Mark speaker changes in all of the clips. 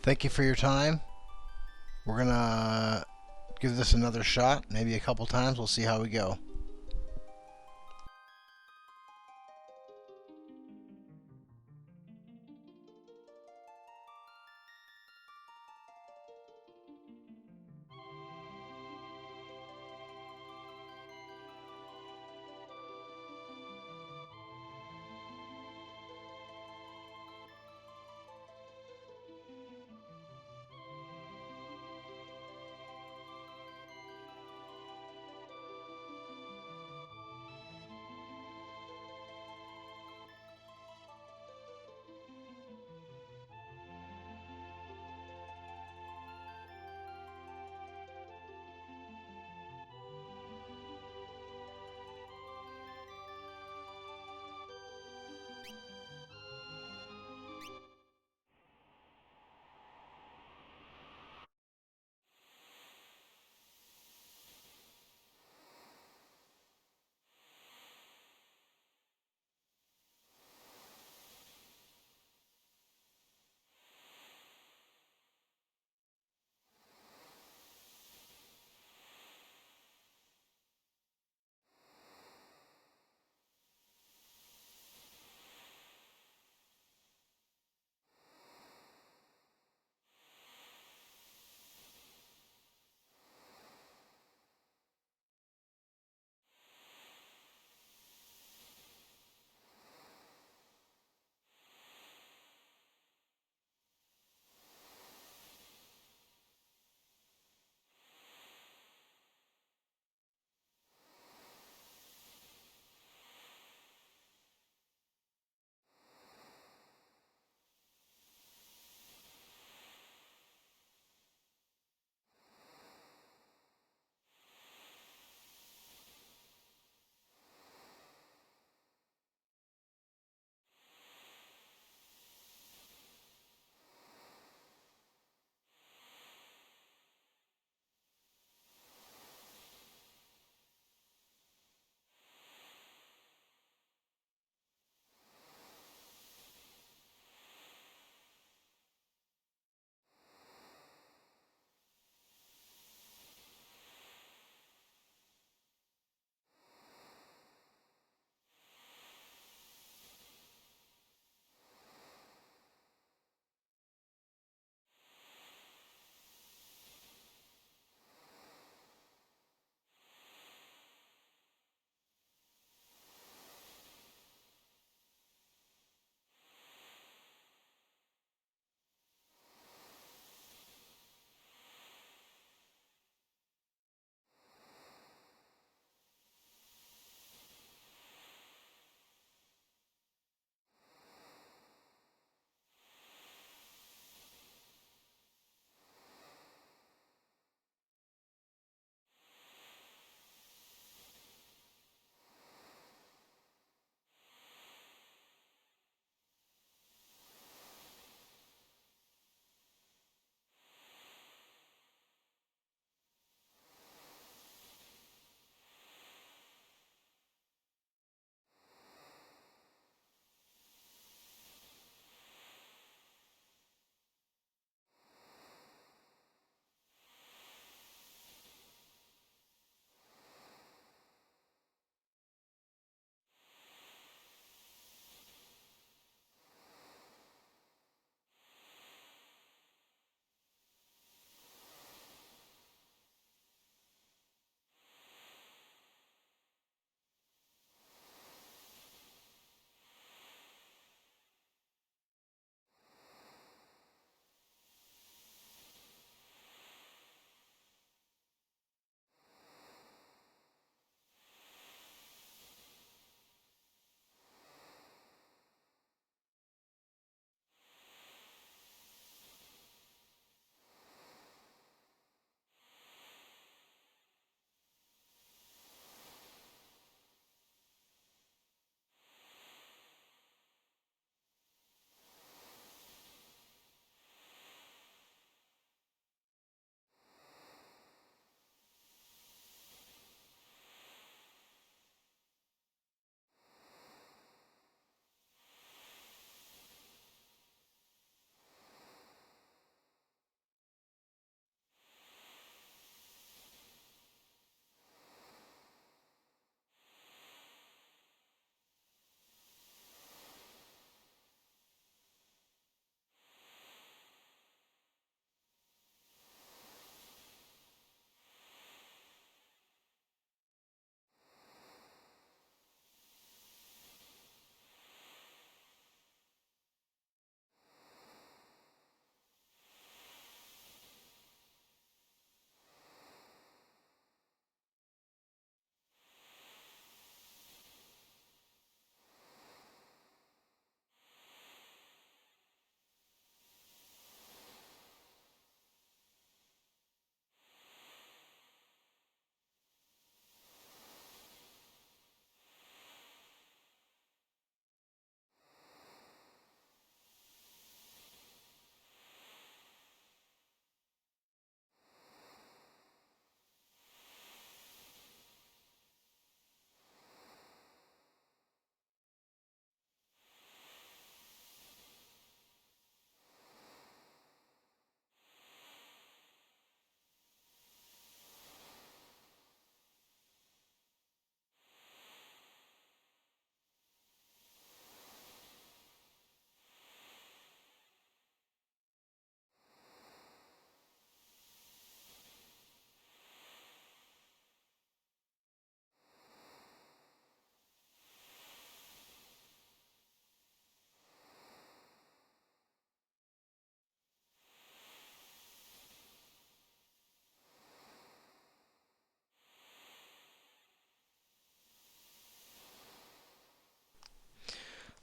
Speaker 1: Thank you for your time. We're gonna give this another shot, maybe a couple times. We'll see how we go.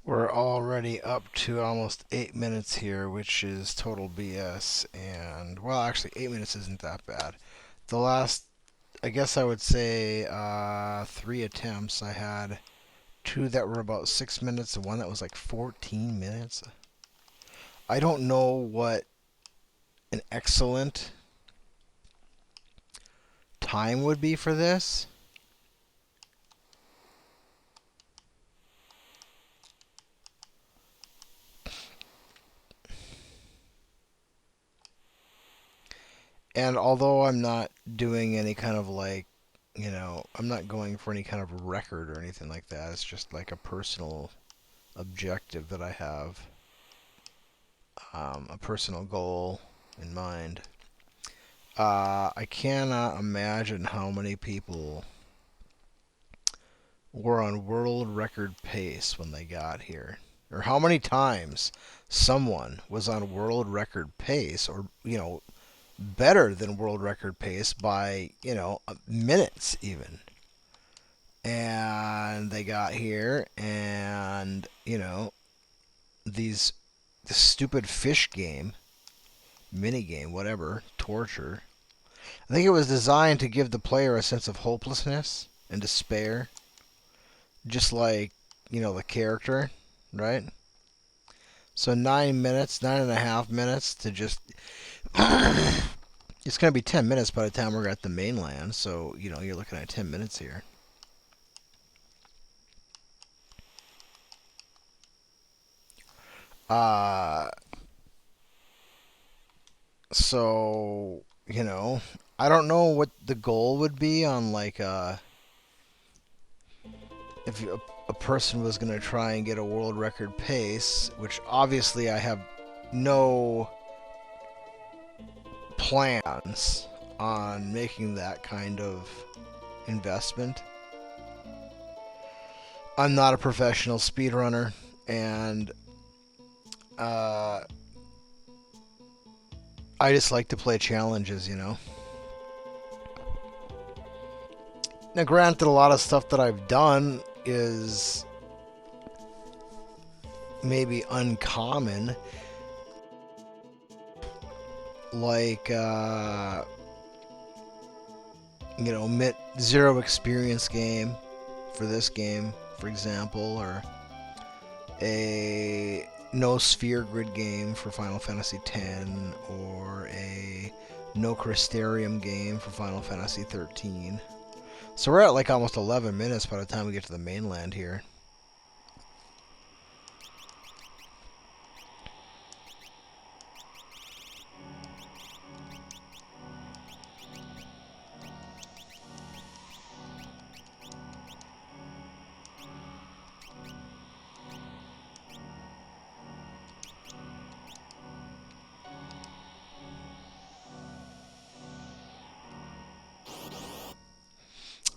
Speaker 1: We're already up to almost 8 minutes here, which is total BS. And, well, actually, 8 minutes isn't that bad. The last, I guess I would say, 3 attempts, I had two that were about 6 minutes and one that was like 14 minutes. I don't know what an excellent time would be for this. And although I'm not doing any kind of like, I'm not going for any kind of record or anything like that. It's just like a personal objective that I have, a personal goal in mind. I cannot imagine how many people were on world record pace when they got here, or how many times someone was on world record pace, or better than world record pace by minutes even. And they got here, and these this stupid fish game, mini game, whatever, torture. I think it was designed to give the player a sense of hopelessness and despair, just like the character, right? So 9 minutes, 9.5 minutes to just. It's going to be 10 minutes by the time we're at the mainland, so you're looking at 10 minutes here. So I don't know what the goal would be on like if a person was going to try and get a world record pace, which obviously I have no plans on making that kind of investment. I'm not a professional speedrunner, and I just like to play challenges, Now, granted, a lot of stuff that I've done is maybe uncommon, like zero experience game for this game, for example, or a no sphere grid game for Final Fantasy X, or a no Crystarium game for Final Fantasy 13. So we're at like almost 11 minutes by the time we get to the mainland here.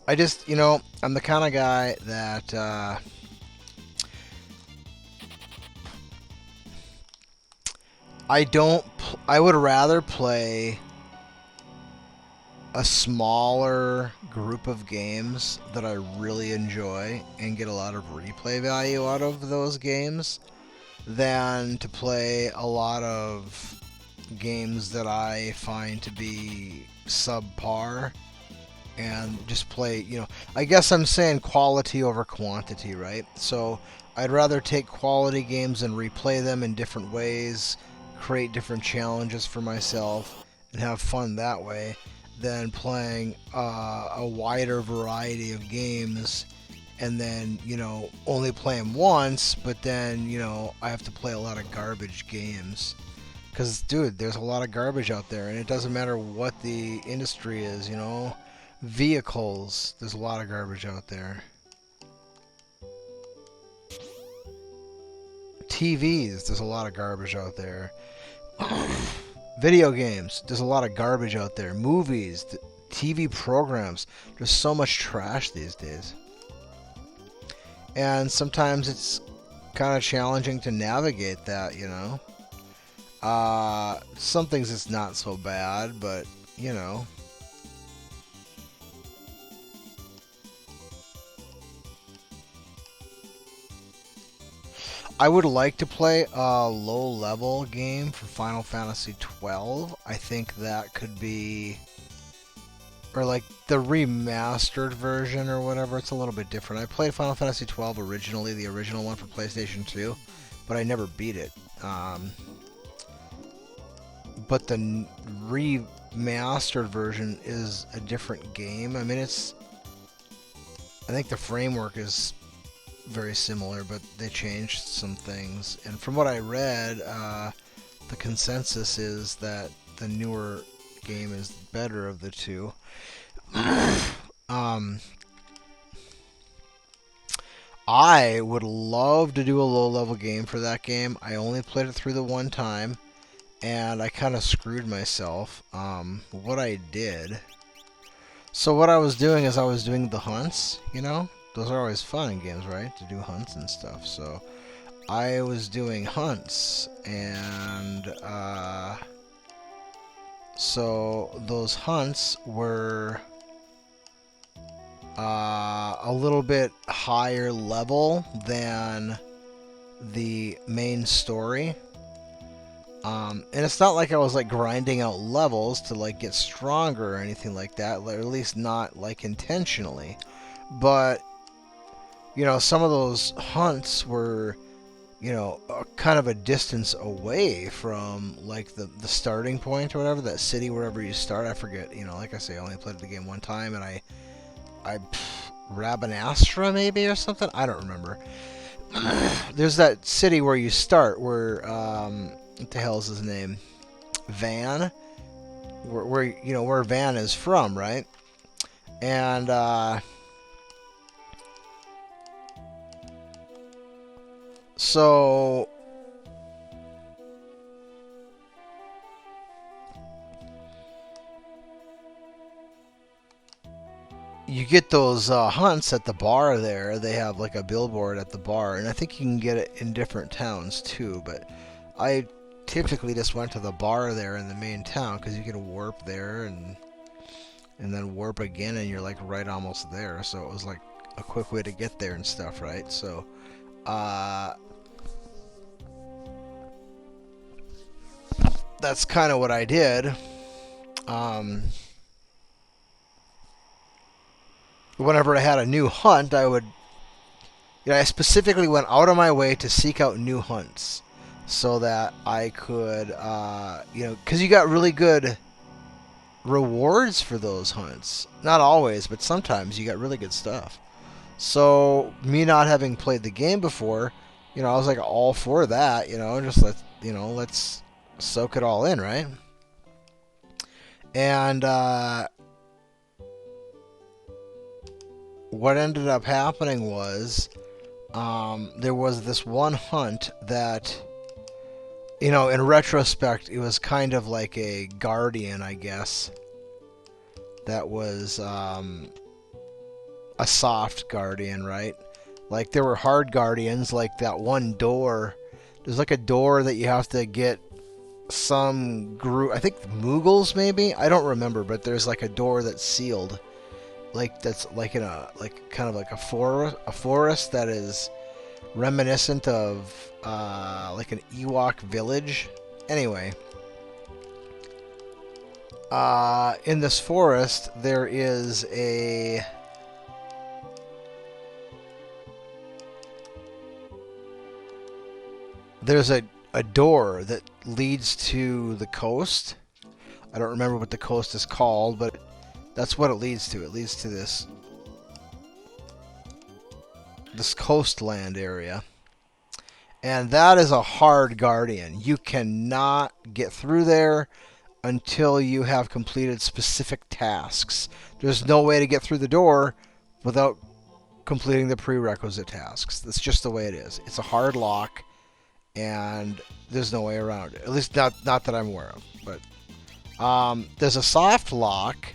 Speaker 1: I just, I'm the kind of guy that I would rather play a smaller group of games that I really enjoy and get a lot of replay value out of those games than to play a lot of games that I find to be subpar and just play, I guess I'm saying quality over quantity, right? So I'd rather take quality games and replay them in different ways, create different challenges for myself, and have fun that way than playing a wider variety of games and then, only play them once, but then, I have to play a lot of garbage games. Because, dude, there's a lot of garbage out there, and it doesn't matter what the industry is, Vehicles, there's a lot of garbage out there. TVs, there's a lot of garbage out there. Video games, there's a lot of garbage out there. Movies, TV programs, there's so much trash these days. And sometimes it's kind of challenging to navigate that, Some things it's not so bad, but, I would like to play a low-level game for Final Fantasy 12. I think that could be, or like the remastered version or whatever. It's a little bit different. I played Final Fantasy 12 originally, the original one for PlayStation 2, but I never beat it. But the remastered version is a different game. I mean, I think the framework is very similar, but they changed some things. And from what I read, the consensus is that the newer game is better of the two. I would love to do a low-level game for that game. I only played it through the one time, and I kind of screwed myself. What I did... So what I was doing is I was doing the hunts, you know? Those are always fun in games, right? To do hunts and stuff. So I was doing hunts, and so those hunts were a little bit higher level than the main story. And it's not like I was like grinding out levels to like get stronger or anything like that, or at least not like intentionally. But you know, some of those hunts were, you know, kind of a distance away from like the starting point or whatever, that city wherever you start. I forget, you know, like I say, I only played the game one time, and I Rabanastra maybe or something. I don't remember. There's that city where you start, where what the hell is his name? Van, where you know where Van is from, right? And so you get those hunts at the bar there. They have like a billboard at the bar, and I think you can get it in different towns too. But I typically just went to the bar there in the main town, because you can warp there and then warp again, and you're like right almost there. So it was like a quick way to get there and stuff, right? So that's kind of what I did. Whenever I had a new hunt, I would, you know, I specifically went out of my way to seek out new hunts so that I could, you know, because you got really good rewards for those hunts. Not always, but sometimes you got really good stuff. So me not having played the game before, you know, I was like all for that, you know, just let's soak it all in, right? And what ended up happening was there was this one hunt that, you know, in retrospect, it was kind of like a guardian, I guess. That was a soft guardian, right? Like there were hard guardians, like that one door. There's like a door that you have to get some group, I think Moogles maybe? I don't remember, but there's like a door that's sealed. Like that's like in a kind of like a forest that is reminiscent of like an Ewok village. Anyway, in this forest there is there's a door that leads to the coast. I don't remember what the coast is called, but that's what it leads to. It leads to this coastland area. And that is a hard guardian. You cannot get through there until you have completed specific tasks. There's no way to get through the door without completing the prerequisite tasks. That's just the way it is. It's a hard lock, and there's no way around it. At least not that I'm aware of. But there's a soft lock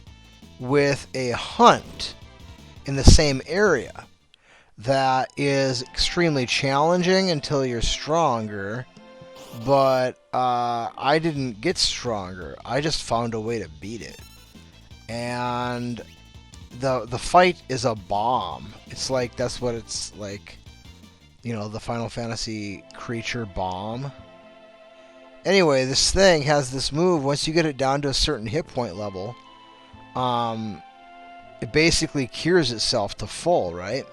Speaker 1: with a hunt in the same area that is extremely challenging until you're stronger, but I didn't get stronger. I just found a way to beat it. And the fight is a bomb. It's like, that's what it's like. the Final Fantasy creature bomb. Anyway, this thing has this move. Once you get it down to a certain hit point level, it basically cures itself to full, right?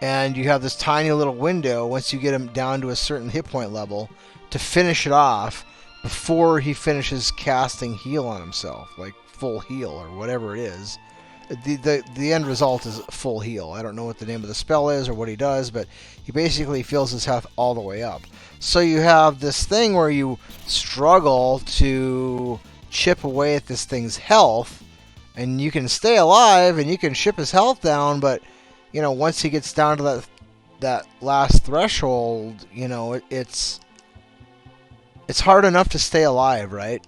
Speaker 1: And you have this tiny little window once you get him down to a certain hit point level to finish it off before he finishes casting heal on himself, like full heal or whatever it is. The end result is full heal. I don't know what the name of the spell is or what he does, but he basically fills his health all the way up. So you have this thing where you struggle to chip away at this thing's health, and you can stay alive and you can chip his health down, but once he gets down to that last threshold, it's hard enough to stay alive, right?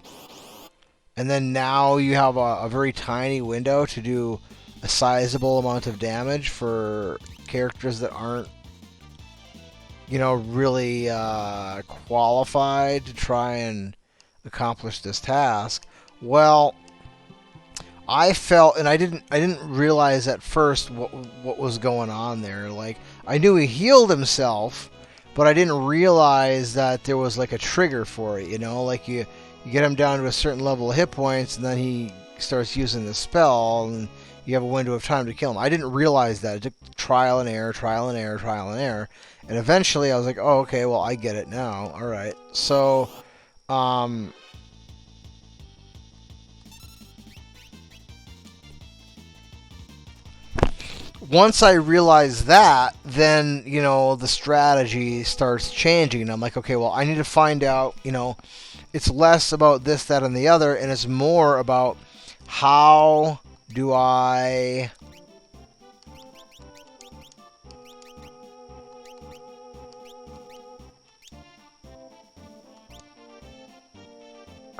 Speaker 1: And then now you have a very tiny window to do a sizable amount of damage for characters that aren't, really qualified to try and accomplish this task. Well, I felt, and I didn't realize at first what was going on there. Like, I knew he healed himself, but I didn't realize that there was like a trigger for it. Like you get him down to a certain level of hit points, and then he starts using the spell, and you have a window of time to kill him. I didn't realize that. It took trial and error, and eventually I was like, oh, okay, well, I get it now. All right, so once I realize that, then, the strategy starts changing. And I'm like, okay, well, I need to find out, it's less about this, that, and the other, and it's more about how do I...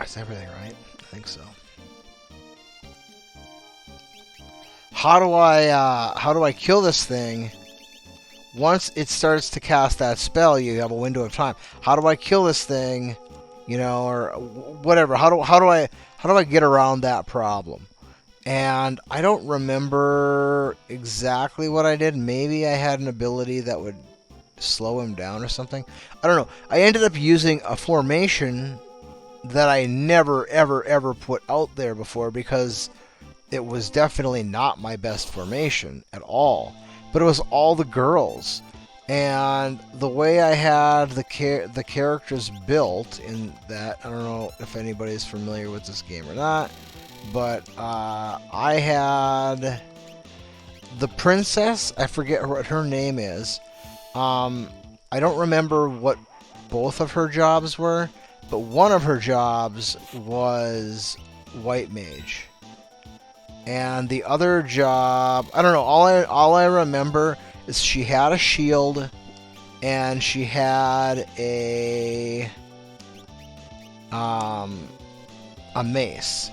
Speaker 1: Is everything right? I think so. How do I kill this thing? Once it starts to cast that spell, you have a window of time. How do I kill this thing? Or whatever. How do I get around that problem? And I don't remember exactly what I did. Maybe I had an ability that would slow him down or something. I don't know. I ended up using a formation that I never, ever, ever put out there before, because it was definitely not my best formation at all. But it was all the girls. And the way I had the characters built in that, I don't know if anybody's familiar with this game or not, but I had the princess. I forget what her name is. I don't remember what both of her jobs were, but one of her jobs was white mage. And the other job, I don't know, all I remember is she had a shield and she had a mace.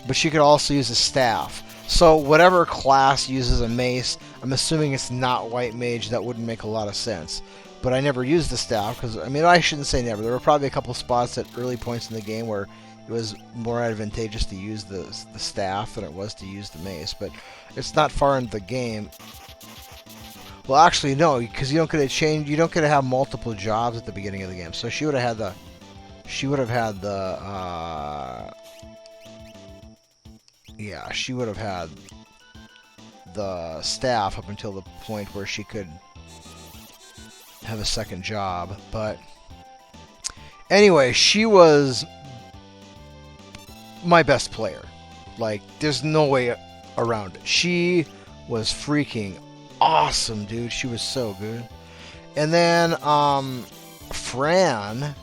Speaker 1: But she could also use a staff. So whatever class uses a mace, I'm assuming it's not white mage. That wouldn't make a lot of sense. But I never used the staff because, I shouldn't say never. There were probably a couple spots at early points in the game where it was more advantageous to use the staff than it was to use the mace, but it's not far into the game. Well, actually, no, because you don't get to have multiple jobs at the beginning of the game. So she would have had the staff up until the point where she could have a second job. But anyway, she was my best player. Like, there's no way around it. She was freaking awesome, dude. She was so good. And then Fran,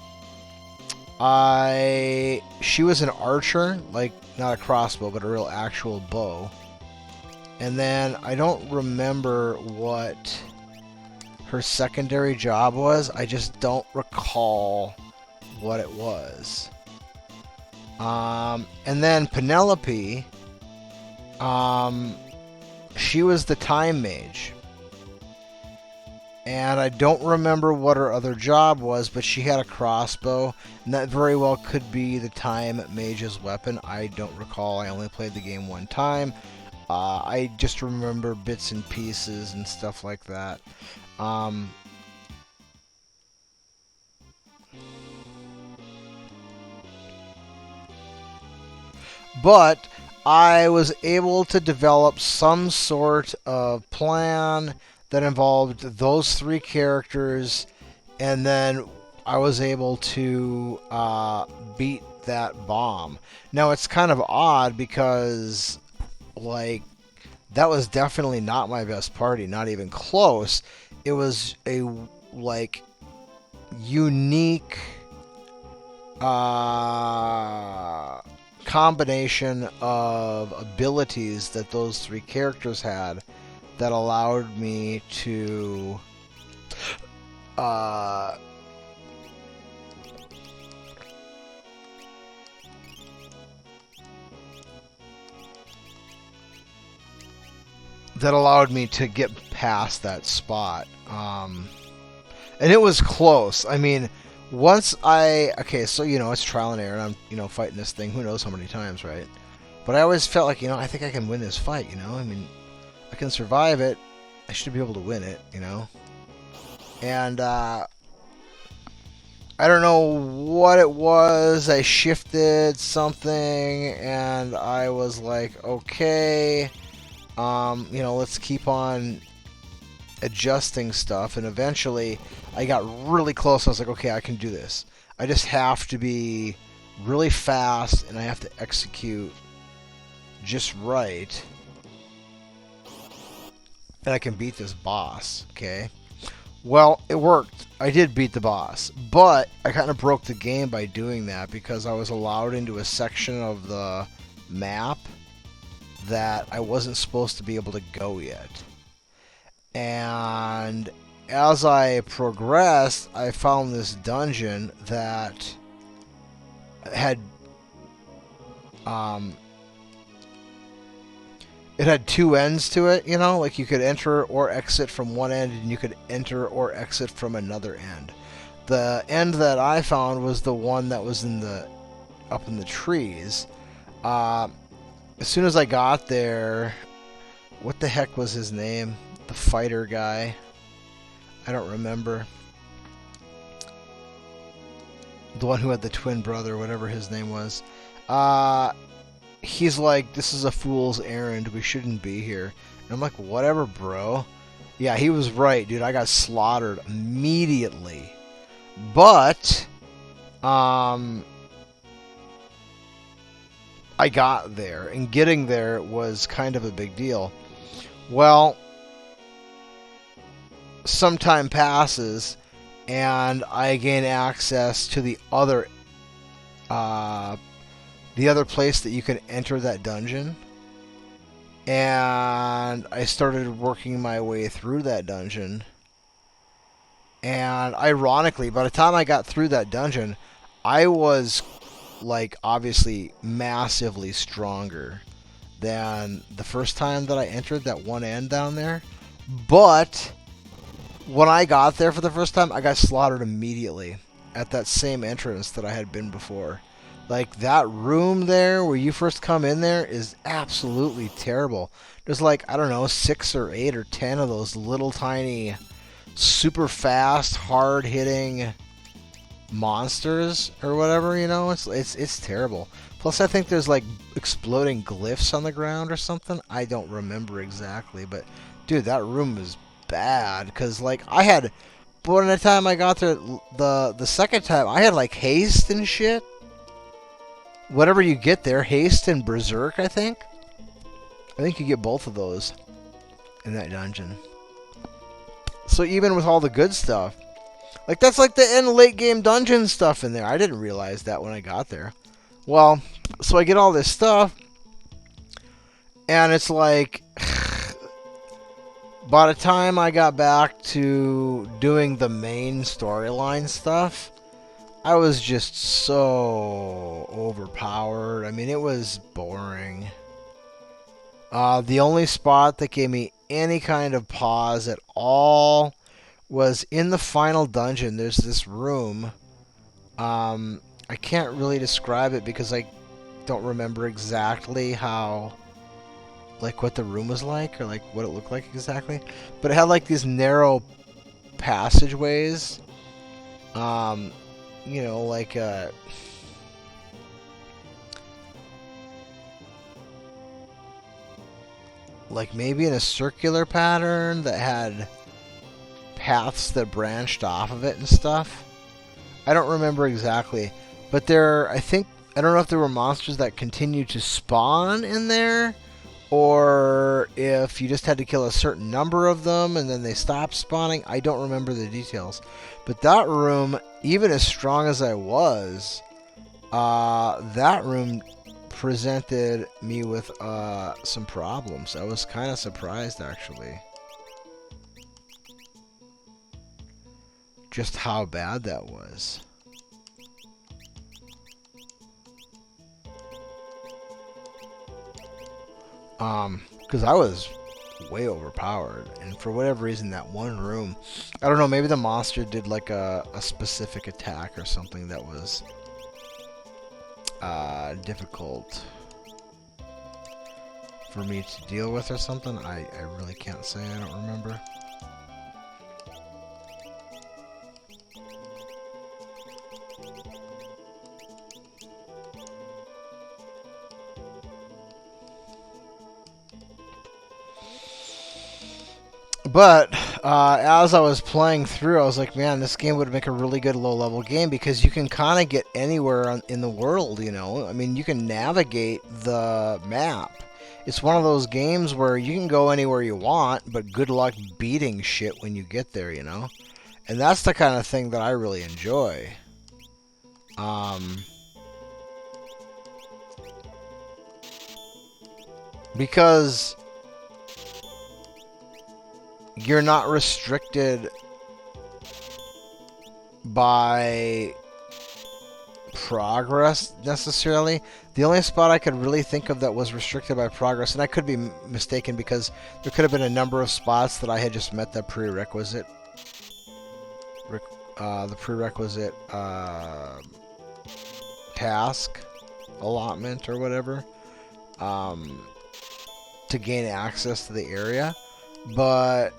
Speaker 1: she was an archer, like not a crossbow, but a real actual bow. And then I don't remember what her secondary job was. I just don't recall what it was. And then Penelope, she was the time mage. And I don't remember what her other job was, but she had a crossbow, and that very well could be the time mage's weapon. I don't recall. I only played the game one time. I just remember bits and pieces and stuff like that. Um, but I was able to develop some sort of plan that involved those three characters, and then I was able to beat that bomb. Now it's kind of odd because, like, that was definitely not my best party, not even close. It was a, like, unique uh, combination of abilities that those three characters had that allowed me to uh, get past that spot. And it was close. I mean, okay, so it's trial and error, and I'm fighting this thing. Who knows how many times, right? But I always felt like I think I can win this fight. I mean, I can survive it. I should be able to win it. And I don't know what it was. I shifted something, and I was like, okay, let's keep on adjusting stuff, and eventually I got really close. I was like, okay, I can do this. I just have to be really fast, and I have to execute just right, and I can beat this boss. Okay, well, it worked. I did beat the boss, but I kind of broke the game by doing that because I was allowed into a section of the map that I wasn't supposed to be able to go yet. And as I progressed, I found this dungeon that had it had two ends to it, like you could enter or exit from one end, and you could enter or exit from another end. The end that I found was the one that was up in the trees. As soon as I got there, what the heck was his name? The fighter guy. I don't remember. The one who had the twin brother, whatever his name was. He's like, this is a fool's errand. We shouldn't be here. And I'm like, whatever, bro. Yeah, he was right, dude. I got slaughtered immediately. But, I got there. And getting there was kind of a big deal. Well, some time passes, and I gain access to the other place that you can enter that dungeon, and I started working my way through that dungeon. And ironically, by the time I got through that dungeon, I was, like, obviously massively stronger than the first time that I entered that one end down there. But when I got there for the first time, I got slaughtered immediately at that same entrance that I had been before. Like, that room there where you first come in there is absolutely terrible. There's like, I don't know, 6 or 8 or 10 of those little tiny, super fast, hard-hitting monsters or whatever, It's terrible. Plus, I think there's like exploding glyphs on the ground or something. I don't remember exactly, but dude, that room is bad because, like, but by the time I got there the second time, I had like haste and shit. Whatever you get there, haste and berserk, I think you get both of those in that dungeon. So even with all the good stuff, like, that's like the end late game dungeon stuff in there. I didn't realize that when I got there. Well, so I get all this stuff, and it's like, by the time I got back to doing the main storyline stuff, I was just so overpowered. I mean, it was boring. The only spot that gave me any kind of pause at all was in the final dungeon. There's this room. I can't really describe it because I don't remember exactly how like what the room was like or like what it looked like exactly. But it had like these narrow passageways. Um, you know, like maybe in a circular pattern that had paths that branched off of it and stuff. I don't remember exactly, but I don't know if there were monsters that continued to spawn in there, or if you just had to kill a certain number of them and then they stopped spawning. I don't remember the details. But that room, even as strong as I was, that room presented me with some problems. I was kind of surprised, actually, just how bad that was. Because I was way overpowered, and for whatever reason, that one room, I don't know, maybe the monster did like a specific attack or something that was difficult for me to deal with or something. I really can't say. I don't remember. But as I was playing through, I was like, man, this game would make a really good low-level game because you can kind of get anywhere in the world, you know? I mean, you can navigate the map. It's one of those games where you can go anywhere you want, but good luck beating shit when you get there, you know? And that's the kind of thing that I really enjoy. Because you're not restricted by progress necessarily. The only spot I could really think of that was restricted by progress, and I could be mistaken because there could have been a number of spots that I had just met the prerequisite, task allotment or whatever, to gain access to the area, but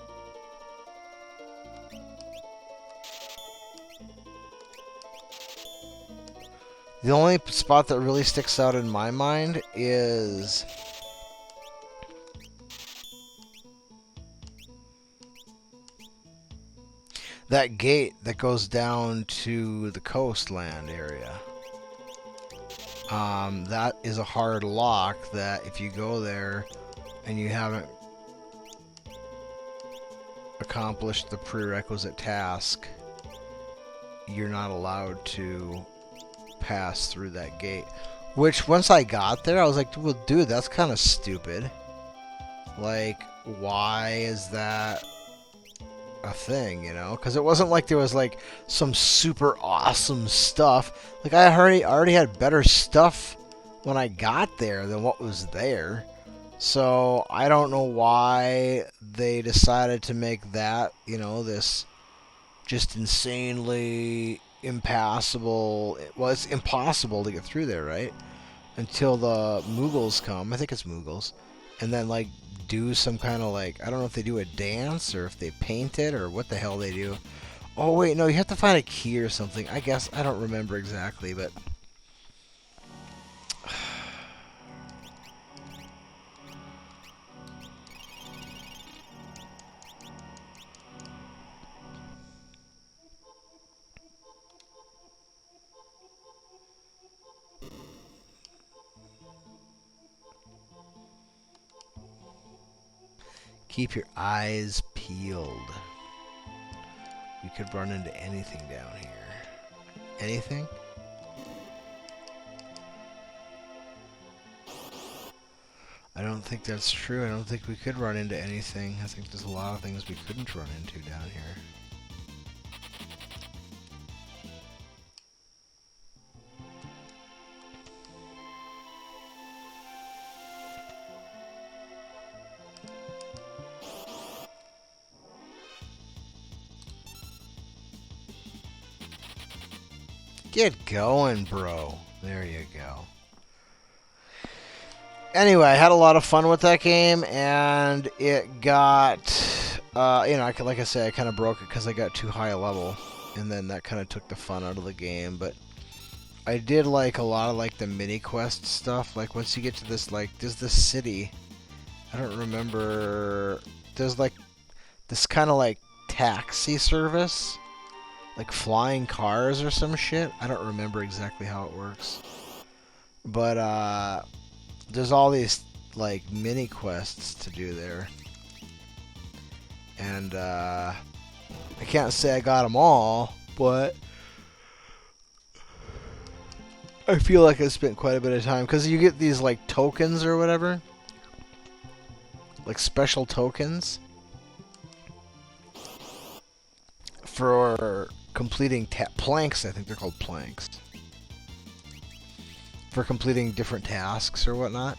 Speaker 1: the only spot that really sticks out in my mind is that gate that goes down to the coastland area. That is a hard lock that if you go there and you haven't accomplished the prerequisite task, you're not allowed to pass through that gate. Which, once I got there, I was like, well, dude, that's kind of stupid. Like, why is that a thing, you know? Because it wasn't like there was, like, some super awesome stuff. Like, I already had better stuff when I got there than what was there. So, I don't know why they decided to make that, you know, this just insanely impassable. Well, it's impossible to get through there, right? Until the Mughals come. I think it's Mughals. And then, like, do some kind of, like, I don't know if they do a dance or if they paint it or what the hell they do. Oh, wait, no, you have to find a key or something. I guess, I don't remember exactly, but keep your eyes peeled. We could run into anything down here. Anything? I don't think that's true. I don't think we could run into anything. I think there's a lot of things we couldn't run into down here. Get going, bro. There you go. Anyway, I had a lot of fun with that game, and it got, like I said, I kind of broke it because I got too high a level, and then that kind of took the fun out of the game. But I did like a lot of like the mini quest stuff. Like once you get to this, like there's this city. I don't remember. There's like this kind of like taxi service, like flying cars or some shit. I don't remember exactly how it works, but there's all these like mini quests to do there, and I can't say I got them all, but I feel like I spent quite a bit of time because you get these like tokens or whatever, like special tokens for completing planks. I think they're called planks for completing different tasks or whatnot.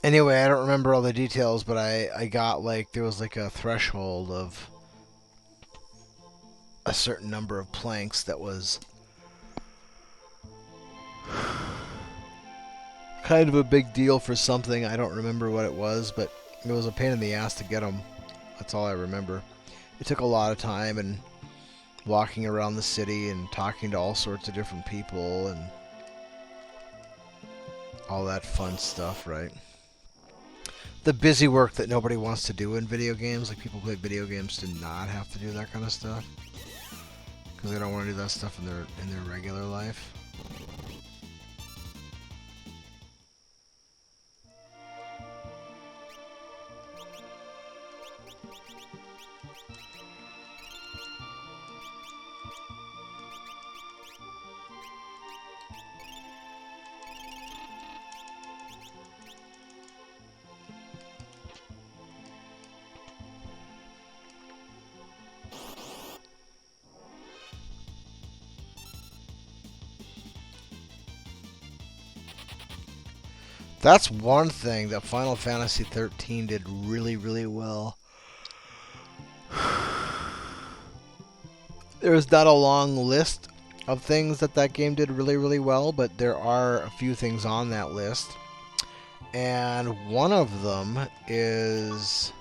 Speaker 1: Anyway, I don't remember all the details, but I got like, there was like a threshold of a certain number of planks that was kind of a big deal for something. I don't remember what it was, but it was a pain in the ass to get them. That's all I remember. It took a lot of time and walking around the city and talking to all sorts of different people and all that fun stuff, right? The busy work that nobody wants to do in video games. Like people play video games to not have to do that kind of stuff because they don't want to do that stuff in their regular life. That's one thing that Final Fantasy 13 did really, really well. There's not a long list of things that game did really, really well, but there are a few things on that list. And one of them is...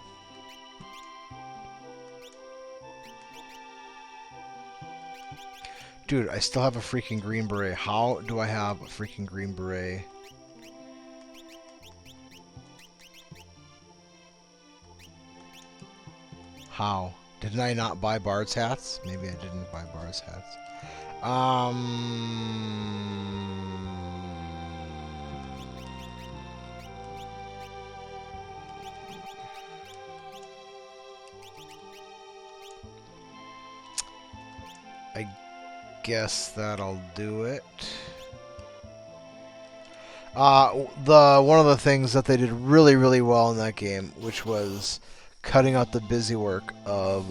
Speaker 1: Dude, I still have a freaking green beret. How do I have a freaking green beret? How? Didn't I not buy Bard's hats? Maybe I didn't buy Bard's hats. I guess that'll do it. One of the things that they did really, really well in that game, which was cutting out the busy work of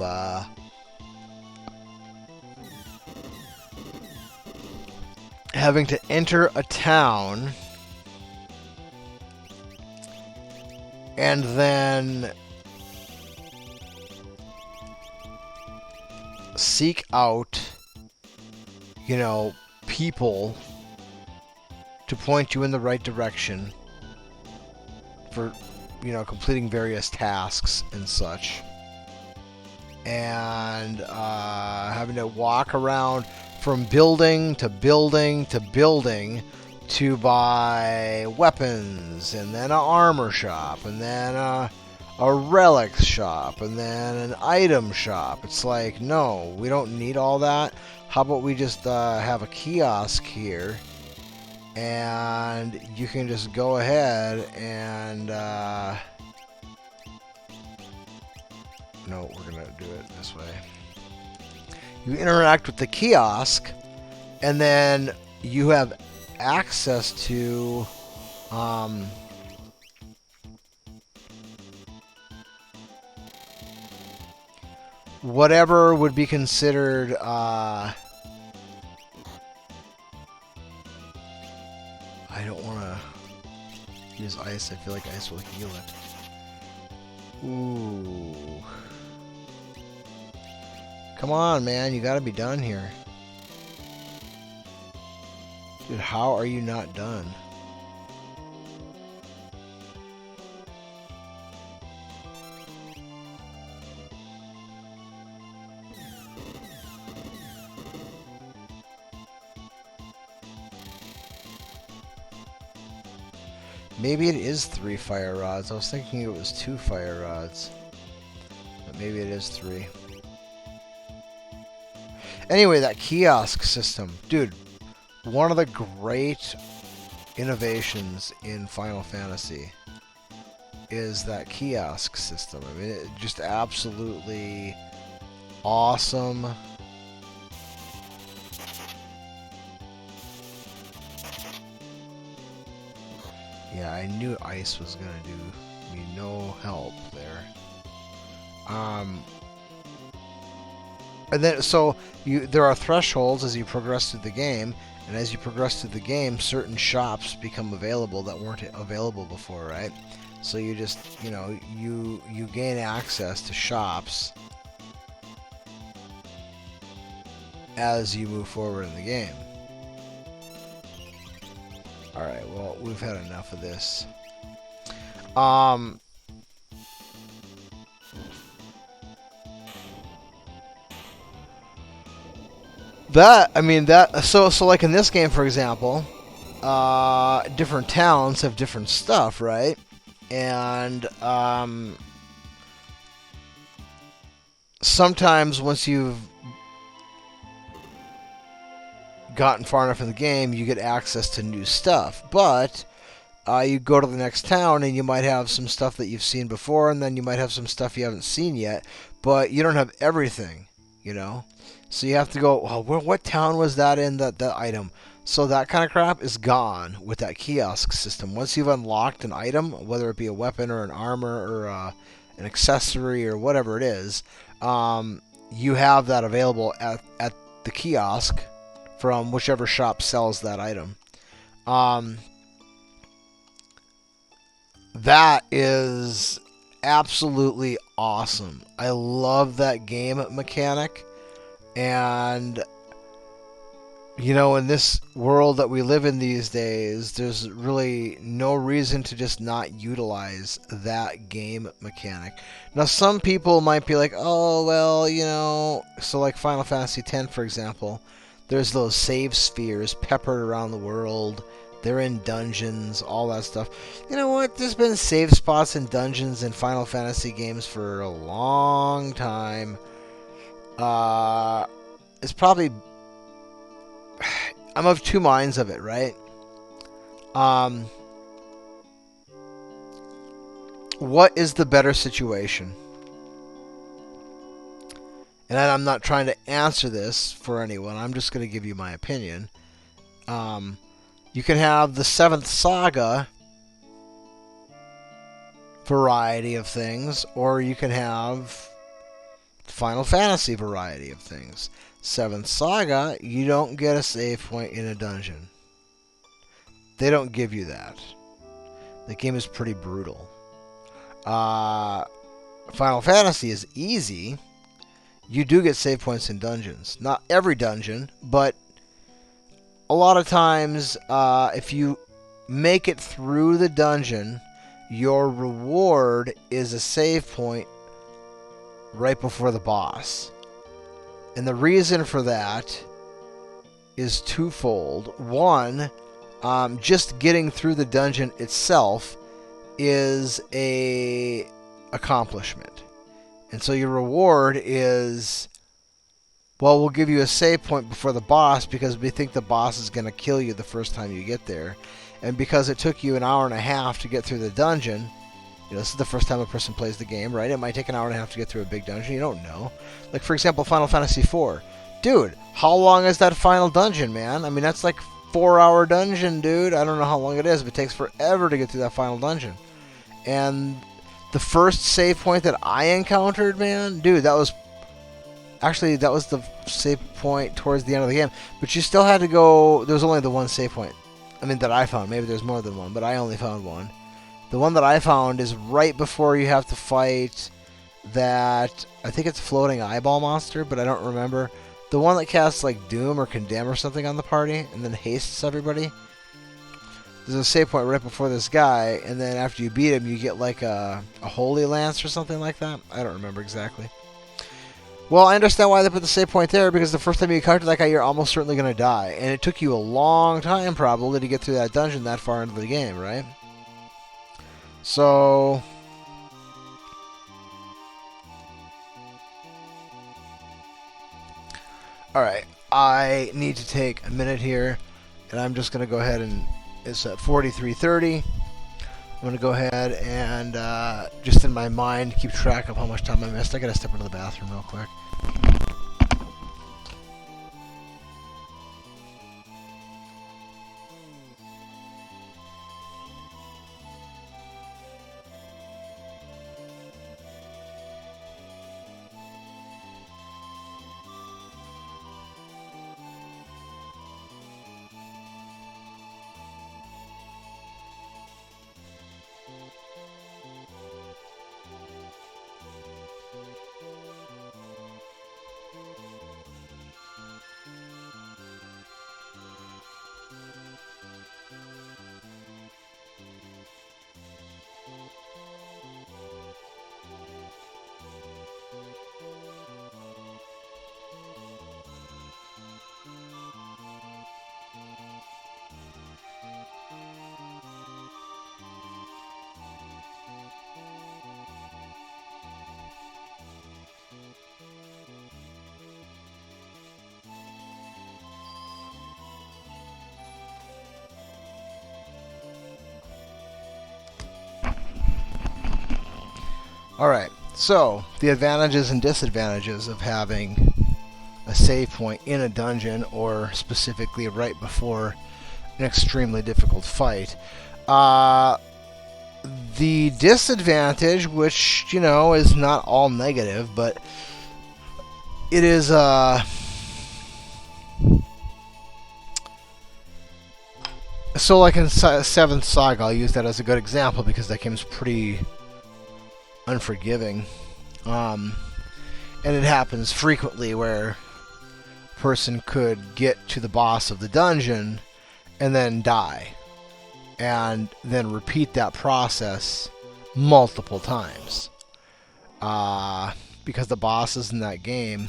Speaker 1: having to enter a town and then seek out, people to point you in the right direction for completing various tasks and such, and having to walk around from building to building to building to buy weapons, and then an armor shop, and then a relics shop, and then an item shop. It's like, no, we don't need all that. How about we just have a kiosk here, and you can just go ahead and no, we're gonna do it this way. You interact with the kiosk, and then you have access to whatever would be considered I don't want to use ice. I feel like ice will heal it. Ooh. Come on, man. You gotta be done here. Dude, how are you not done? Maybe it is 3 fire rods. I was thinking it was 2 fire rods. But maybe it is 3. Anyway, that kiosk system. Dude, one of the great innovations in Final Fantasy is that kiosk system. I mean, it's just absolutely awesome. Yeah, I knew ice was gonna do me no help there. And then so there are thresholds as you progress through the game, and as you progress through the game, certain shops become available that weren't available before, right? So you just, you gain access to shops as you move forward in the game. Alright, well, we've had enough of this. So like in this game, for example, different towns have different stuff, right? And, sometimes once you've gotten far enough in the game, you get access to new stuff. But you go to the next town and you might have some stuff that you've seen before, and then you might have some stuff you haven't seen yet, but you don't have everything, So you have to go, oh, what town was that in, that item? So that kind of crap is gone with that kiosk system. Once you've unlocked an item, whether it be a weapon or an armor or an accessory or whatever it is, you have that available at the kiosk from whichever shop sells that item. That is absolutely awesome. I love that game mechanic. And, in this world that we live in these days, there's really no reason to just not utilize that game mechanic. Now, some people might be like, oh, well, so like Final Fantasy X, for example, there's those save spheres peppered around the world. They're in dungeons, all that stuff. You know what? There's been save spots in dungeons in Final Fantasy games for a long time. It's probably... I'm of two minds of it, right? What is the better situation? And I'm not trying to answer this for anyone. I'm just going to give you my opinion. You can have the 7th Saga variety of things, or you can have Final Fantasy variety of things. 7th Saga, you don't get a save point in a dungeon. They don't give you that. The game is pretty brutal. Final Fantasy is easy. You do get save points in dungeons. Not every dungeon, but a lot of times, if you make it through the dungeon, your reward is a save point right before the boss. And the reason for that is twofold. One, just getting through the dungeon itself is a accomplishment. And so your reward is, well, we'll give you a save point before the boss because we think the boss is going to kill you the first time you get there. And because it took you an hour and a half to get through the dungeon, this is the first time a person plays the game, right? It might take an hour and a half to get through a big dungeon. You don't know. Like, for example, Final Fantasy IV. Dude, how long is that final dungeon, man? I mean, that's like 4-hour dungeon, dude. I don't know how long it is, but it takes forever to get through that final dungeon. And the first save point that I encountered, man, dude, that was Actually, that was the save point towards the end of the game. But you still had to go... There was only the one save point. I mean, that I found. Maybe there's more than one, but I only found one. The one that I found is right before you have to fight that... I think it's floating eyeball monster, but I don't remember. The one that casts, like, Doom or Condemn or something on the party, and then hastes everybody. There's a save point right before this guy, and then after you beat him, you get, like, a Holy Lance or something like that. I don't remember exactly. Well, I understand why they put the save point there, because the first time you encounter that guy, you're almost certainly going to die. And it took you a long time, probably, to get through that dungeon that far into the game, right? So... Alright, I need to take a minute here, and I'm just going to go ahead and... It's at 43:30. I'm going to go ahead and, just in my mind, keep track of how much time I missed. I got to step into the bathroom real quick. Alright, so the advantages and disadvantages of having a save point in a dungeon, or specifically right before an extremely difficult fight. The disadvantage, which, you know, is not all negative, but it is, so like in 7th Saga, I'll use that as a good example because that game's pretty unforgiving. And it happens frequently where a person could get to the boss of the dungeon and then die. And then repeat that process multiple times. Because the bosses in that game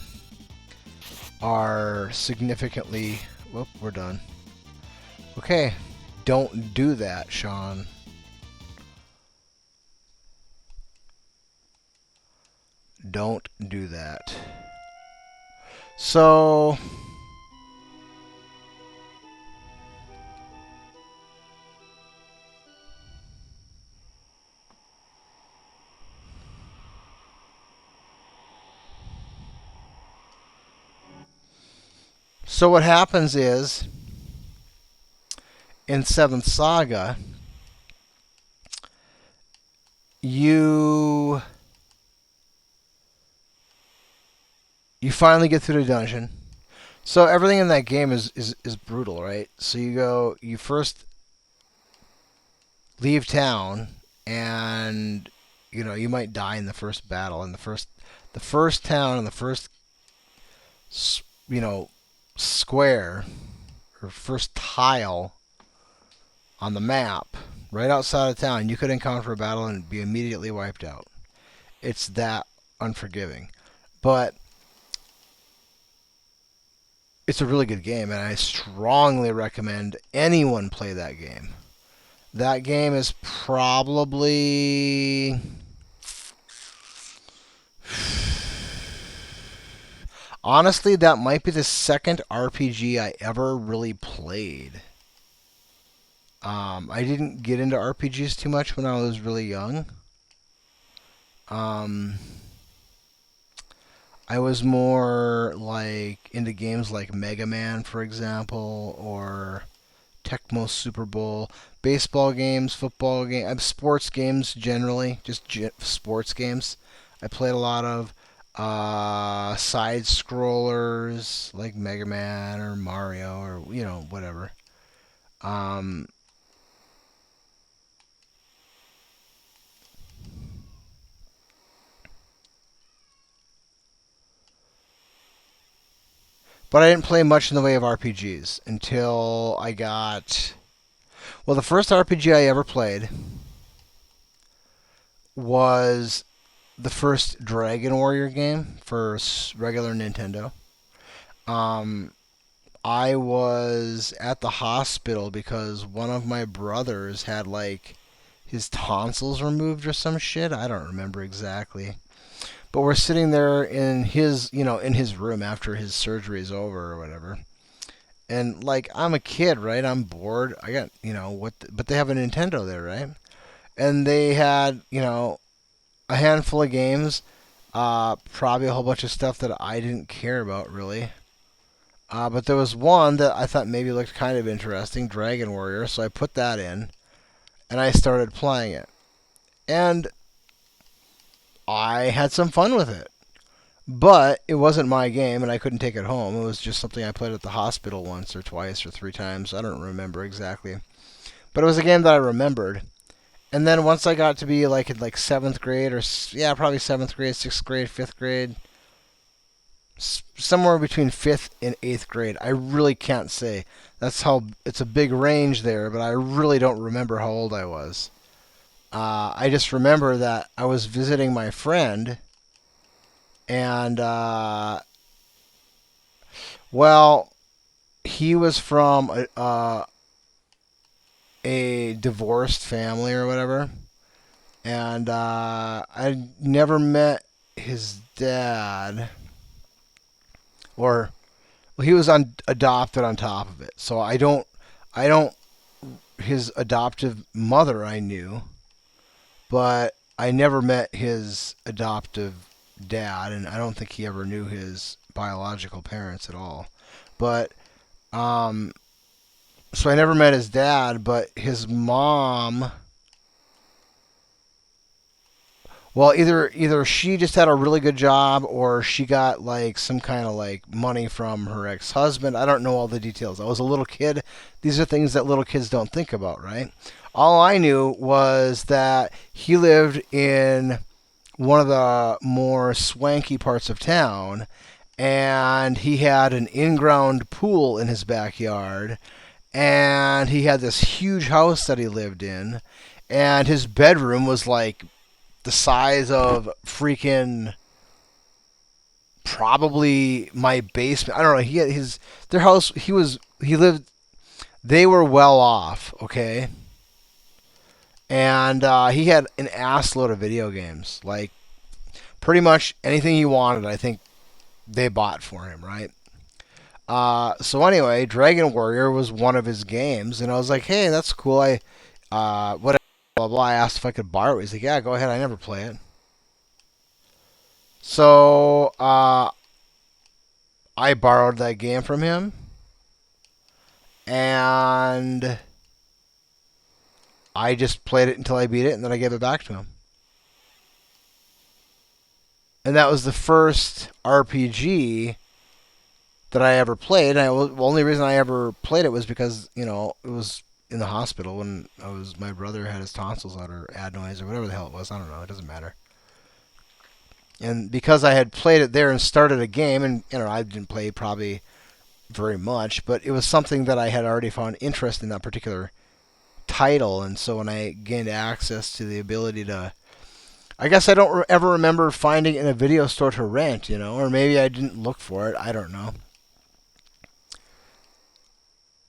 Speaker 1: are significantly... Whoop, we're done. Okay, don't do that, Sean. Don't do that. So... So what happens is, in 7th Saga, you finally get through the dungeon. So everything in that game is brutal, right? So you first leave town, and you might die in the first battle. In the first town, and the first square or first tile on the map, right outside of town, you could encounter a battle and be immediately wiped out. It's that unforgiving. But it's a really good game, and I strongly recommend anyone play that game. That game is probably... Honestly, that might be the second RPG I ever really played. I didn't get into RPGs too much when I was really young. I was more like into games like Mega Man, for example, or Tecmo Super Bowl, baseball games, football games, sports games generally, just sports games. I played a lot of. side scrollers like Mega Man or Mario or whatever. Um, but I didn't play much in the way of RPGs until I got. Well, the first RPG I ever played was the first Dragon Warrior game for regular Nintendo. Um, I was at the hospital because one of my brothers had like his tonsils removed or some shit. I don't remember exactly. But we're sitting there in his room after his surgery is over or whatever. And like I'm a kid, right? I'm bored. I got, but they have a Nintendo there, right? And they had, a handful of games, probably a whole bunch of stuff that I didn't care about really. But there was one that I thought maybe looked kind of interesting, Dragon Warrior, so I put that in and I started playing it. And I had some fun with it. But it wasn't my game and I couldn't take it home. It was just something I played at the hospital once or twice or three times. I don't remember exactly. But it was a game that I remembered. And then once I got to be like in like 7th grade or yeah, probably 7th grade, 6th grade, 5th grade, somewhere between 5th and 8th grade. I really can't say. That's how it's a big range there, but I really don't remember how old I was. I just remember that I was visiting my friend, and well, he was from a divorced family or whatever, and I never met his dad, or well, he was adopted on top of it. So I don't. His adoptive mother I knew, but I never met his adoptive dad, and I don't think he ever knew his biological parents at all. But um, so I never met his dad, but his mom. Well, either she just had a really good job, or she got like some kind of like money from her ex-husband. I don't know all the details. I was a little kid. These are things that little kids don't think about, right? All I knew was that he lived in one of the more swanky parts of town, and he had an in-ground pool in his backyard, and he had this huge house that he lived in, and his bedroom was like the size of freaking probably my basement. I don't know. He had their house. He lived. They were well off. Okay, and he had an ass load of video games. Like pretty much anything he wanted, I think they bought for him. Right. So anyway, Dragon Warrior was one of his games, and I was like, hey, that's cool. Whatever. Blah blah. I asked if I could borrow it. He's like, yeah, go ahead. I never play it. So I borrowed that game from him, and I just played it until I beat it, and then I gave it back to him. And that was the first RPG that I ever played. The only reason I ever played it was because it was in the hospital when my brother had his tonsils out or adenoids or whatever the hell it was. I don't know. It doesn't matter. And because I had played it there and started a game, and I didn't play probably very much, but it was something that I had already found interest in that particular title, and so when I gained access to the ability to, I guess I don't ever remember finding it in a video store to rent, or maybe I didn't look for it. I don't know.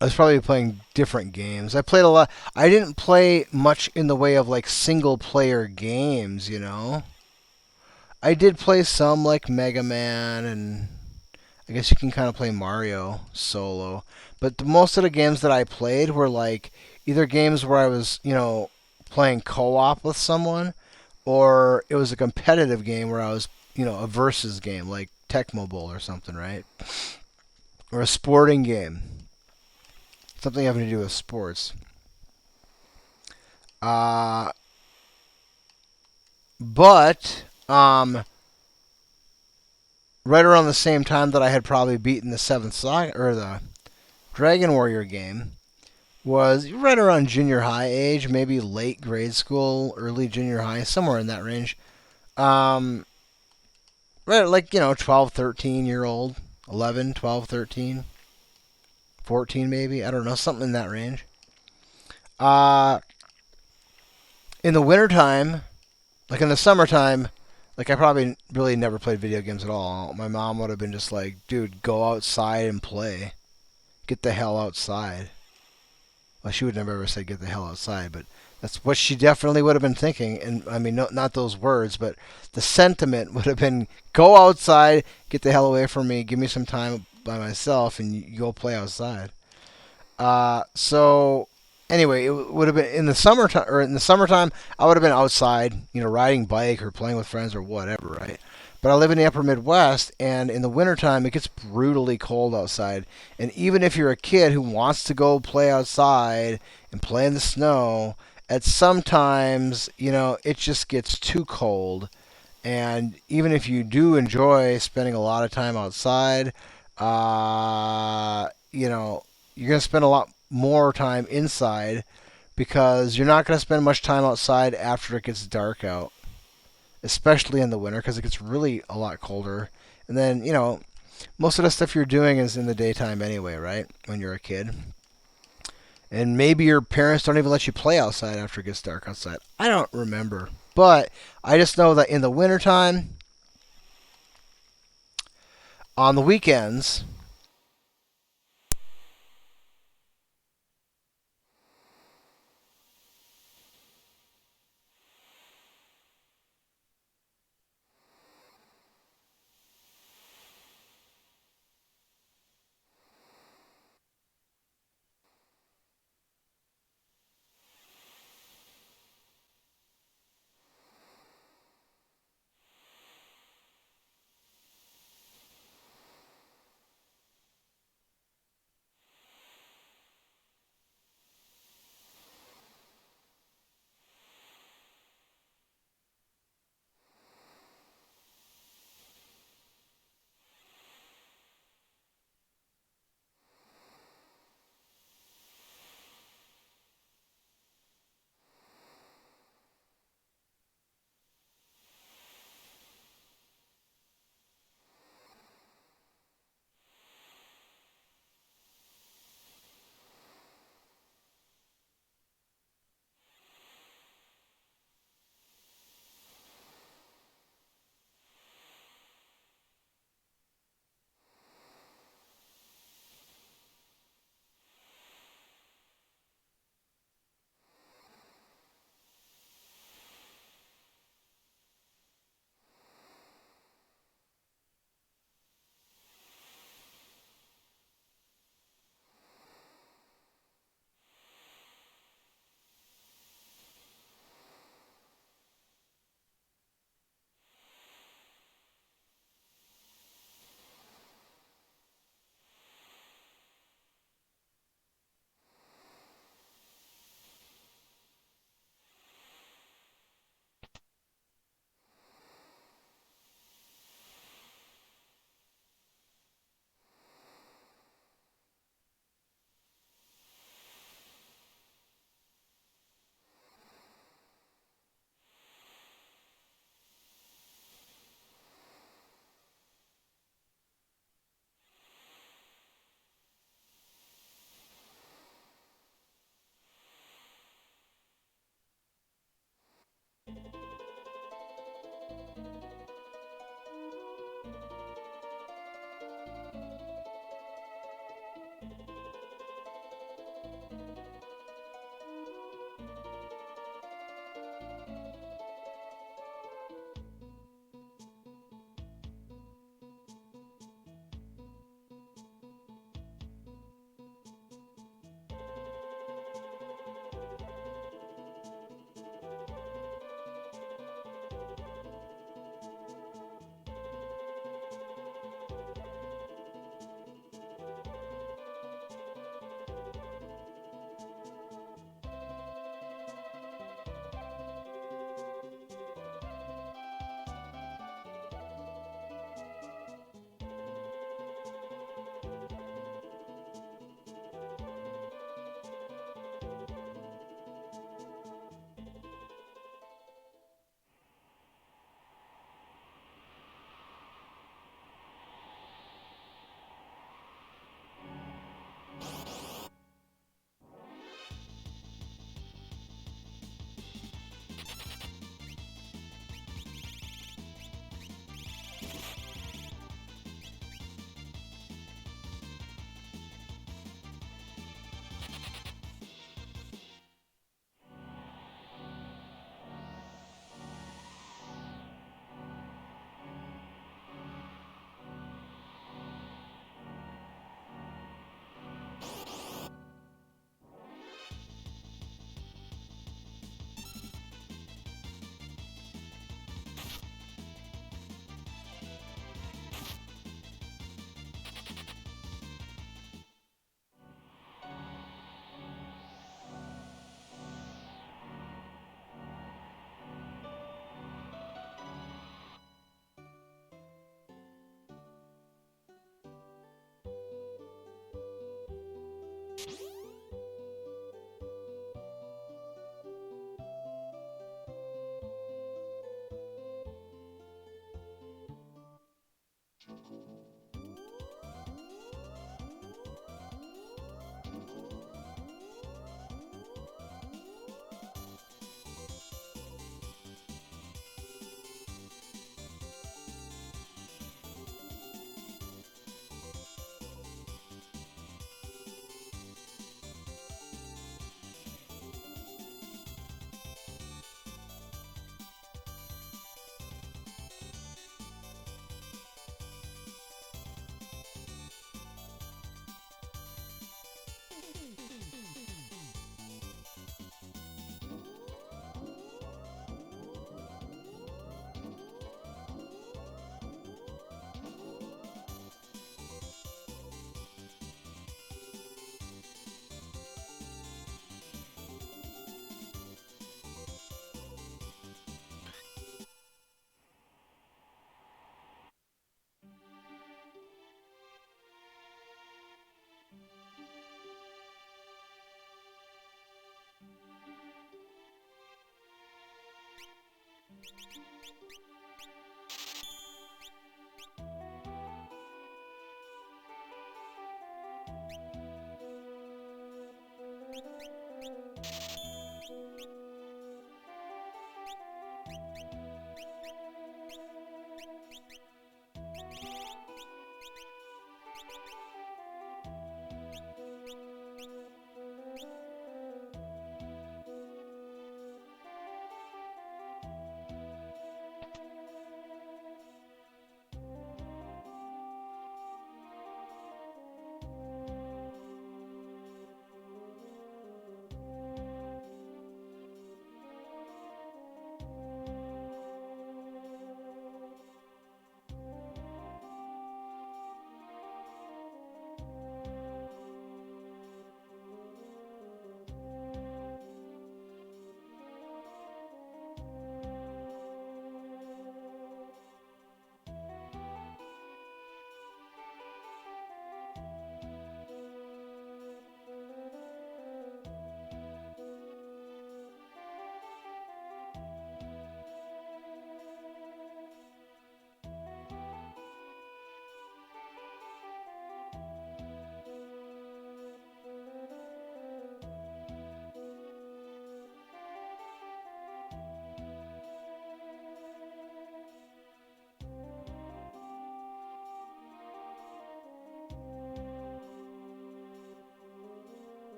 Speaker 1: I was probably playing different games. I played a lot. I didn't play much in the way of like single player games. I did play some like Mega Man, and I guess you can kind of play Mario solo. But most of the games that I played were like either games where I was, playing co-op with someone, or it was a competitive game where I was, a versus game like Tecmo Bowl or something, right? Or a sporting game, something having to do with sports. Uh, but right around the same time that I had probably beaten the Seventh Saga or the Dragon Warrior game was right around junior high age, maybe late grade school, early junior high, somewhere in that range. Um, right, like, 12, 13 year old, 11, 12, 13, 14 maybe, I don't know, something in that range. Uh, in the wintertime, like in the summertime, like I probably really never played video games at all. My mom would have been just like, dude, go outside and play. Get the hell outside. Well, she would never ever say get the hell outside, but that's what she definitely would have been thinking. And I mean, no, not those words, but the sentiment would have been go outside, get the hell away from me, give me some time by myself, and you go play outside. So anyway, it would have been in the summertime, or in the summertime, I would have been outside, riding bike or playing with friends or whatever, right? But I live in the upper Midwest, and in the wintertime, it gets brutally cold outside. And even if you're a kid who wants to go play outside and play in the snow, at sometimes, it just gets too cold. And even if you do enjoy spending a lot of time outside, you're going to spend a lot more time inside because you're not going to spend much time outside after it gets dark out, especially in the winter because it gets really a lot colder. And then, most of the stuff you're doing is in the daytime anyway, right? When you're a kid. And maybe your parents don't even let you play outside after it gets dark outside. I don't remember. But I just know that in the wintertime, on the weekends,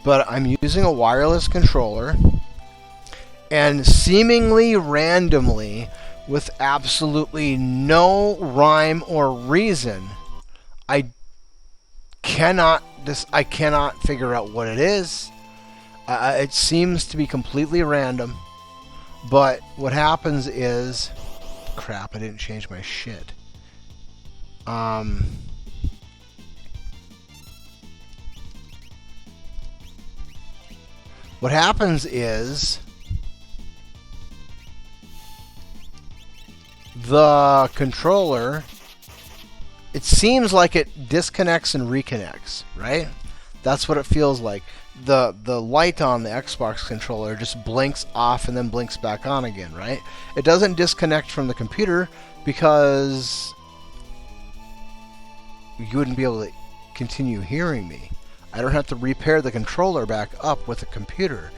Speaker 1: but I'm using a wireless controller, and seemingly randomly, with absolutely no rhyme or reason, I cannot figure out what it is. It seems to be completely random, but what happens is, crap, I didn't change my shit. What happens is the controller, it seems like it disconnects and reconnects, right? That's what it feels like. The light on the Xbox controller just blinks off and then blinks back on again, right? It doesn't disconnect from the computer because you wouldn't be able to continue hearing me. I don't have to repair the controller back up with the computer.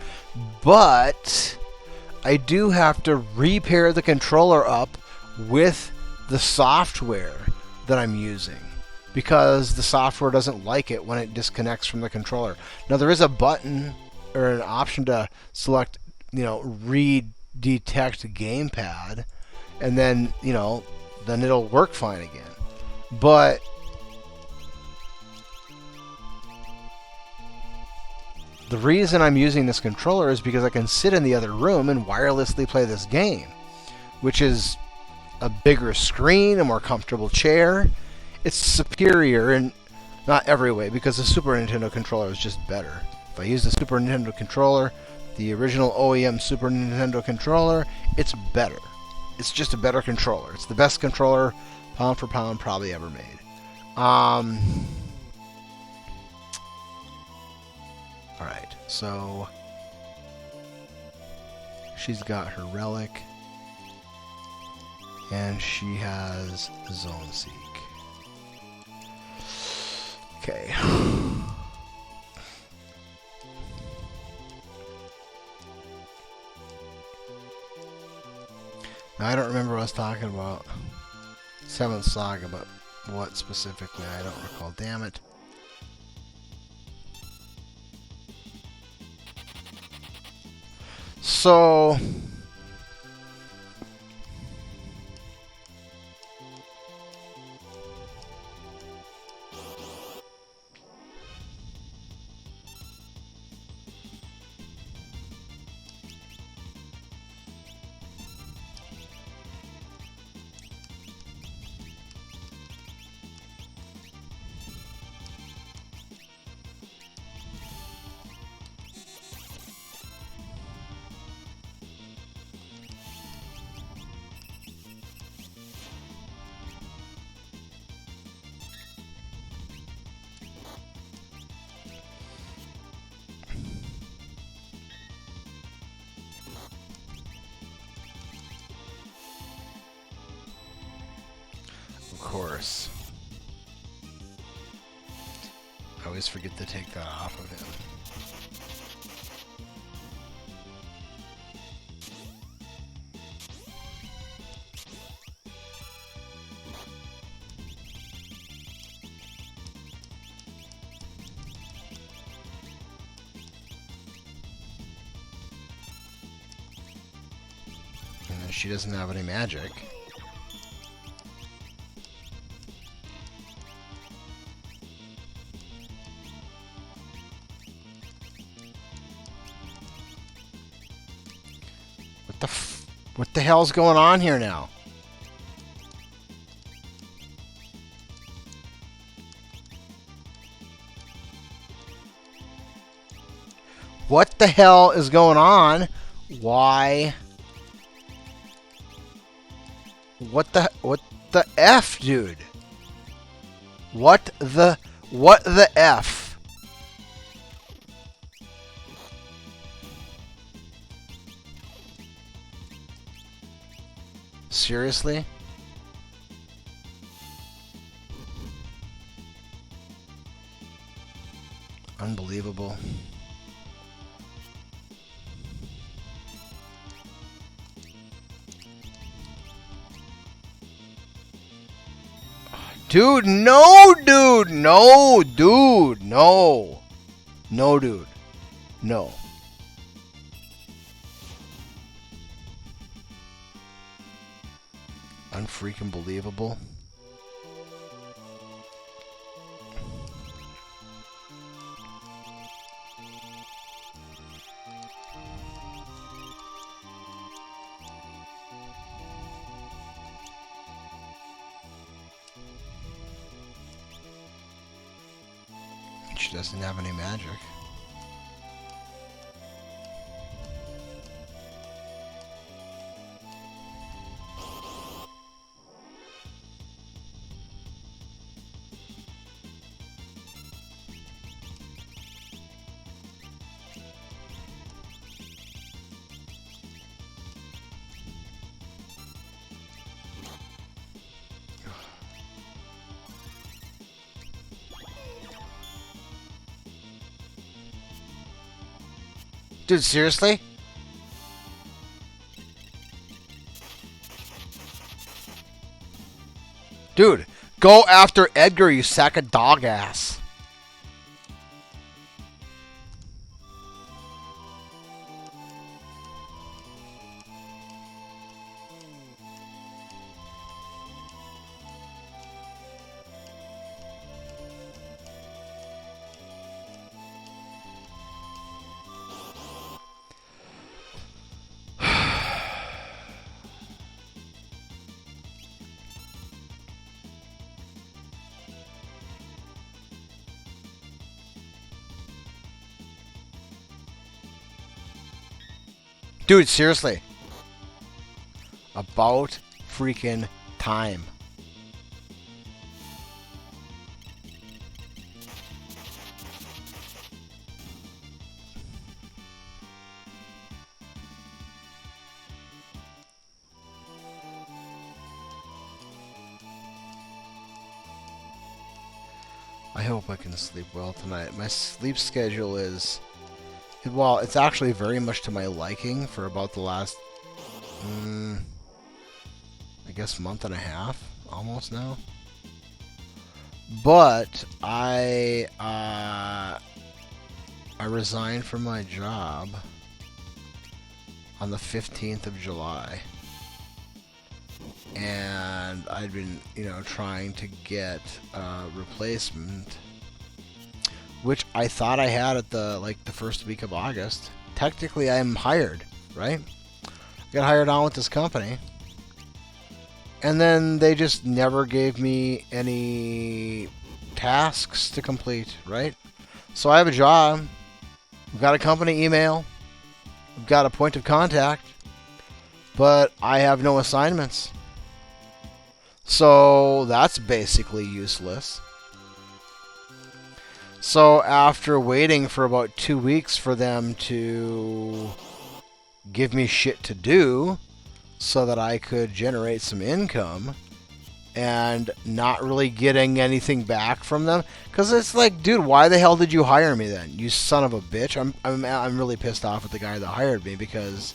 Speaker 1: But I do have to repair the controller up with the software that I'm using, because the software doesn't like it when it disconnects from the controller. Now, there is a button or an option to select, read detect gamepad, and then, then it'll work fine again. But the reason I'm using this controller is because I can sit in the other room and wirelessly play this game, which is a bigger screen, a more comfortable chair. It's superior in not every way, because the Super Nintendo controller is just better. If I use the Super Nintendo controller, the original OEM Super Nintendo controller, it's better. It's just a better controller. It's the best controller, pound for pound, probably ever made. Alright, so she's got her relic, and she has Zone Seek. Okay. Now, I don't remember what I was talking about. Seventh Saga, but what specifically, I don't recall. Damn it. So, of course. I always forget to take that off of him. And she doesn't have any magic. What the hell's going on here now? What the hell is going on? Why? What the F, dude? What the F? Seriously? Unbelievable. Dude, no, dude, no, dude, no. No, dude. No. Unfreaking believable. She doesn't have any magic. Dude, seriously? Dude, go after Edgar, you sack of dog ass. Dude, seriously. About freaking time. I hope I can sleep well tonight. My sleep schedule is, well, it's actually very much to my liking for about the last, I guess, month and a half, almost now. But I resigned from my job on the 15th of July. And I'd been, trying to get a replacement, which I thought I had at the first week of August. Technically, I'm hired, right? I got hired on with this company, and then they just never gave me any tasks to complete, right? So I have a job, I've got a company email, I've got a point of contact, but I have no assignments. So that's basically useless. So after waiting for about 2 weeks for them to give me shit to do so that I could generate some income and not really getting anything back from them, because it's like, dude, why the hell did you hire me then, you son of a bitch? I'm really pissed off at the guy that hired me because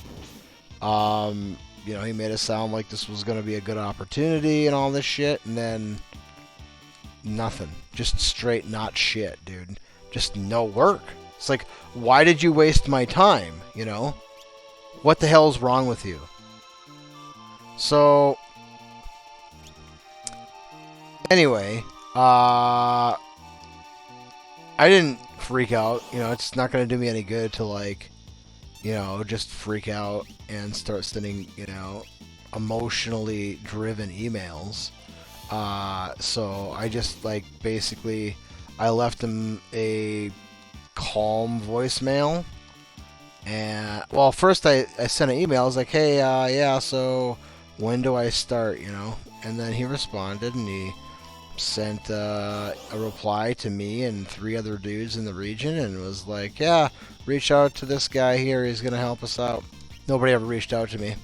Speaker 1: he made it sound like this was going to be a good opportunity and all this shit, and then nothing. Just straight not shit, dude. Just no work. It's like, why did you waste my time, What the hell's wrong with you? So, anyway, I didn't freak out. It's not going to do me any good to, just freak out and start sending, emotionally driven emails. So I just, basically, I left them a calm voicemail. And, well, first I sent an email. I was like, hey, yeah, so when do I start, And then he responded, and he sent a reply to me and 3 other dudes in the region, and was like, yeah, reach out to this guy here. He's going to help us out. Nobody ever reached out to me.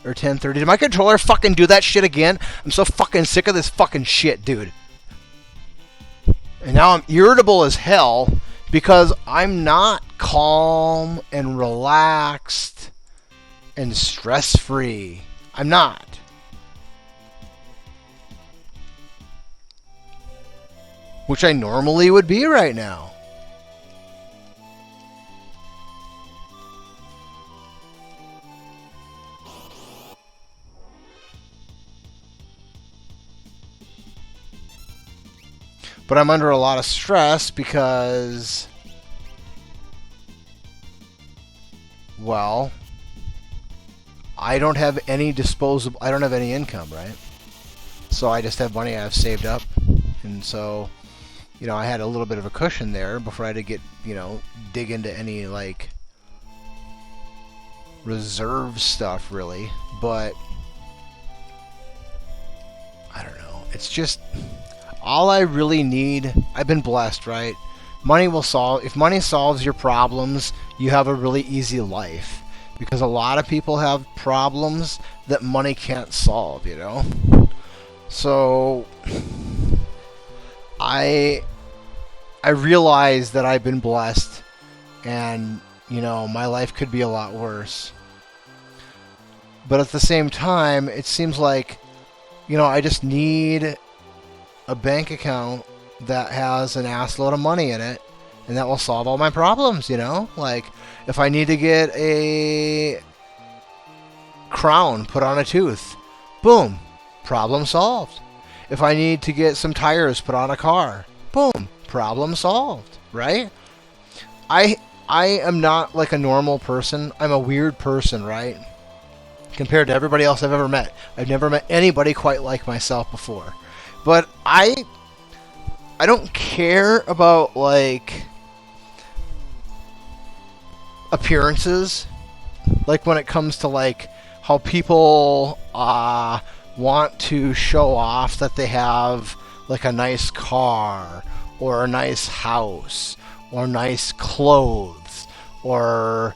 Speaker 1: or 10:30. Did my controller fucking do that shit again? I'm so fucking sick of this fucking shit, dude. And now I'm irritable as hell because I'm not calm and relaxed and stress-free. I'm not. Which I normally would be right now. But I'm under a lot of stress because, well, I don't have any disposable, I don't have any income, right? So I just have money I've saved up. And so, you know, I had a little bit of a cushion there before I had to get, you know, dig into any, like, reserve stuff, really. But, I don't know. It's just, all I really need, I've been blessed, right? Money will solve, if money solves your problems, you have a really easy life. Because a lot of people have problems that money can't solve, you know? So, I realize that I've been blessed and, you know, my life could be a lot worse. But at the same time, it seems like, you know, I just need a bank account that has an assload of money in it, and that will solve all my problems, you know? Like, if I need to get a crown put on a tooth, boom, problem solved. If I need to get some tires put on a car, boom, problem solved, right? I am not like a normal person. I'm a weird person, right? Compared to everybody else I've ever met. I've never met anybody quite like myself before. But I don't care about, like, appearances. Like, when it comes to, like, how people want to show off that they have, like, a nice car or a nice house or nice clothes or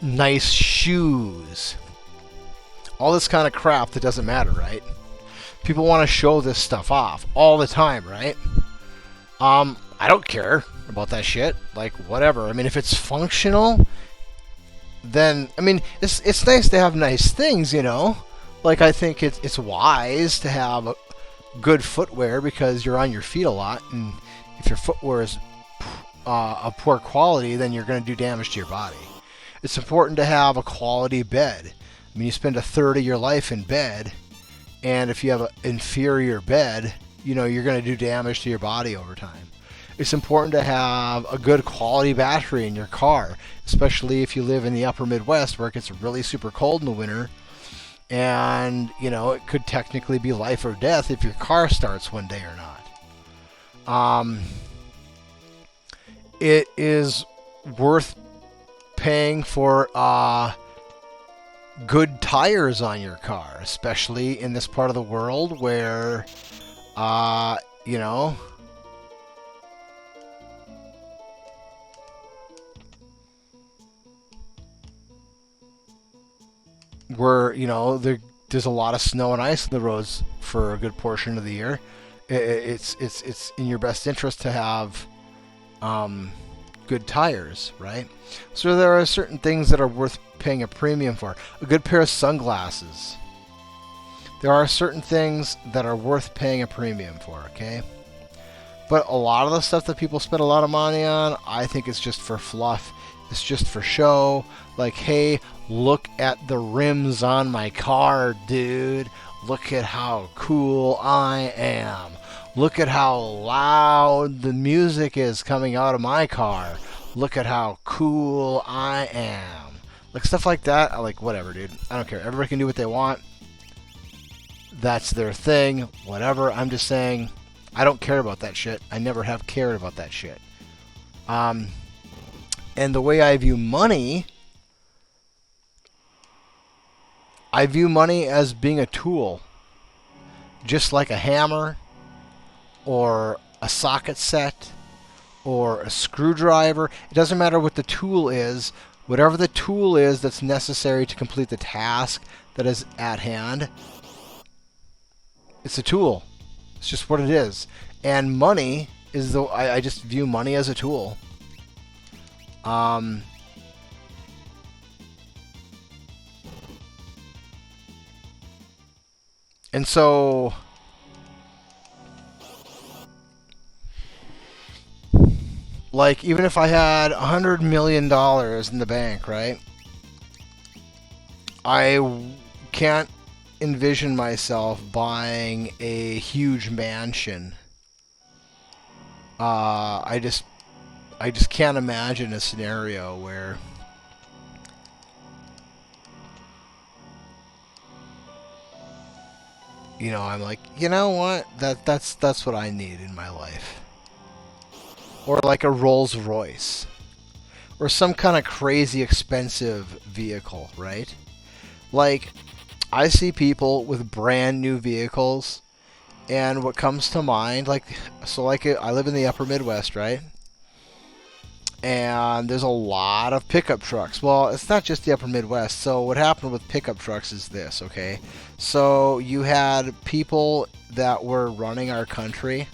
Speaker 1: nice shoes. All this kind of crap that doesn't matter, right? People want to show this stuff off all the time, right? I don't care about that shit. Like, whatever. I mean, if it's functional, then, I mean, it's nice to have nice things, you know? Like, I think it's wise to have good footwear because you're on your feet a lot, and if your footwear is of poor quality, then you're going to do damage to your body. It's important to have a quality bed. I mean, you spend a third of your life in bed, and if you have an inferior bed, you know, you're going to do damage to your body over time. It's important to have a good quality battery in your car, especially if you live in the upper Midwest where it gets really super cold in the winter. And, you know, it could technically be life or death if your car starts one day or not. It is worth paying for good tires on your car, especially in this part of the world where, you know, where, you know, there's a lot of snow and ice on the roads for a good portion of the year. It's in your best interest to have good tires, right? So there are certain things that are worth paying a premium for. A good pair of sunglasses. There are certain things that are worth paying a premium for, okay? But a lot of the stuff that people spend a lot of money on, I think it's just for fluff. It's just for show. Like, hey, look at the rims on my car, dude. Look at how cool I am. Look at how loud the music is coming out of my car. Look at how cool I am. Like, stuff like that, I like, whatever, dude. I don't care. Everybody can do what they want. That's their thing. Whatever. I'm just saying, I don't care about that shit. I never have cared about that shit. And the way I view money as being a tool. Just like a hammer, or a socket set, or a screwdriver. It doesn't matter what the tool is, Whatever the tool is that's necessary to complete the task that is at hand, it's a tool. It's just what it is. And money is the I just view money as a tool. Um, and so like even if I had $100 million in the bank, right? Can't envision myself buying a huge mansion. I just can't imagine a scenario where I'm like, you know what? That's what I need in my life. Or like a Rolls Royce or some kind of crazy expensive vehicle, right? Like I see people with brand new vehicles and what comes to mind like I live in the upper Midwest, right? And there's a lot of pickup trucks. Well, it's not just the upper Midwest. So what happened with pickup trucks is this, okay? So you had people that were running our country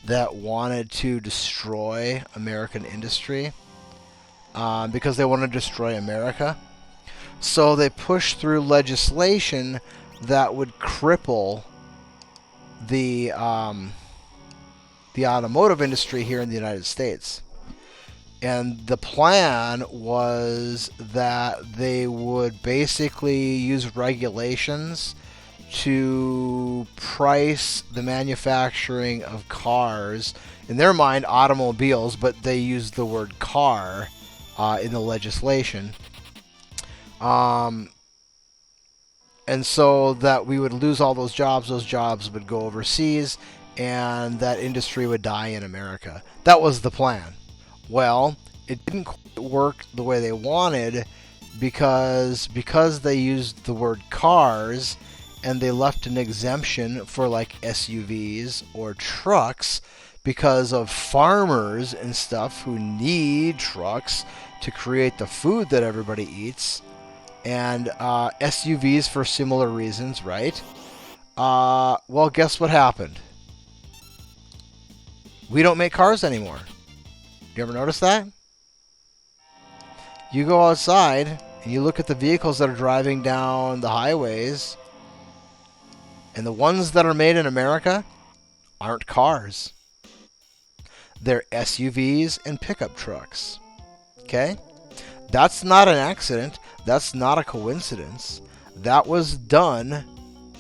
Speaker 1: that wanted to destroy American industry because they want to destroy America. So they pushed through legislation that would cripple the automotive industry here in the United States. And the plan was that they would basically use regulations to price the manufacturing of cars. In their mind, automobiles, but they used the word car in the legislation. And so that we would lose all those jobs would go overseas, and that industry would die in America. That was the plan. Well, it didn't quite work the way they wanted because they used the word cars and they left an exemption for like SUVs or trucks because of farmers and stuff who need trucks to create the food that everybody eats, and SUVs for similar reasons, right? Well, guess what happened? We don't make cars anymore. You ever notice that? You go outside and you look at the vehicles that are driving down the highways, and the ones that are made in America aren't cars. They're SUVs and pickup trucks. Okay? That's not an accident. That's not a coincidence. That was done,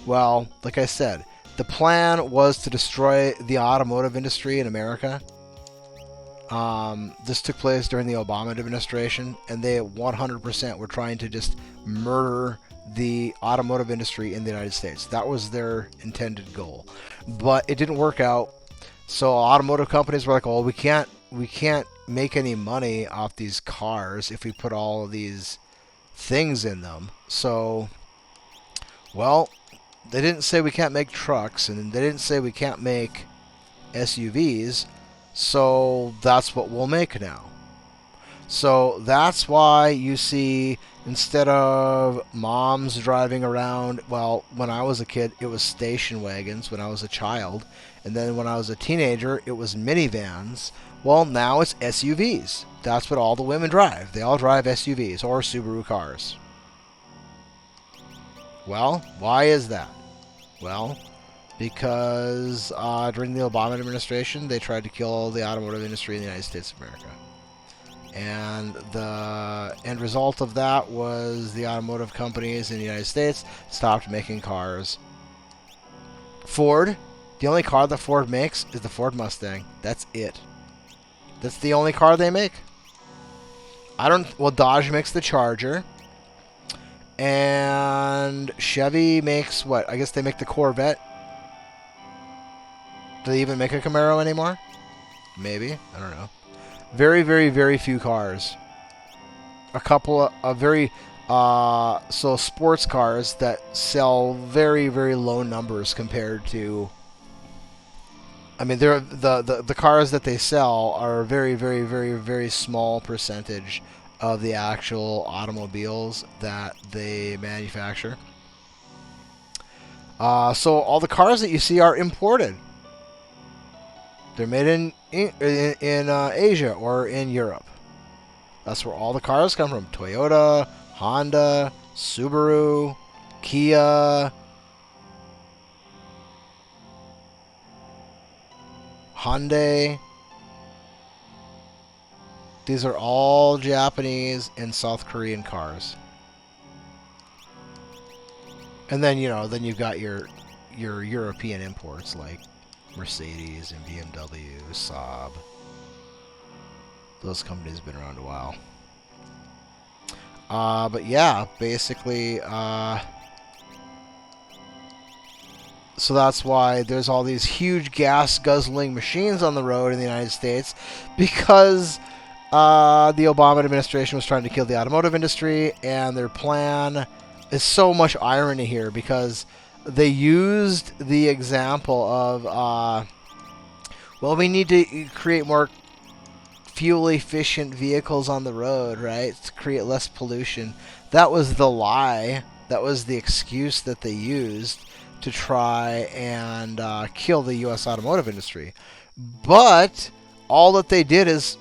Speaker 1: well, like I said, the plan was to destroy the automotive industry in America. This took place during the Obama administration, and they 100% were trying to just murder the automotive industry in the United States. That was their intended goal, but it didn't work out. So automotive companies were like, "Well, we can't make any money off these cars if we put all of these things in them." So, well, they didn't say we can't make trucks, and they didn't say we can't make SUVs. So that's what we'll make now. So that's why you see, instead of moms driving around, well, when I was a kid, it was station wagons when I was a child. And then when I was a teenager, it was minivans. Well, now it's SUVs. That's what all the women drive. They all drive SUVs or Subaru cars. Well, why is that? Well, because during the Obama administration, they tried to kill the automotive industry in the United States of America. And the end result of that was the automotive companies in the United States stopped making cars. Ford, the only car that Ford makes is the Ford Mustang. That's it. That's the only car they make. Well, Dodge makes the Charger. And Chevy makes what? I guess they make the Corvette. Do they even make a Camaro anymore? Maybe. I don't know. Very, very, very few cars. A couple of very... so sports cars that sell very, very low numbers compared to... I mean, the cars that they sell are a very, very, very, very small percentage of the actual automobiles that they manufacture. So all the cars that you see are imported. They're made in Asia or in Europe. That's where all the cars come from. Toyota, Honda, Subaru, Kia, Hyundai. These are all Japanese and South Korean cars. And then, then you've got your European imports like Mercedes and BMW, Saab. Those companies have been around a while. But yeah, basically, so that's why there's all these huge gas-guzzling machines on the road in the United States, because the Obama administration was trying to kill the automotive industry, and their plan is so much irony here, because they used the example of, well, we need to create more fuel-efficient vehicles on the road, right, to create less pollution. That was the lie. That was the excuse that they used to try and kill the U.S. automotive industry. But all that they did is,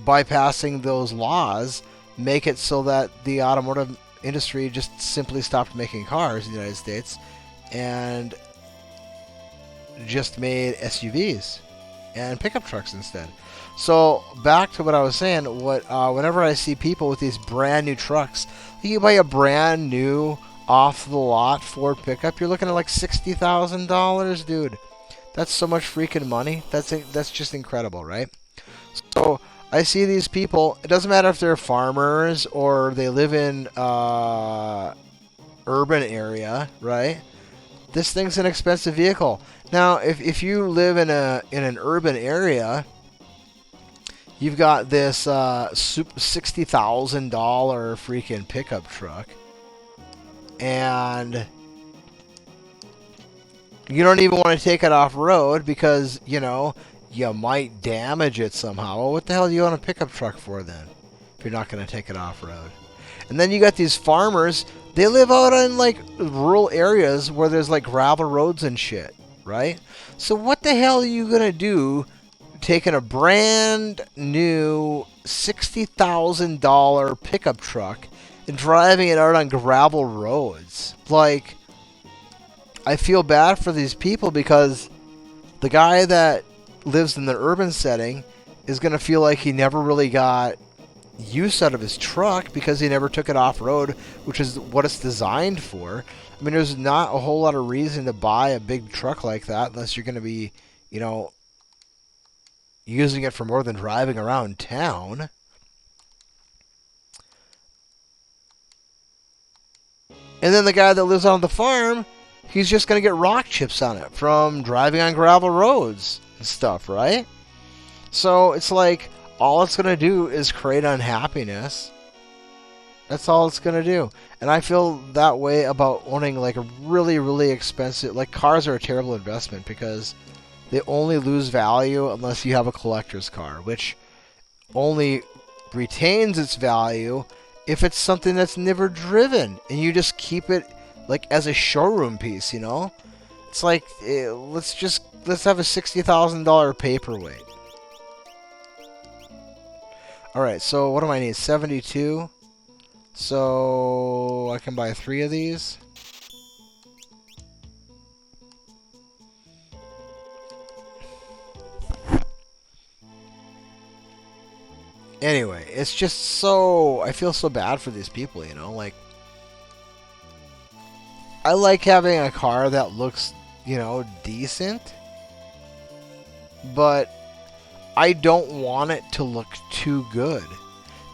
Speaker 1: by passing those laws, make it so that the automotive industry just simply stopped making cars in the United States and just made SUVs and pickup trucks instead. So back to what I was saying, whenever I see people with these brand new trucks, you buy a brand new off-the-lot Ford pickup, you're looking at like $60,000, dude. That's so much freaking money. That's just incredible, right? So I see these people. It doesn't matter if they're farmers or they live in urban area, right? This thing's an expensive vehicle. Now, if you live in an urban area, you've got this $60,000 freaking pickup truck, and you don't even want to take it off road because you might damage it somehow. Well, what the hell do you want a pickup truck for then, if you're not going to take it off road? And then you got these farmers. They live out in like rural areas where there's like gravel roads and shit, right? So what the hell are you going to do taking a brand new $60,000 pickup truck and driving it out on gravel roads? Like, I feel bad for these people, because the guy that lives in the urban setting is going to feel like he never really got use out of his truck because he never took it off-road, which is what it's designed for. I mean, there's not a whole lot of reason to buy a big truck like that unless you're going to be, using it for more than driving around town. And then the guy that lives on the farm, he's just going to get rock chips on it from driving on gravel roads and stuff, right? So it's like, all it's going to do is create unhappiness. That's all it's going to do. And I feel that way about owning like a really, really expensive, like cars are a terrible investment because they only lose value unless you have a collector's car, which only retains its value if it's something that's never driven and you just keep it like as a showroom piece, It's like, let's have a $60,000 paperweight. Alright, so what do I need? 72. So I can buy 3 of these. Anyway, it's just so... I feel so bad for these people, Like, I like having a car that looks, decent. But I don't want it to look too good.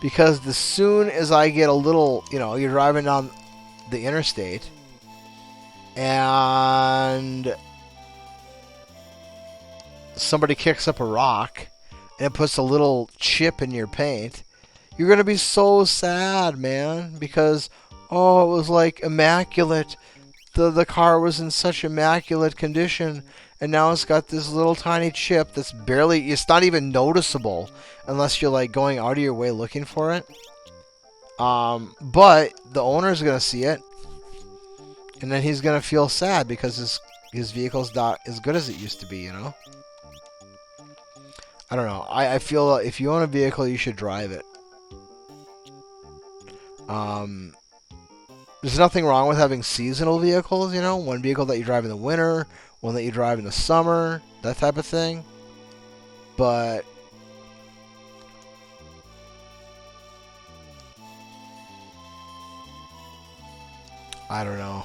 Speaker 1: Because as soon as I get a little, you're driving down the interstate and somebody kicks up a rock and it puts a little chip in your paint, you're going to be so sad, man. Because, it was like immaculate. The car was in such immaculate condition. And now it's got this little tiny chip that's barely... It's not even noticeable unless you're like going out of your way looking for it. But the owner's gonna see it, and then he's gonna feel sad because his vehicle's not as good as it used to be. You know. I don't know. I feel if you own a vehicle, you should drive it. Um, there's nothing wrong with having seasonal vehicles. You know, one vehicle that you drive in the winter, one that you drive in the summer, that type of thing. But I don't know.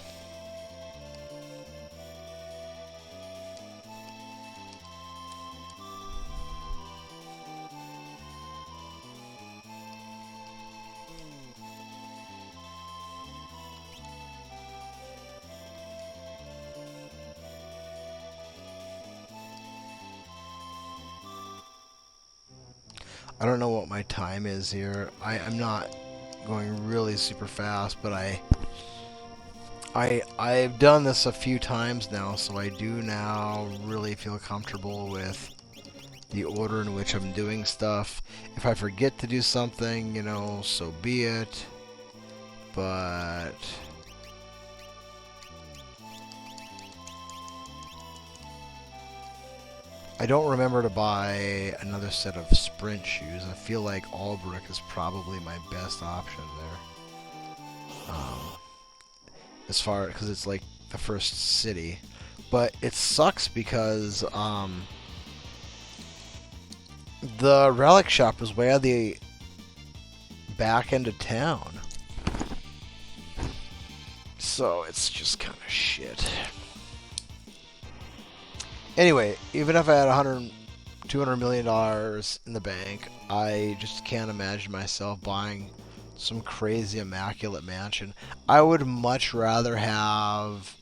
Speaker 1: I don't know what my time is here. I'm not going really super fast, but I've done this a few times now, so I do now really feel comfortable with the order in which I'm doing stuff. If I forget to do something, you know, so be it. But I don't remember to buy another set of sprint shoes. I feel like Albrook is probably my best option there. As far because it's like the first city, but it sucks because the relic shop is way at the back end of town, so it's just kind of shit. Anyway, even if I had $200 million in the bank, I just can't imagine myself buying some crazy immaculate mansion. I would much rather have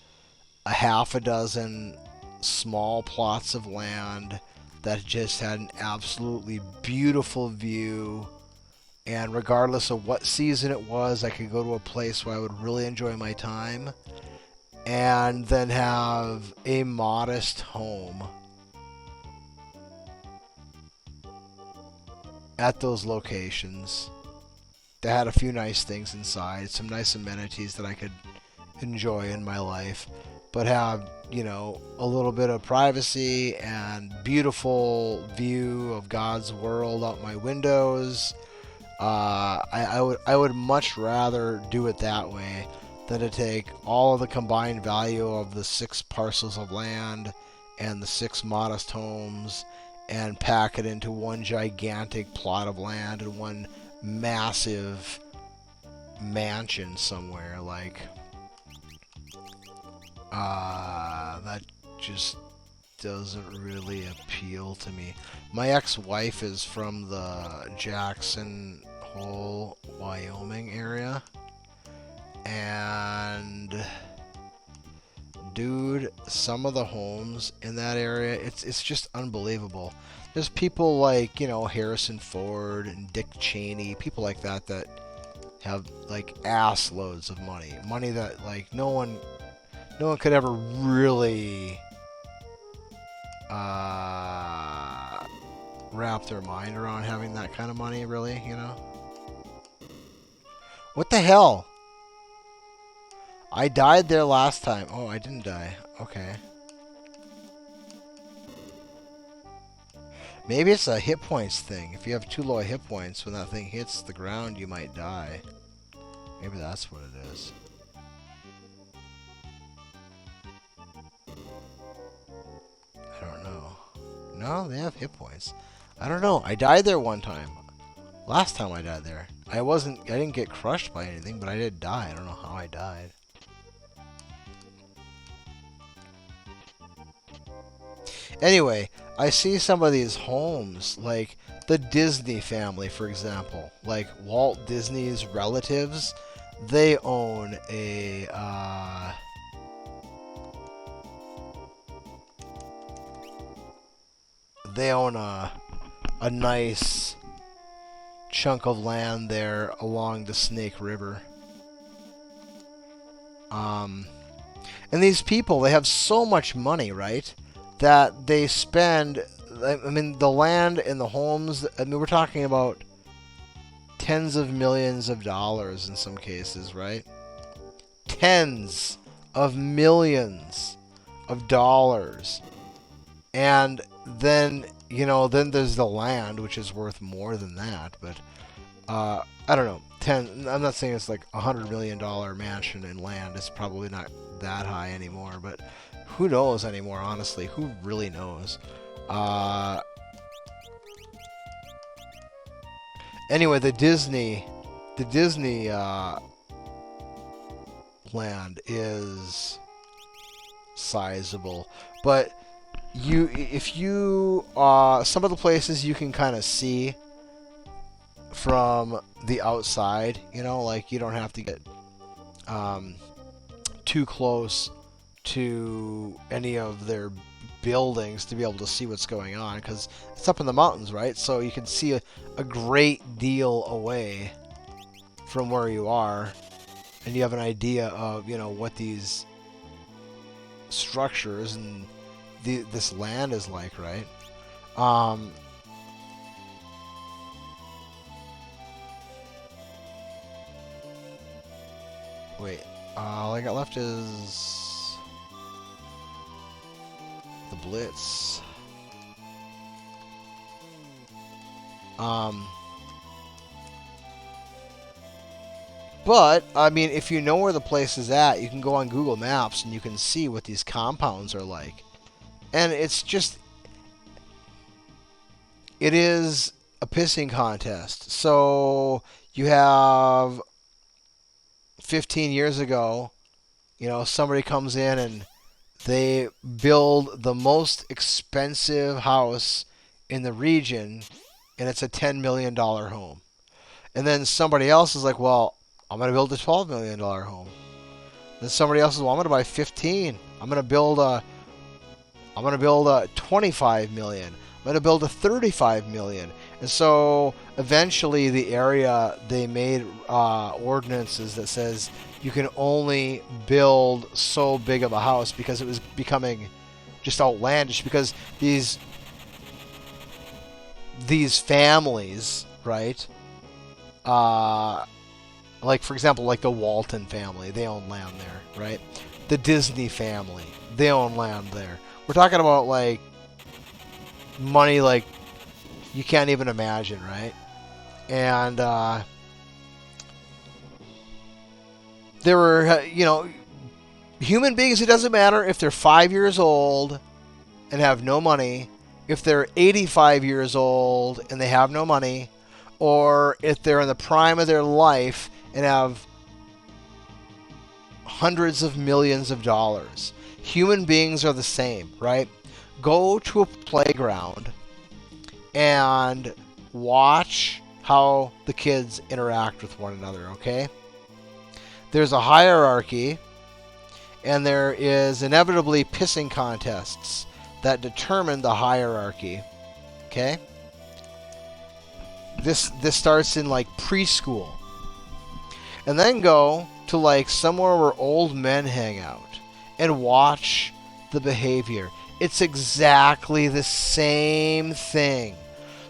Speaker 1: a half a dozen small plots of land that just had an absolutely beautiful view, and regardless of what season it was, I could go to a place where I would really enjoy my time, and then have a modest home at those locations that had a few nice things inside, some nice amenities that I could enjoy in my life, but have, you know, a little bit of privacy and beautiful view of God's world out my windows. I would much rather do it that way than to take all of the combined value of the 6 parcels of land and the 6 modest homes and pack it into one gigantic plot of land and one massive mansion somewhere. Like, that just doesn't really appeal to me. My ex-wife is from the Jackson Hole, Wyoming area, and dude, some of the homes in that area, it's just unbelievable. There's people like, you know, Harrison Ford and Dick Cheney, people like that that have like ass loads of money, money that like no one could ever really wrap their mind around having that kind of money, really, you know? What the hell? I died there last time. Oh, I didn't die. Okay. Maybe it's a hit points thing. If you have too low hit points, when that thing hits the ground, you might die. Maybe that's what it is. I don't know. No, they have hit points. I don't know. I died there one time. Last time I died there. I didn't get crushed by anything, but I did die. I don't know how I died. Anyway, I see some of these homes, like the Disney family, for example, like Walt Disney's relatives, they own a nice chunk of land there along the Snake River. And these people, they have so much money, right? That they spend, I mean, the land and the homes, I mean, we're talking about tens of millions of dollars in some cases, right? Tens of millions of dollars. And then, then there's the land, which is worth more than that. But I don't know. I'm not saying it's like $100 million mansion in land. It's probably not that high anymore. But who knows anymore? Honestly, who really knows? Anyway, the Disney land is sizable, but if you some of the places you can kind of see from the outside, like you don't have to get too close to any of their buildings to be able to see what's going on, because it's up in the mountains, right? So you can see a great deal away from where you are, and you have an idea of what these structures and this land is like, right? Wait, all I got left is the Blitz. But, I mean, if you know where the place is at, you can go on Google Maps and you can see what these compounds are like. And it's just... It is a pissing contest. So, you have 15 years ago, somebody comes in and they build the most expensive house in the region, and it's a $10 million home. And then somebody else is like, well, I'm going to build a $12 million home. Then somebody else says, well, I'm going to buy 15. I'm going to build a 25 million. I'm going to build a 35 million. And so eventually the area, they made ordinances that says you can only build so big of a house, because it was becoming just outlandish, because these families, right? Like, for example, like the Walton family, they own land there, right? The Disney family, they own land there. We're talking about, like, money like you can't even imagine, right? And there were, human beings, it doesn't matter if they're 5 years old and have no money, if they're 85 years old and they have no money, or if they're in the prime of their life and have hundreds of millions of dollars. Human beings are the same, right? Go to a playground and watch how the kids interact with one another, okay? There's a hierarchy, and there is inevitably pissing contests that determine the hierarchy, okay? This starts in, like, preschool. And then go to, like, somewhere where old men hang out and watch the behavior. It's exactly the same thing.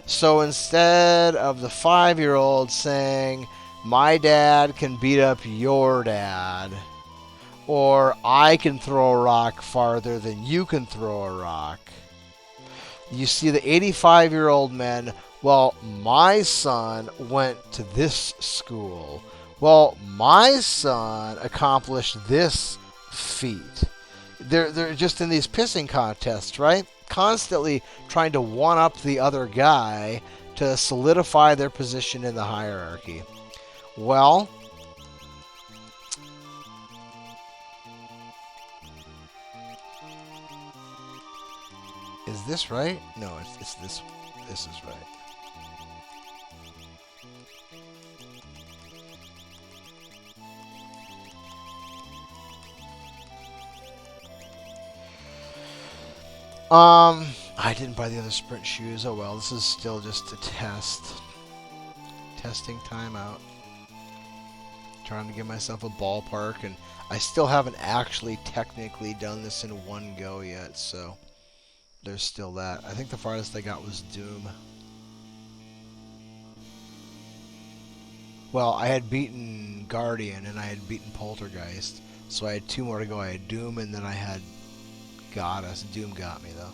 Speaker 1: So instead of the 5-year-old saying, my dad can beat up your dad, or I can throw a rock farther than you can throw a rock, you see the 85-year-old men, well, my son went to this school. Well, my son accomplished this feat. They're just in these pissing contests, right? Constantly trying to one-up the other guy to solidify their position in the hierarchy. Well, is this right? No, it's this. This is right. I didn't buy the other sprint shoes. Oh well, this is still just a test. Testing time out. Trying to give myself a ballpark, and I still haven't actually technically done this in one go yet, so there's still that. I think the farthest I got was Doom. Well, I had beaten Guardian and I had beaten Poltergeist, so I had two more to go. I had Doom and then I had Goddess. Doom got me though.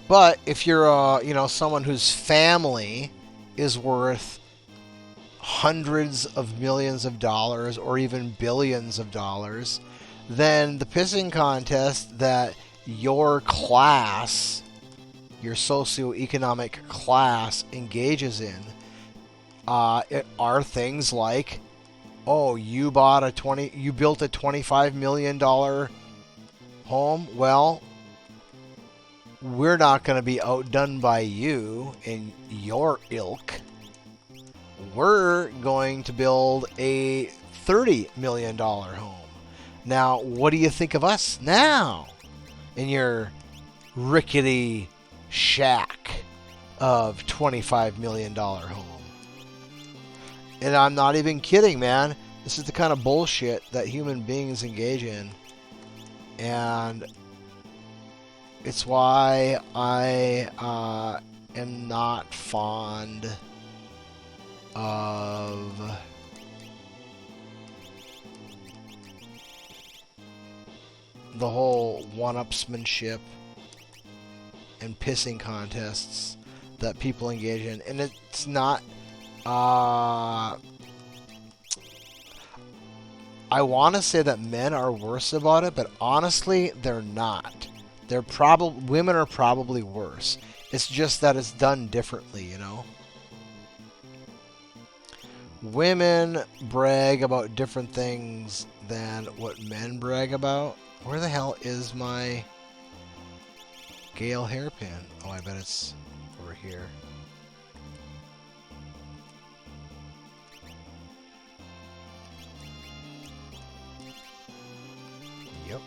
Speaker 1: But if you're someone whose family is worth hundreds of millions of dollars or even billions of dollars, then the pissing contest that your class, your socioeconomic class, engages in are things like, oh, you built a $25 million home. Well, we're not going to be outdone by you and your ilk. We're going to build a $30 million home. Now, what do you think of us now in your rickety shack of $25 million home? And I'm not even kidding, man. This is the kind of bullshit that human beings engage in. And it's why I am not fond of the whole one-upsmanship and pissing contests that people engage in. And it's not... I want to say that men are worse about it, but honestly, they're not. Women are probably worse. It's just that it's done differently, you know? Women brag about different things than what men brag about. Where the hell is my Gale hairpin? Oh, I bet it's over here. Yep.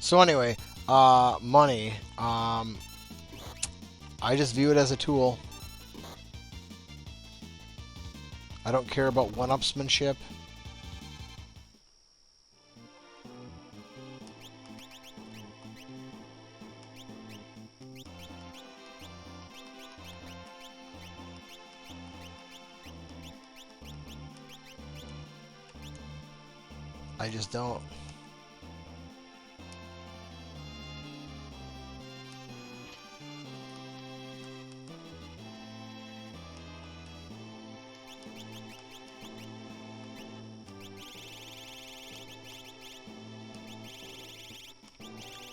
Speaker 1: So anyway, money. I just view it as a tool. I don't care about one-upsmanship. I just don't.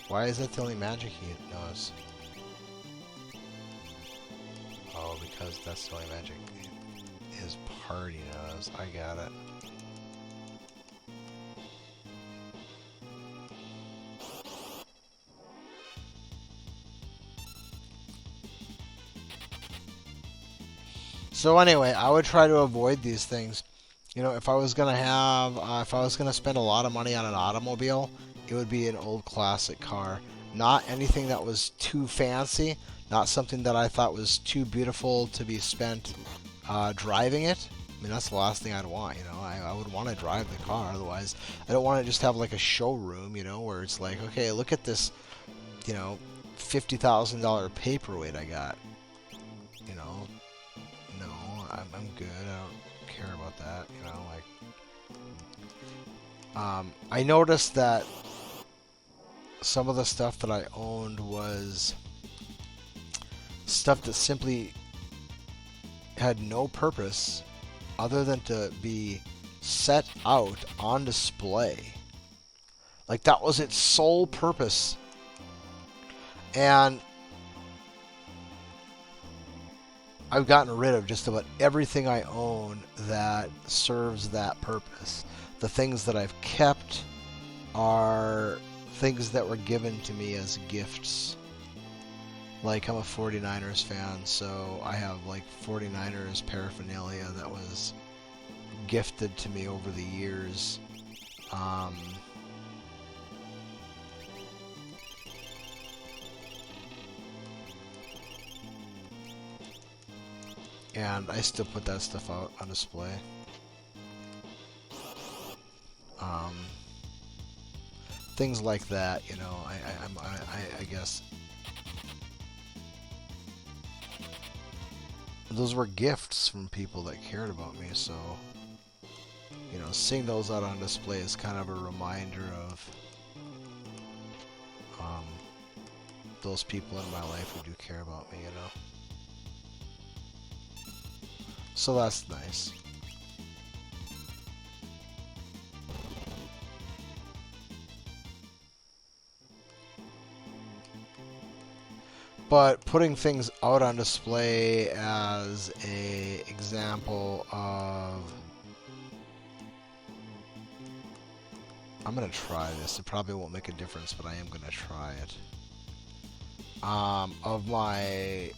Speaker 1: Why is that the only magic he knows? Oh, because that's the only magic his party knows. I got it. So anyway, I would try to avoid these things. You know, if I was gonna spend a lot of money on an automobile, it would be an old classic car. Not anything that was too fancy, not something that I thought was too beautiful to be spent driving it. I mean, that's the last thing I'd want, you know. I would want to drive the car, otherwise I don't want to just have like a showroom, you know, where it's like, okay, look at this, you know, $50,000 paperweight I got. You know, no, I'm good. I don't care about that, you know, like... I noticed that some of the stuff that I owned was stuff that simply had no purpose other than to be set out on display. Like, that was its sole purpose. And I've gotten rid of just about everything I own that serves that purpose. The things that I've kept are things that were given to me as gifts. Like, I'm a 49ers fan, so I have, like, 49ers paraphernalia that was gifted to me over the years. And I still put that stuff out on display. Things like that, you know, I guess those were gifts from people that cared about me, so, you know, seeing those out on display is kind of a reminder of those people in my life who do care about me, you know. So that's nice. But putting things out on display as a example of... I'm going to try this. It probably won't make a difference, but I am going to try it. Of my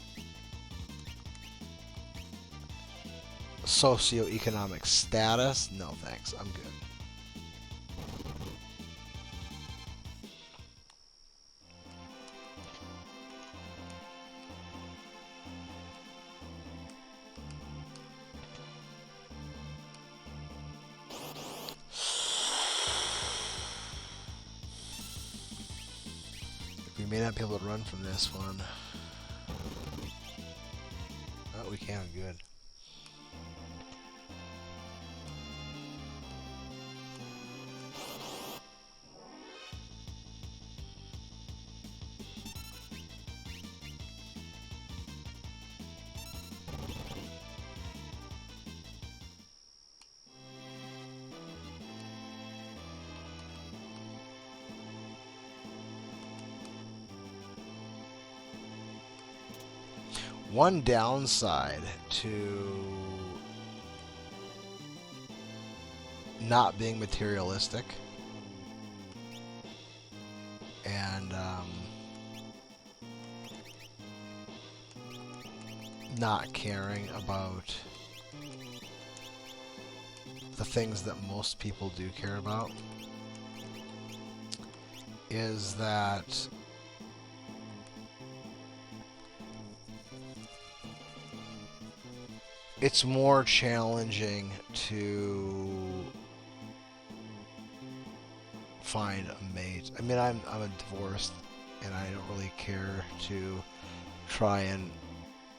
Speaker 1: socioeconomic status? No, thanks. I'm good. We may not be able to run from this one. Oh, we can. Good. One downside to not being materialistic and not caring about the things that most people do care about is that it's more challenging to find a mate. I mean, I'm a divorced, and I don't really care to try and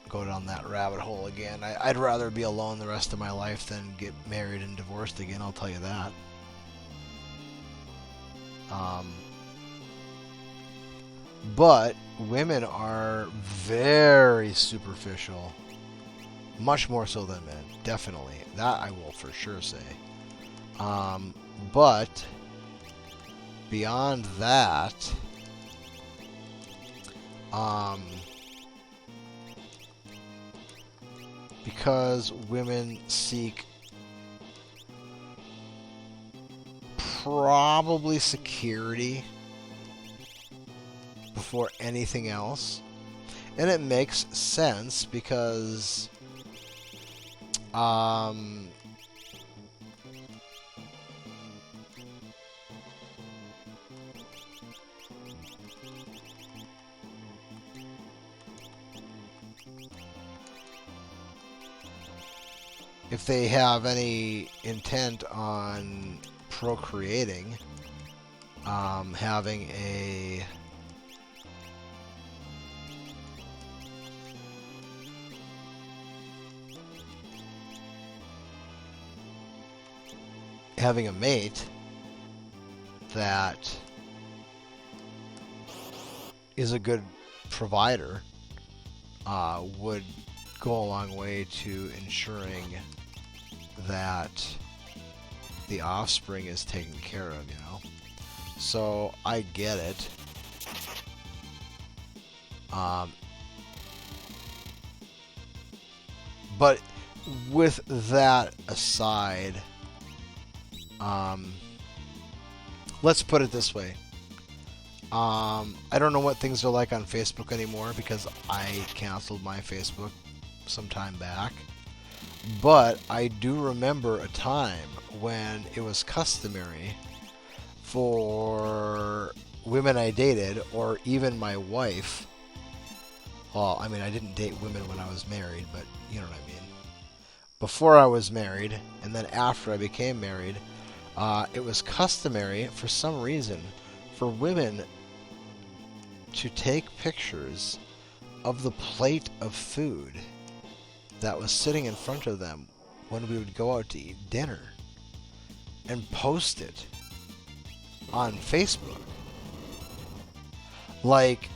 Speaker 1: go down that rabbit hole again. I'd rather be alone the rest of my life than get married and divorced again, I'll tell you that. But women are very superficial. Much more so than men, definitely. That I will for sure say. But beyond that, because women seek probably security before anything else, and it makes sense because if they have any intent on procreating, having a mate that is a good provider would go a long way to ensuring that the offspring is taken care of, you know. So I get it. But with that aside, let's put it this way. I don't know what things are like on Facebook anymore because I canceled my Facebook some time back. But I do remember a time when it was customary for women I dated, or even my wife. Well, I mean, I didn't date women when I was married, but you know what I mean. Before I was married, and then after I became married, it was customary, for some reason, for women to take pictures of the plate of food that was sitting in front of them when we would go out to eat dinner and post it on Facebook. Like,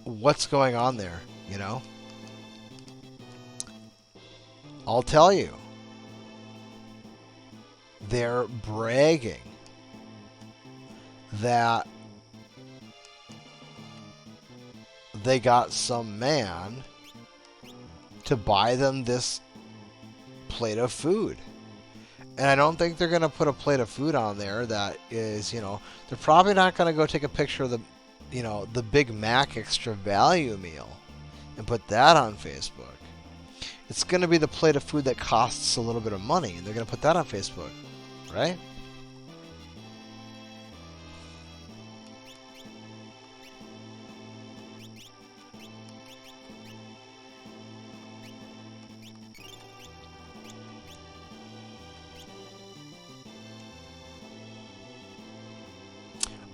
Speaker 1: what's going on there, you know? I'll tell you. They're bragging that they got some man to buy them this plate of food. And I don't think they're going to put a plate of food on there that is, you know, they're probably not going to go take a picture of the, you know, the Big Mac extra value meal and put that on Facebook. It's going to be the plate of food that costs a little bit of money, and they're going to put that on Facebook, right?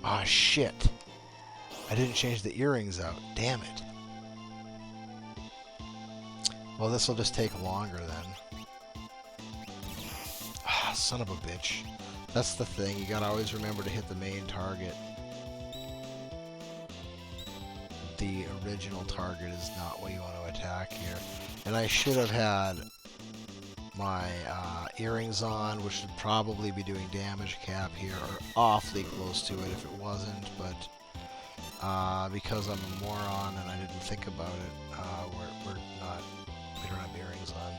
Speaker 1: Ah, shit. I didn't change the earrings out. Damn it. Well, this will just take longer then. Ah, son of a bitch. That's the thing. You gotta always remember to hit the main target. The original target is not what you want to attack here. And I should have had my earrings on, which would probably be doing damage cap here, or awfully close to it if it wasn't, but because I'm a moron and I didn't think about it, we don't have earrings on.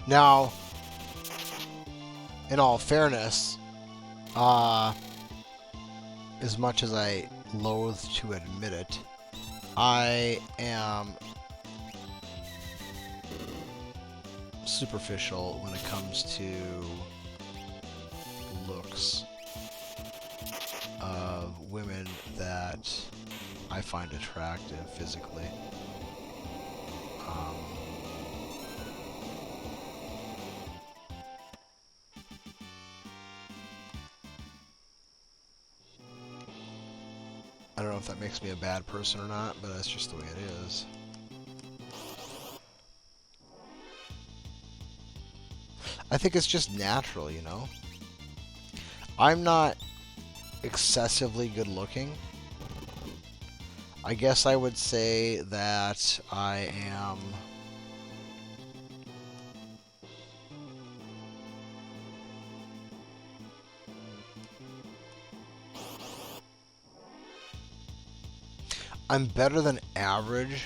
Speaker 1: Now, in all fairness, as much as I loathe to admit it, I am superficial when it comes to looks of women that I find attractive physically. I don't know if that makes me a bad person or not, but that's just the way it is. I think it's just natural, you know? I'm not excessively good looking. I guess I would say that I am I'm better than average,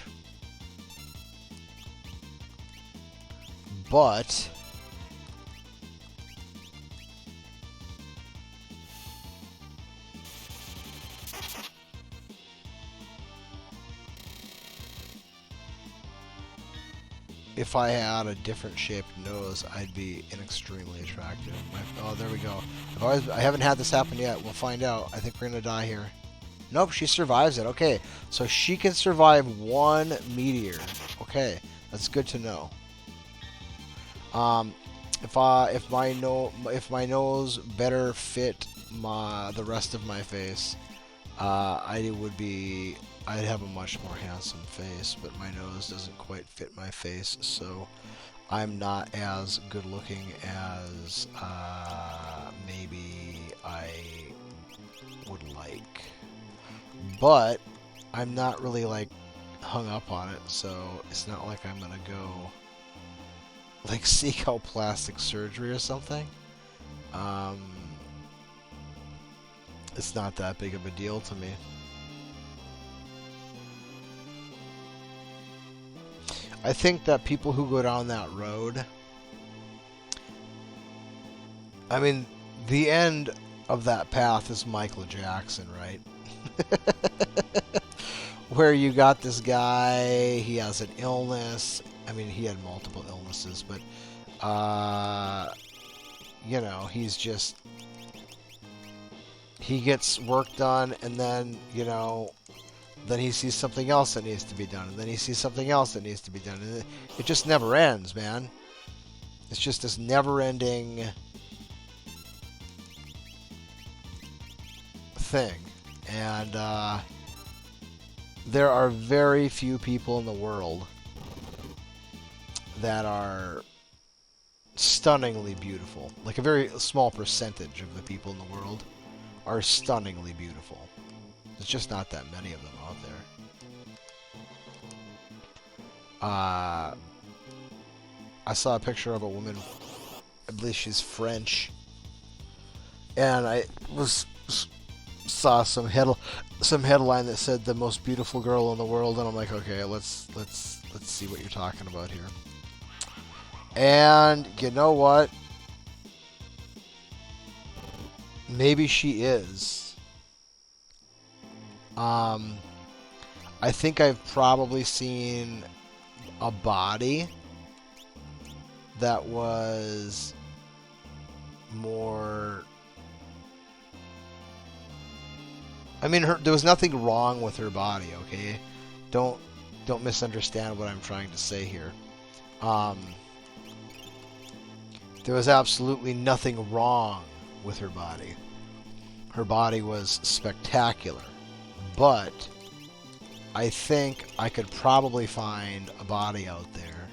Speaker 1: but if I had a different shaped nose, I'd be an extremely attractive. Oh, there we go. I haven't had this happen yet. We'll find out. I think we're gonna die here. Nope, she survives it. Okay, so she can survive one meteor. Okay, that's good to know. If my nose better fit the rest of my face, I'd have a much more handsome face, but my nose doesn't quite fit my face, so I'm not as good looking as maybe I would like. But I'm not really like hung up on it, so it's not like I'm gonna go like seek out plastic surgery or something. It's not that big of a deal to me. I think that people who go down that road, I mean, the end of that path is Michael Jackson, right? Where you got this guy, he has an illness. I mean, he had multiple illnesses, but, you know, he gets work done, and then, you know, then he sees something else that needs to be done, and then he sees something else that needs to be done, and it just never ends, man. It's just this never-ending thing, and there are very few people in the world that are stunningly beautiful. Like a very small percentage of the people in the world are stunningly beautiful. There's just not that many of them out there. I saw a picture of a woman, I believe she's French, and I saw some headline that said the most beautiful girl in the world, and I'm like, okay, let's see what you're talking about here. And you know what? Maybe she is. I think I've probably seen a body that was more... I mean, there was nothing wrong with her body, okay? Don't misunderstand what I'm trying to say here. There was absolutely nothing wrong with her body. Her body was spectacular. But I think I could probably find a body out there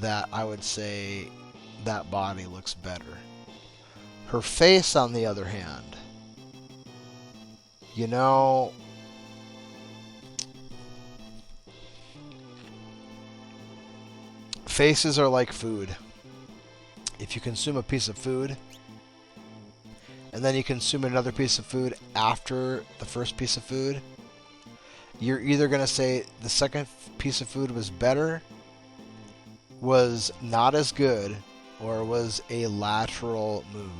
Speaker 1: that I would say that body looks better. Her face, on the other hand, you know, faces are like food. If you consume a piece of food, and then you consume another piece of food after the first piece of food, you're either going to say the second piece of food was better, was not as good, or was a lateral move.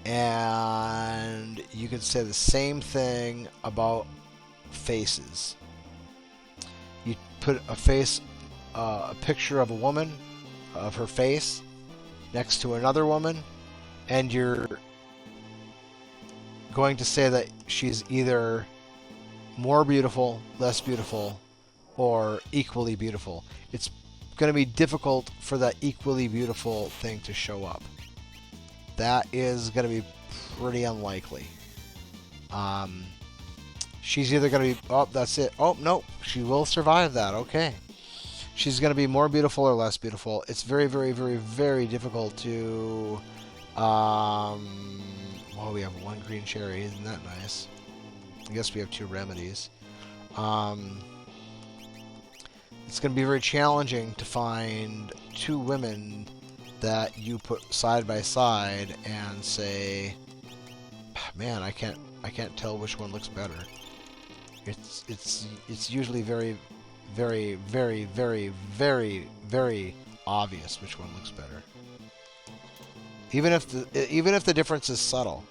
Speaker 1: And you could say the same thing about faces. You put a picture of a woman, of her face, next to another woman, and you're going to say that she's either more beautiful, less beautiful, or equally beautiful. It's going to be difficult for that equally beautiful thing to show up. That is going to be pretty unlikely. She's either going to be... Oh, that's it. Oh, no. She will survive that. Okay. She's going to be more beautiful or less beautiful. It's very, very, very, very difficult to... Well, we have one green cherry. Isn't that nice? I guess we have 2 remedies. It's going to be very challenging to find 2 women that you put side by side and say, man, I can't tell which one looks better. It's usually very, very, very, very, very, very obvious which one looks better. Even if the difference is subtle.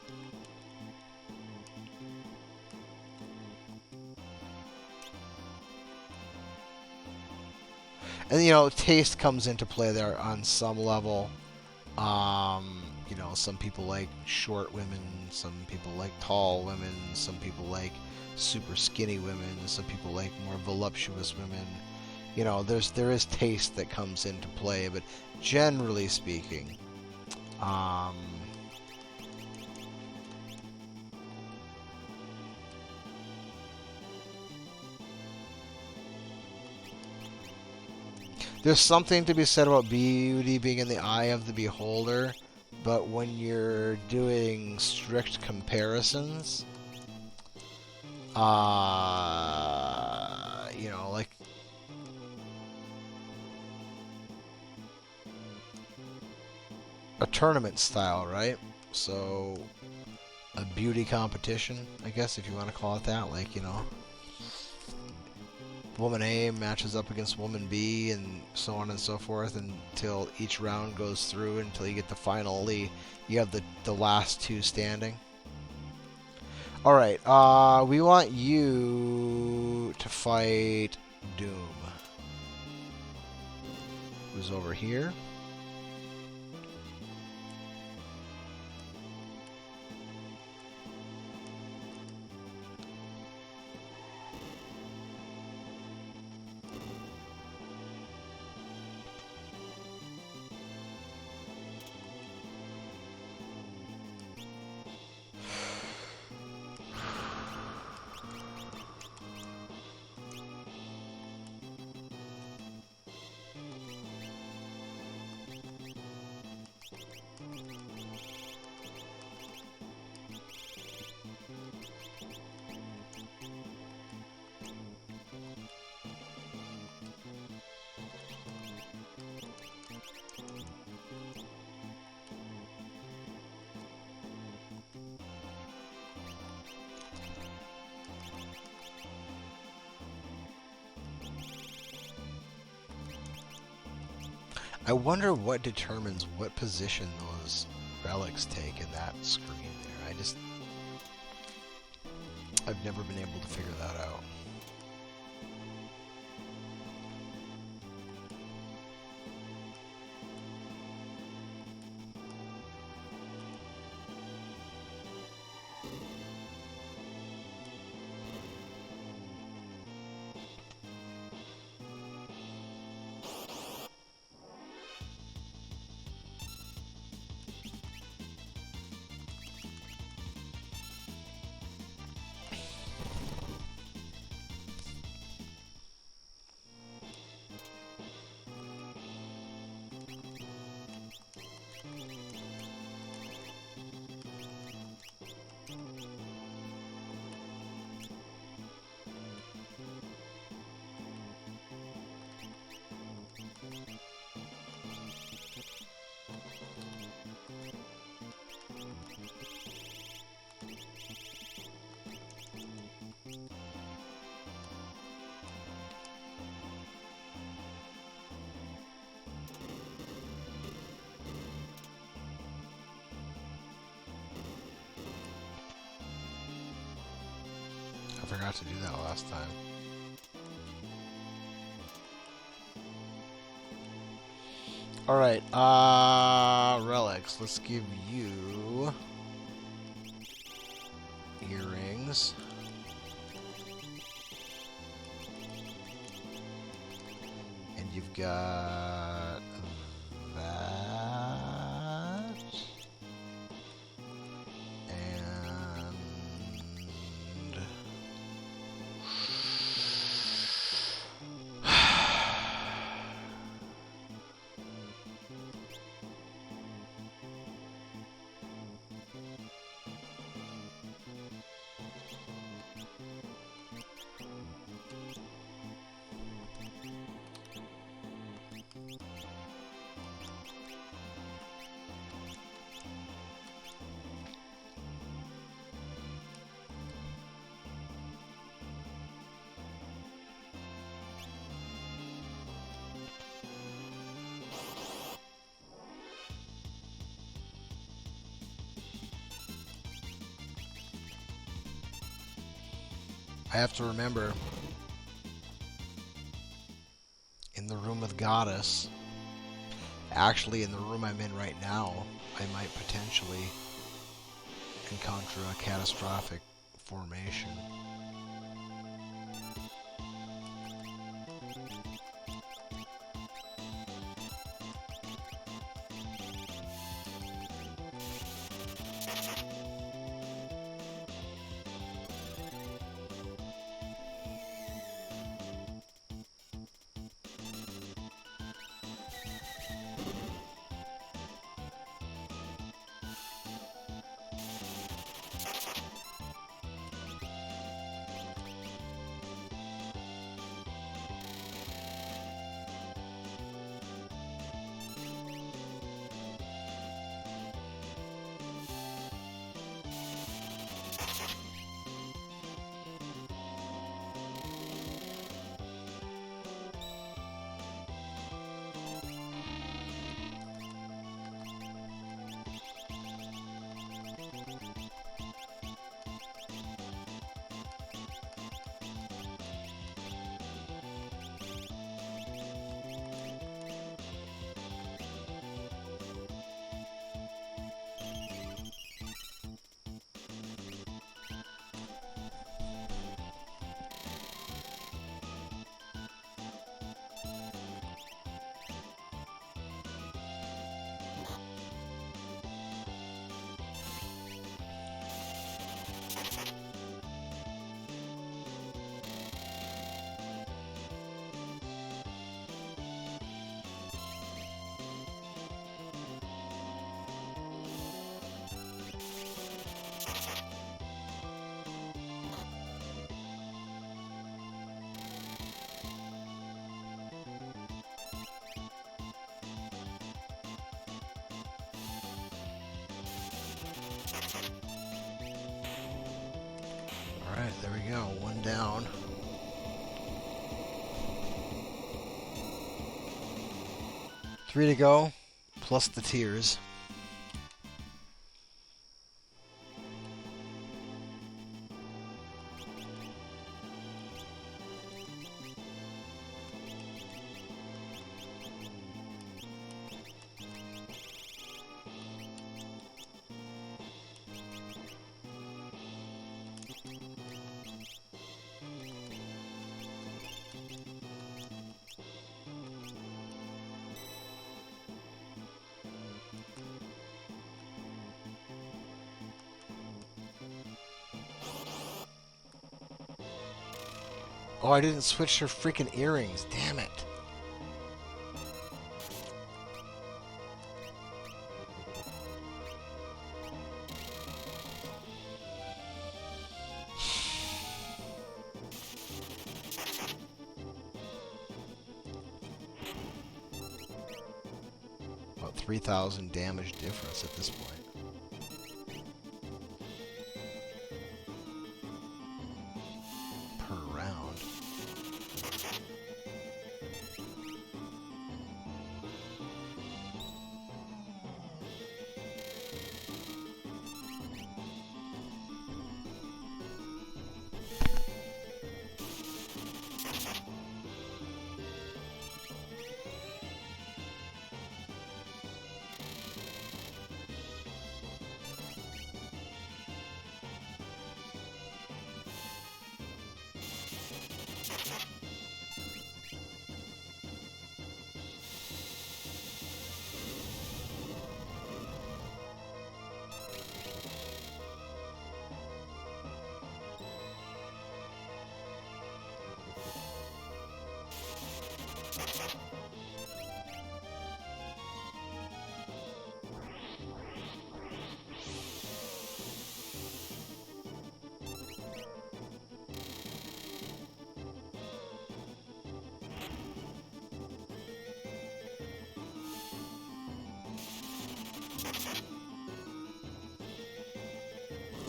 Speaker 1: And you know, taste comes into play there on some level. You know, some people like short women, some people like tall women, some people like super skinny women, some people like more voluptuous women. You know, there is taste that comes into play, but generally speaking, um, there's something to be said about beauty being in the eye of the beholder, but when you're doing strict comparisons, you know, like a tournament style, right? So a beauty competition, I guess, if you want to call it that. Like, you know, woman A matches up against woman B, and so on and so forth, until each round goes through until you get the finally you have the last two standing. All right, we want you to fight Doom, who's over here. I wonder what determines what position those relics take in that screen there. I've never been able to figure that out. I forgot to do that last time. Alright, relics. Let's give you earrings. And you've got that. And I have to remember, in the room with Goddess, actually in the room I'm in right now, I might potentially encounter a catastrophic formation. Alright, there we go. One down. Three to go, plus the tears. Oh, I didn't switch her freaking earrings. Damn it. About 3,000 damage difference at this point. Per round.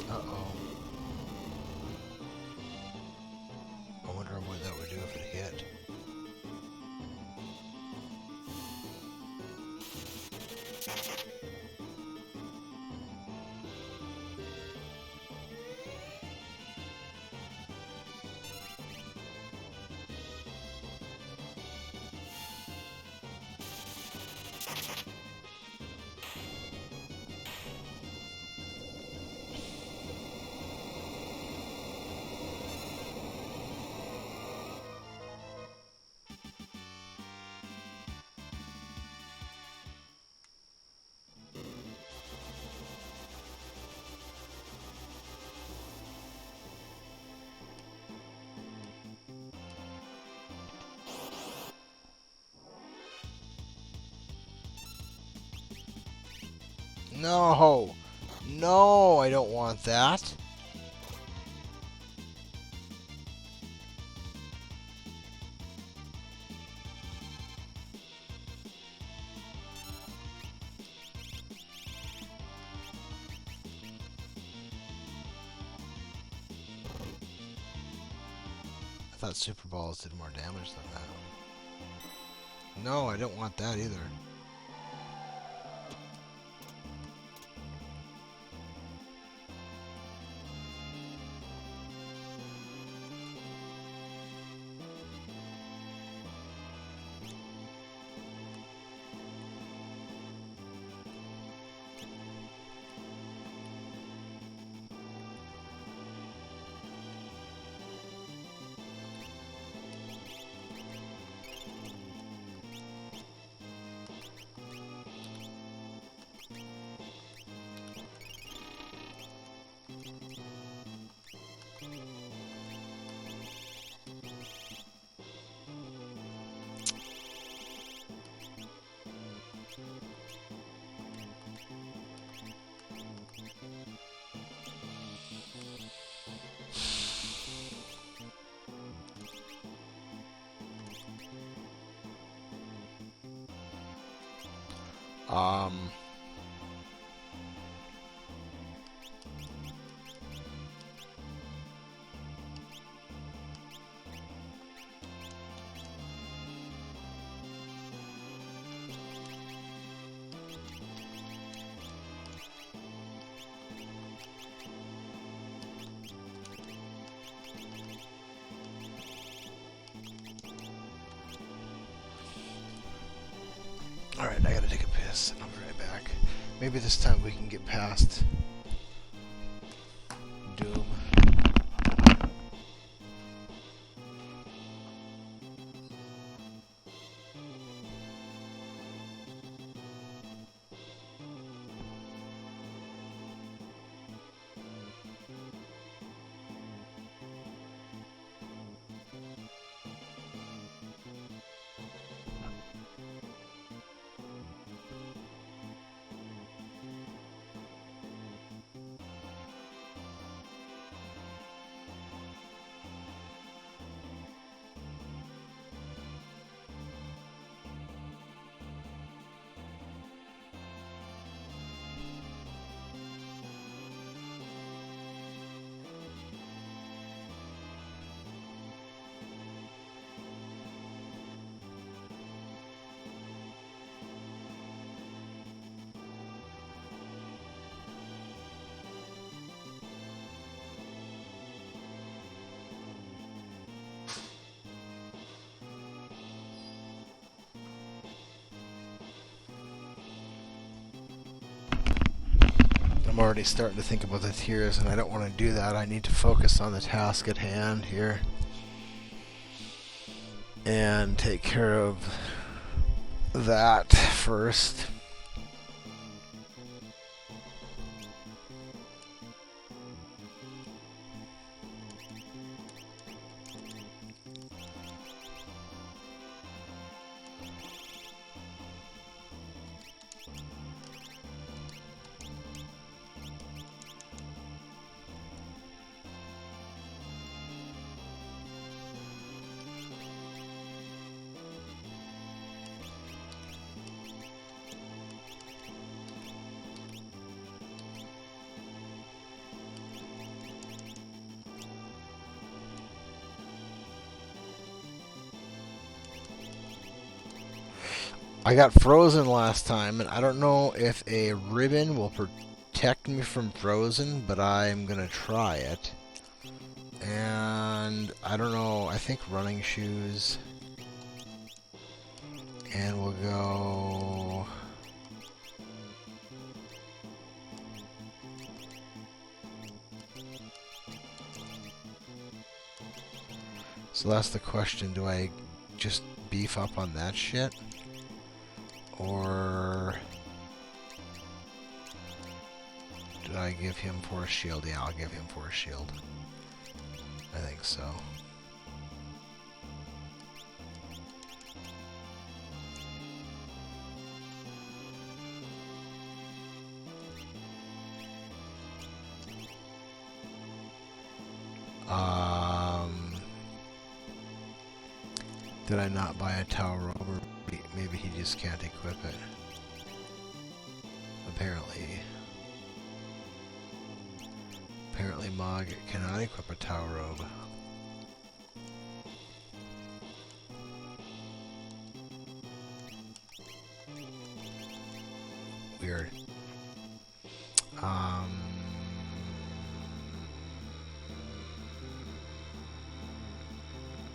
Speaker 1: Uh-oh. I wonder what that would do if it hit. No! No, I don't want that. I thought Super Balls did more damage than that. No, I don't want that either. Um... Alright, I gotta take a piss and I'll be right back. Maybe this time we can get past Doom. I'm already starting to think about the tiers, and I don't want to do that. I need to focus on the task at hand here and take care of that first. I got frozen last time, and I don't know if a ribbon will protect me from frozen, but I'm gonna try it. And I don't know, I think running shoes. And we'll go... So that's the question, do I just beef up on that shit? Or did I give him Force Shield? Yeah, I'll give him Force Shield. I think so. Um, did I not buy a tower robe, or maybe he just can't equip it? Apparently Mog cannot equip a tower robe. Weird.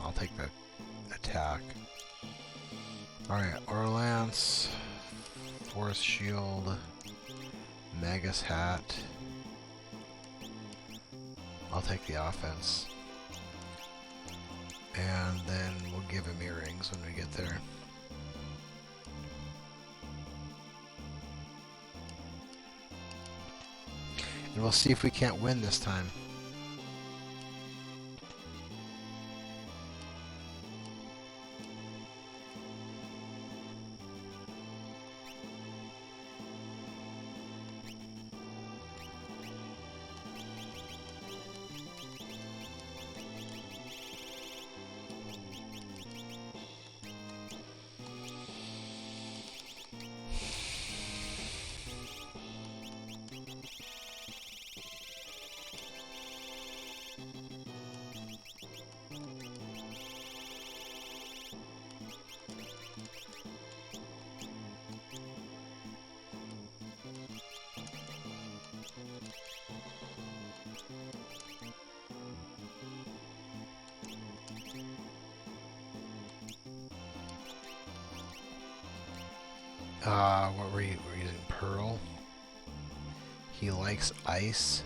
Speaker 1: I'll take the attack. Alright, Aura Lance, Force Shield, Magus Hat. I'll take the offense. And then we'll give him earrings when we get there. And we'll see if we can't win this time. What we're using Pearl. He likes ice.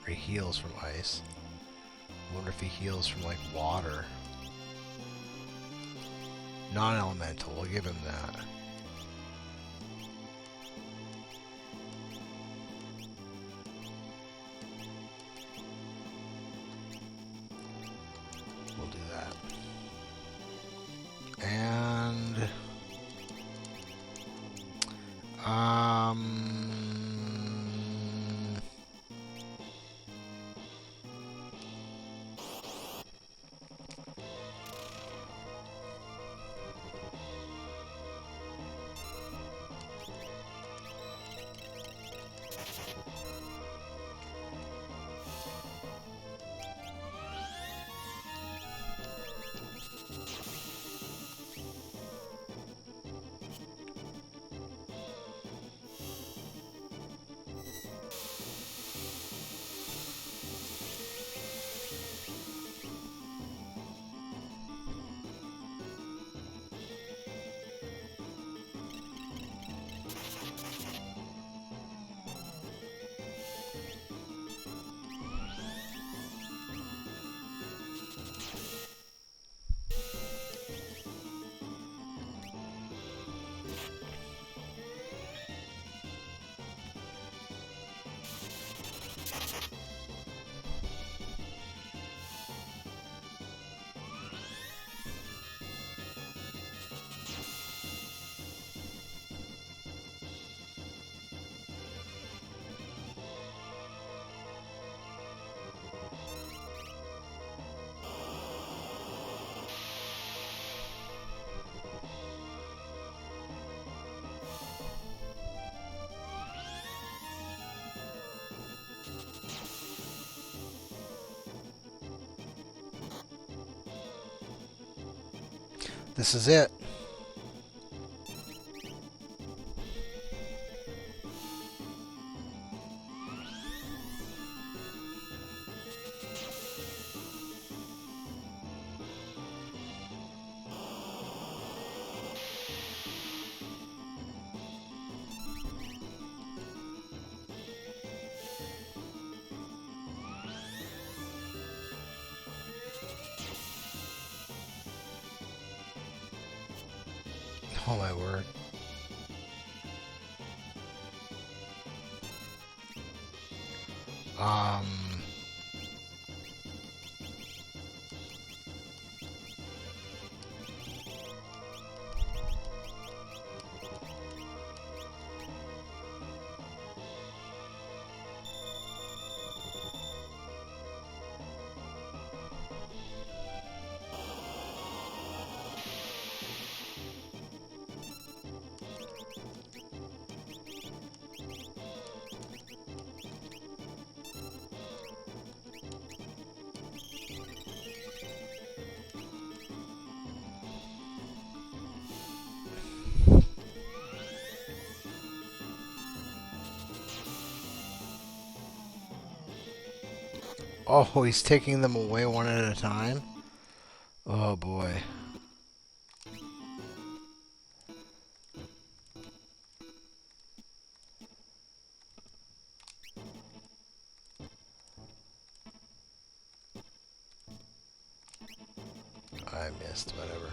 Speaker 1: Or he heals from ice. I wonder if he heals from like water. Non-elemental, we'll give him that. We'll do that. And this is it. Oh my word. Oh, he's taking them away one at a time? Oh boy. I missed, whatever.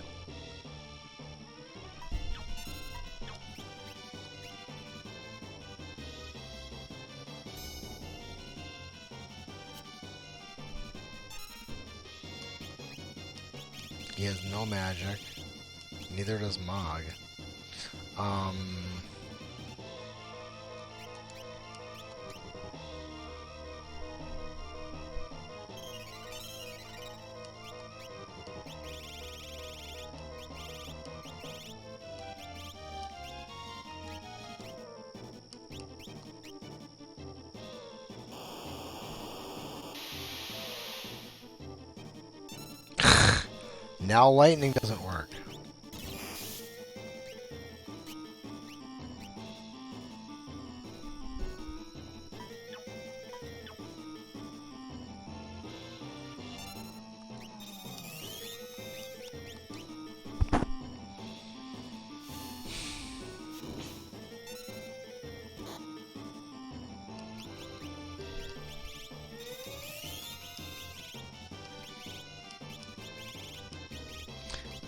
Speaker 1: He has no magic. Neither does Mog. Um... Now lightning doesn't work.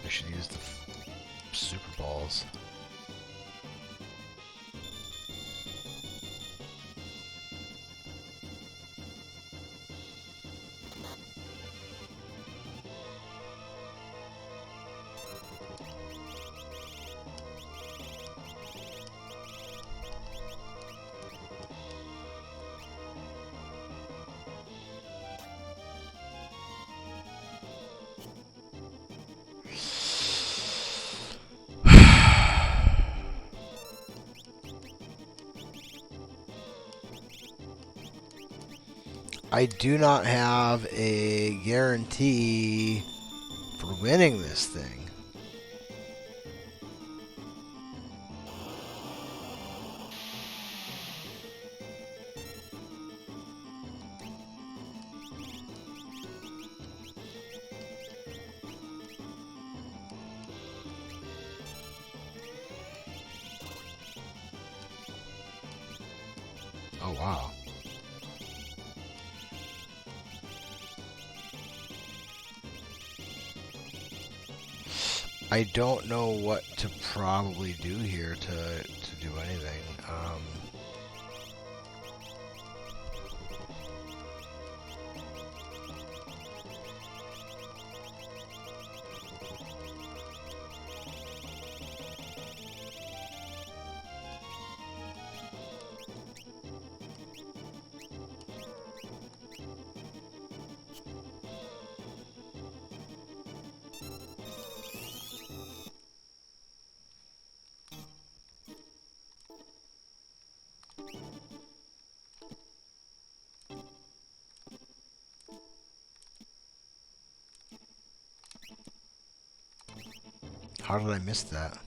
Speaker 1: I should use the super balls. I do not have a guarantee for winning this thing. Oh, wow. I don't know what to probably do here to do anything. How did I miss that?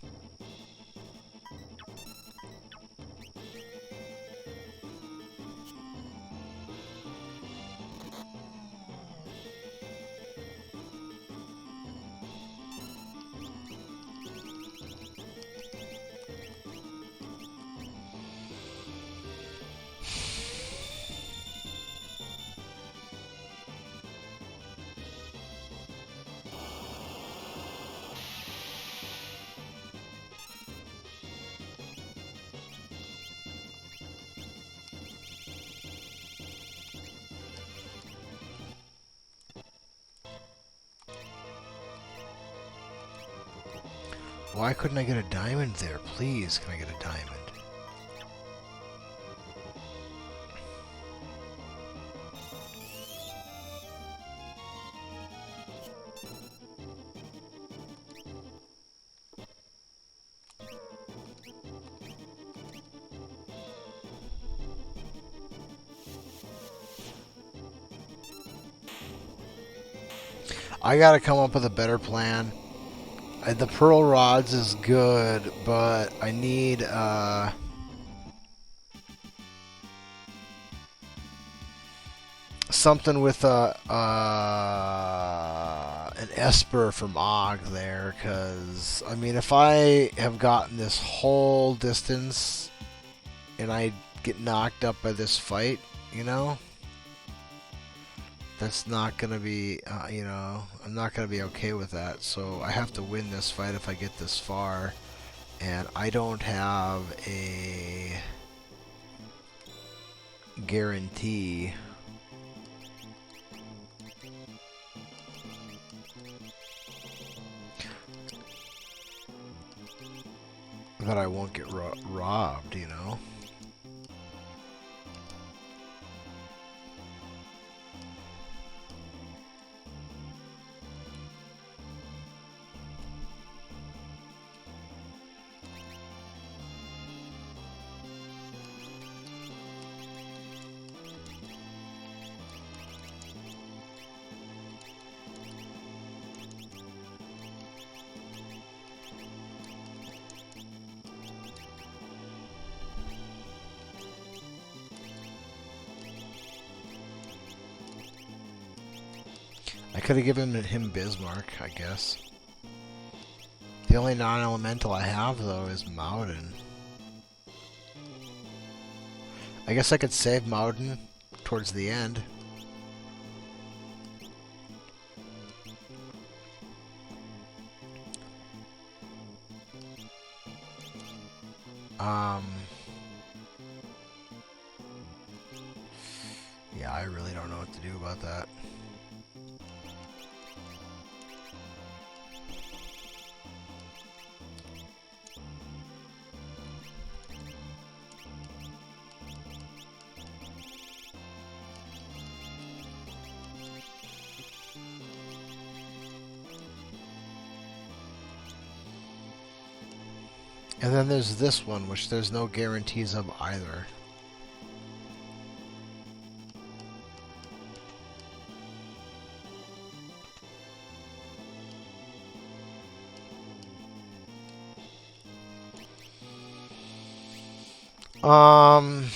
Speaker 1: Why couldn't I get a diamond there? Please, can I get a diamond? I gotta come up with a better plan. The pearl rods is good, but I need something with a an Esper from Og there, because I mean, if I have gotten this whole distance and I get knocked up by this fight, you know, that's not gonna be, you know, I'm not gonna be okay with that. So I have to win this fight if I get this far, and I don't have a guarantee that I won't get robbed, you know? I could have given him Bismarck, I guess. The only non-elemental I have, though, is Mountain. I guess I could save Mountain towards the end. Yeah, I really don't know what to do about that. And then there's this one, which there's no guarantees of either. Um...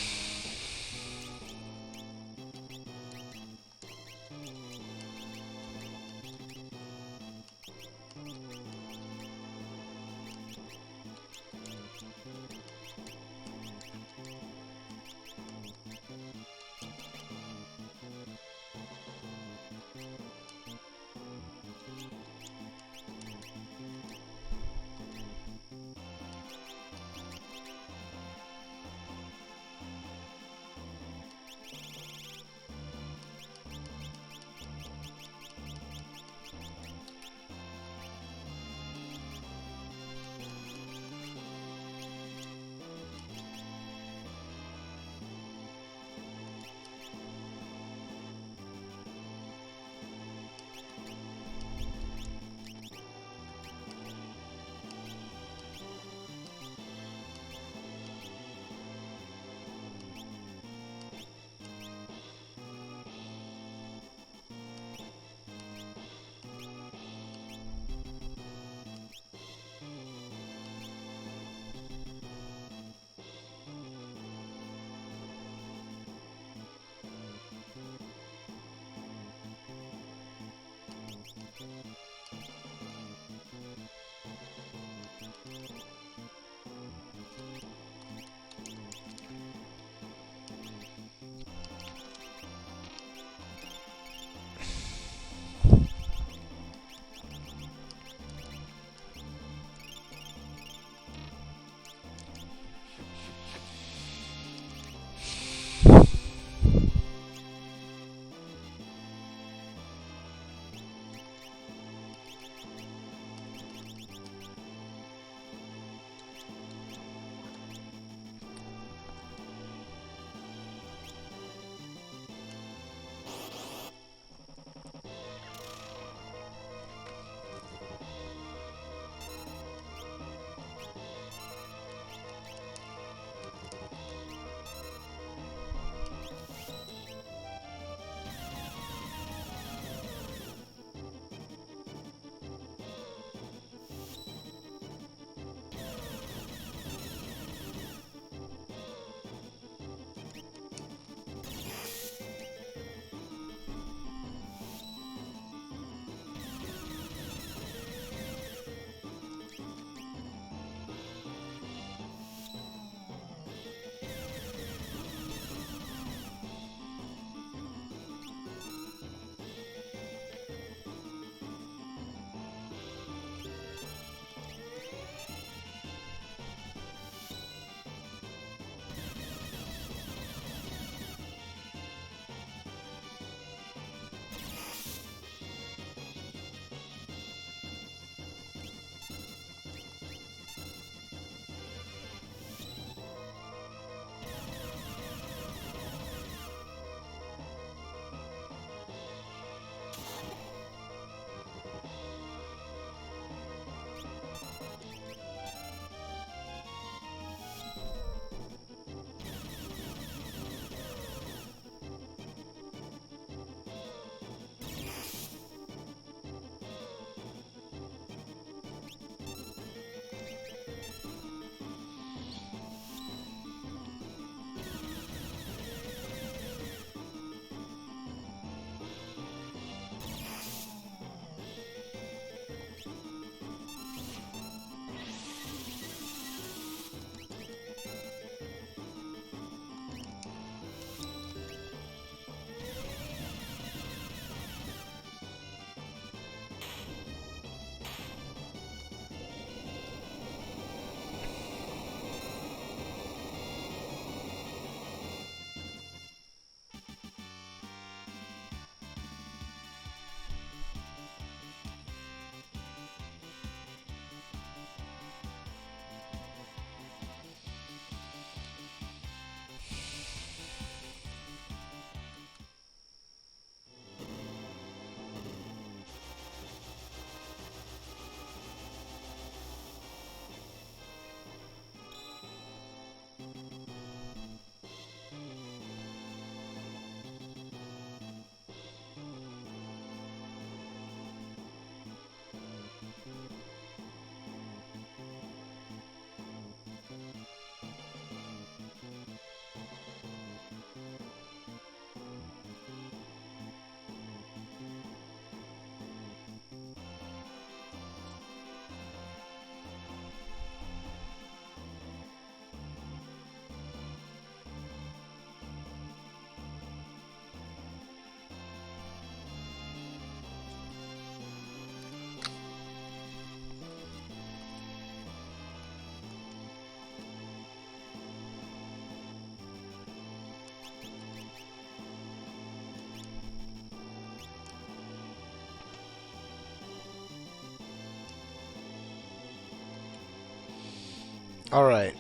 Speaker 1: All right.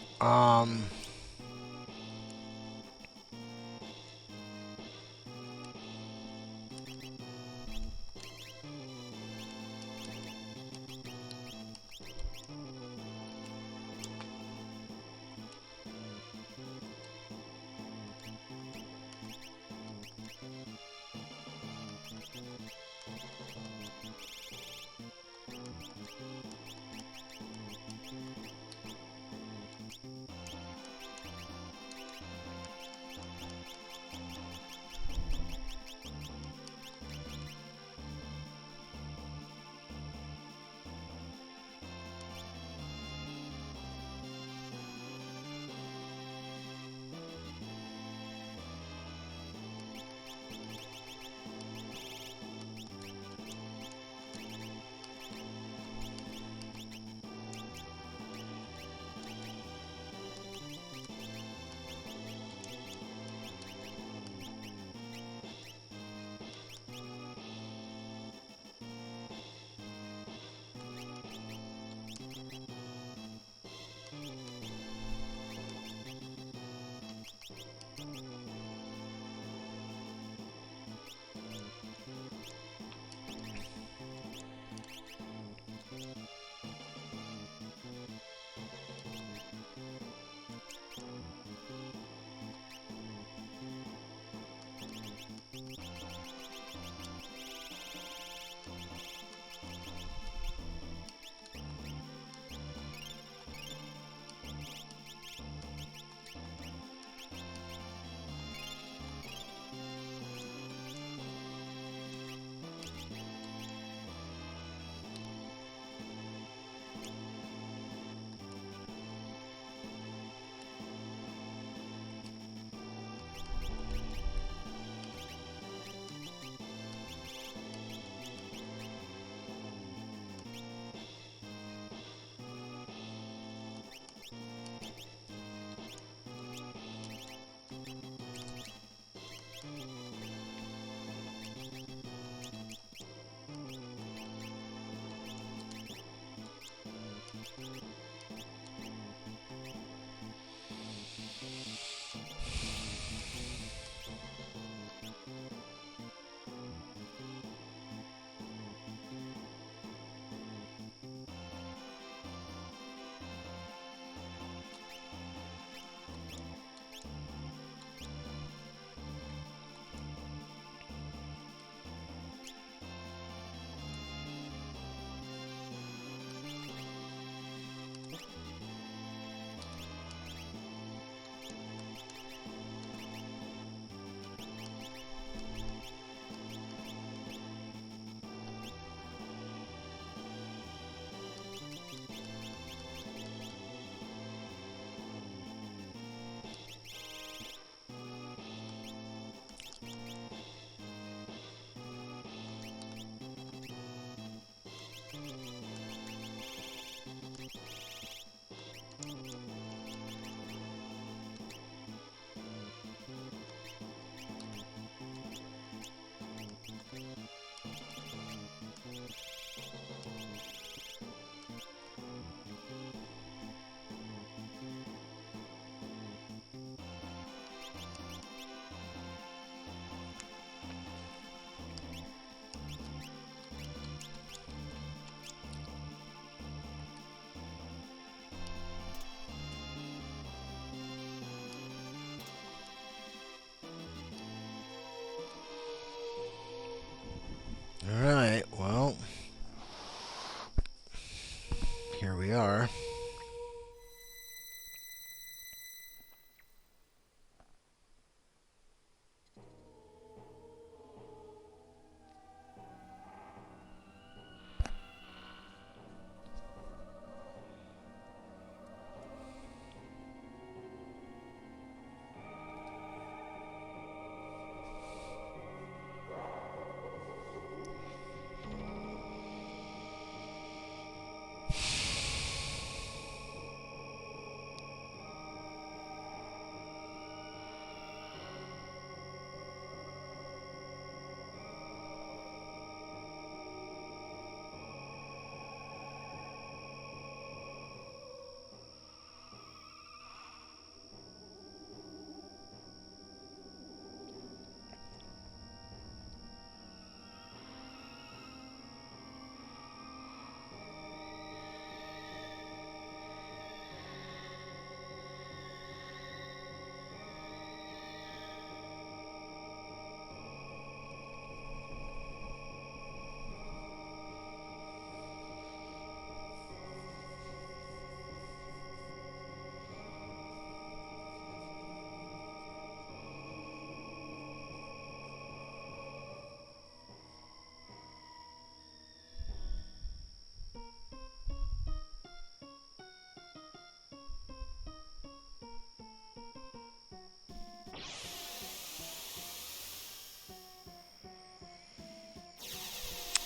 Speaker 1: All right. Well, here we are.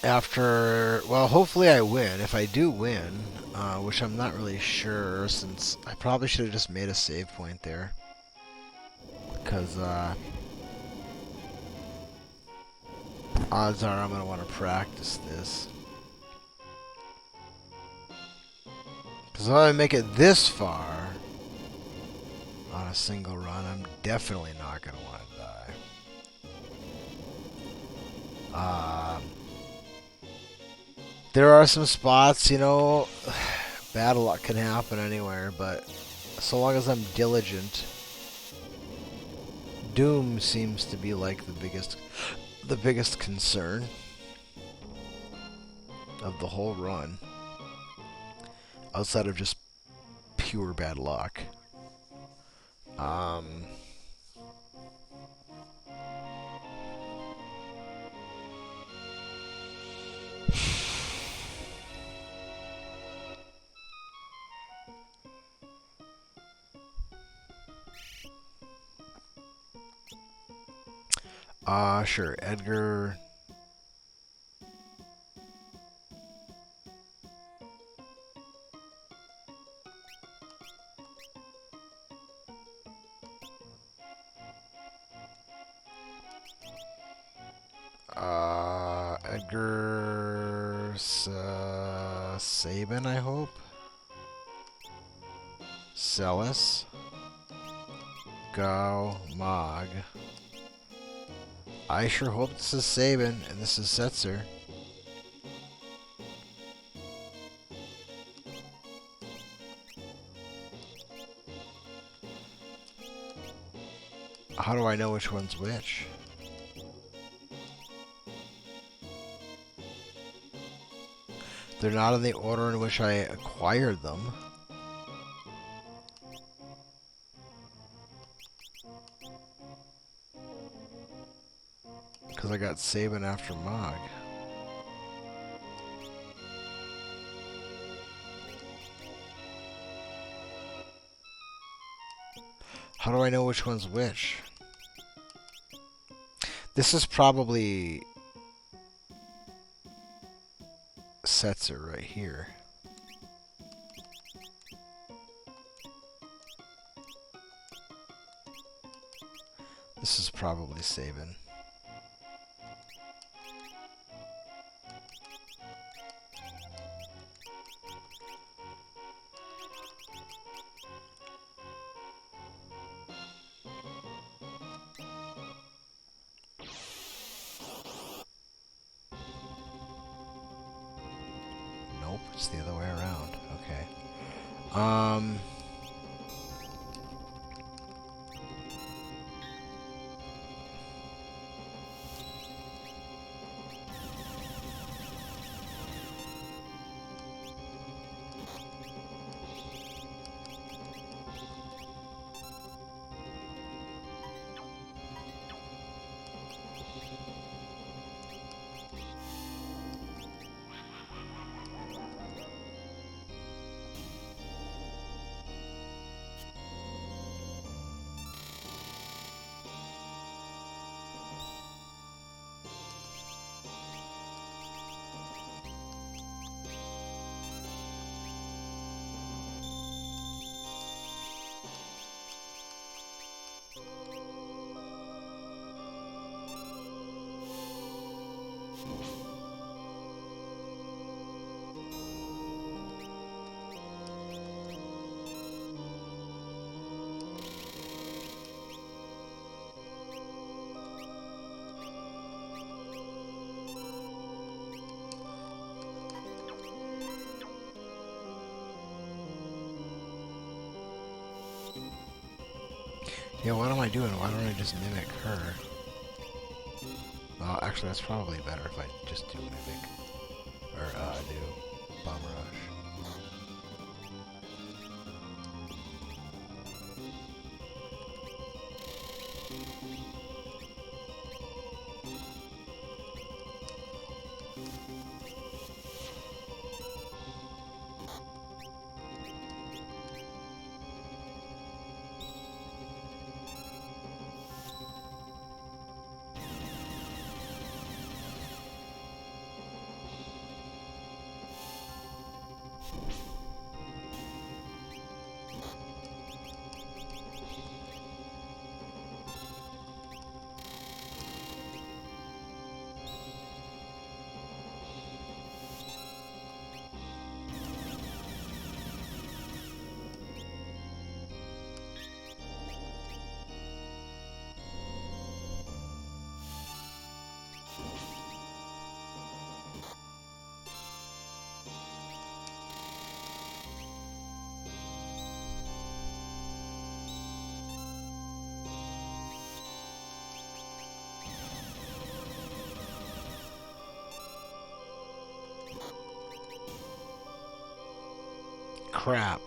Speaker 1: After, well, hopefully I win. If I do win, which I'm not really sure, since I probably should have just made a save point there. Because, odds are I'm going to want to practice this. Because if I make it this far on a single run, I'm definitely not going to want to die. There are some spots, you know, bad luck can happen anywhere, but so long as I'm diligent, doom seems to be like the biggest concern of the whole run, outside of just pure bad luck. Um, sure, Edgar. Edgar Sabin, I hope. Celis. Gao. Mog. I sure hope this is Sabin and this is Setzer. How do I know which one's which? They're not in the order in which I acquired them. Because I got Sabin after Mog. How do I know which one's which? This is probably Setzer right here. This is probably Sabin. Nope, it's the other way around. Okay. Yeah, what am I doing? Why don't I just mimic her? Well, actually, that's probably better if I just do mimic. Or, do Bomb Rush. crap.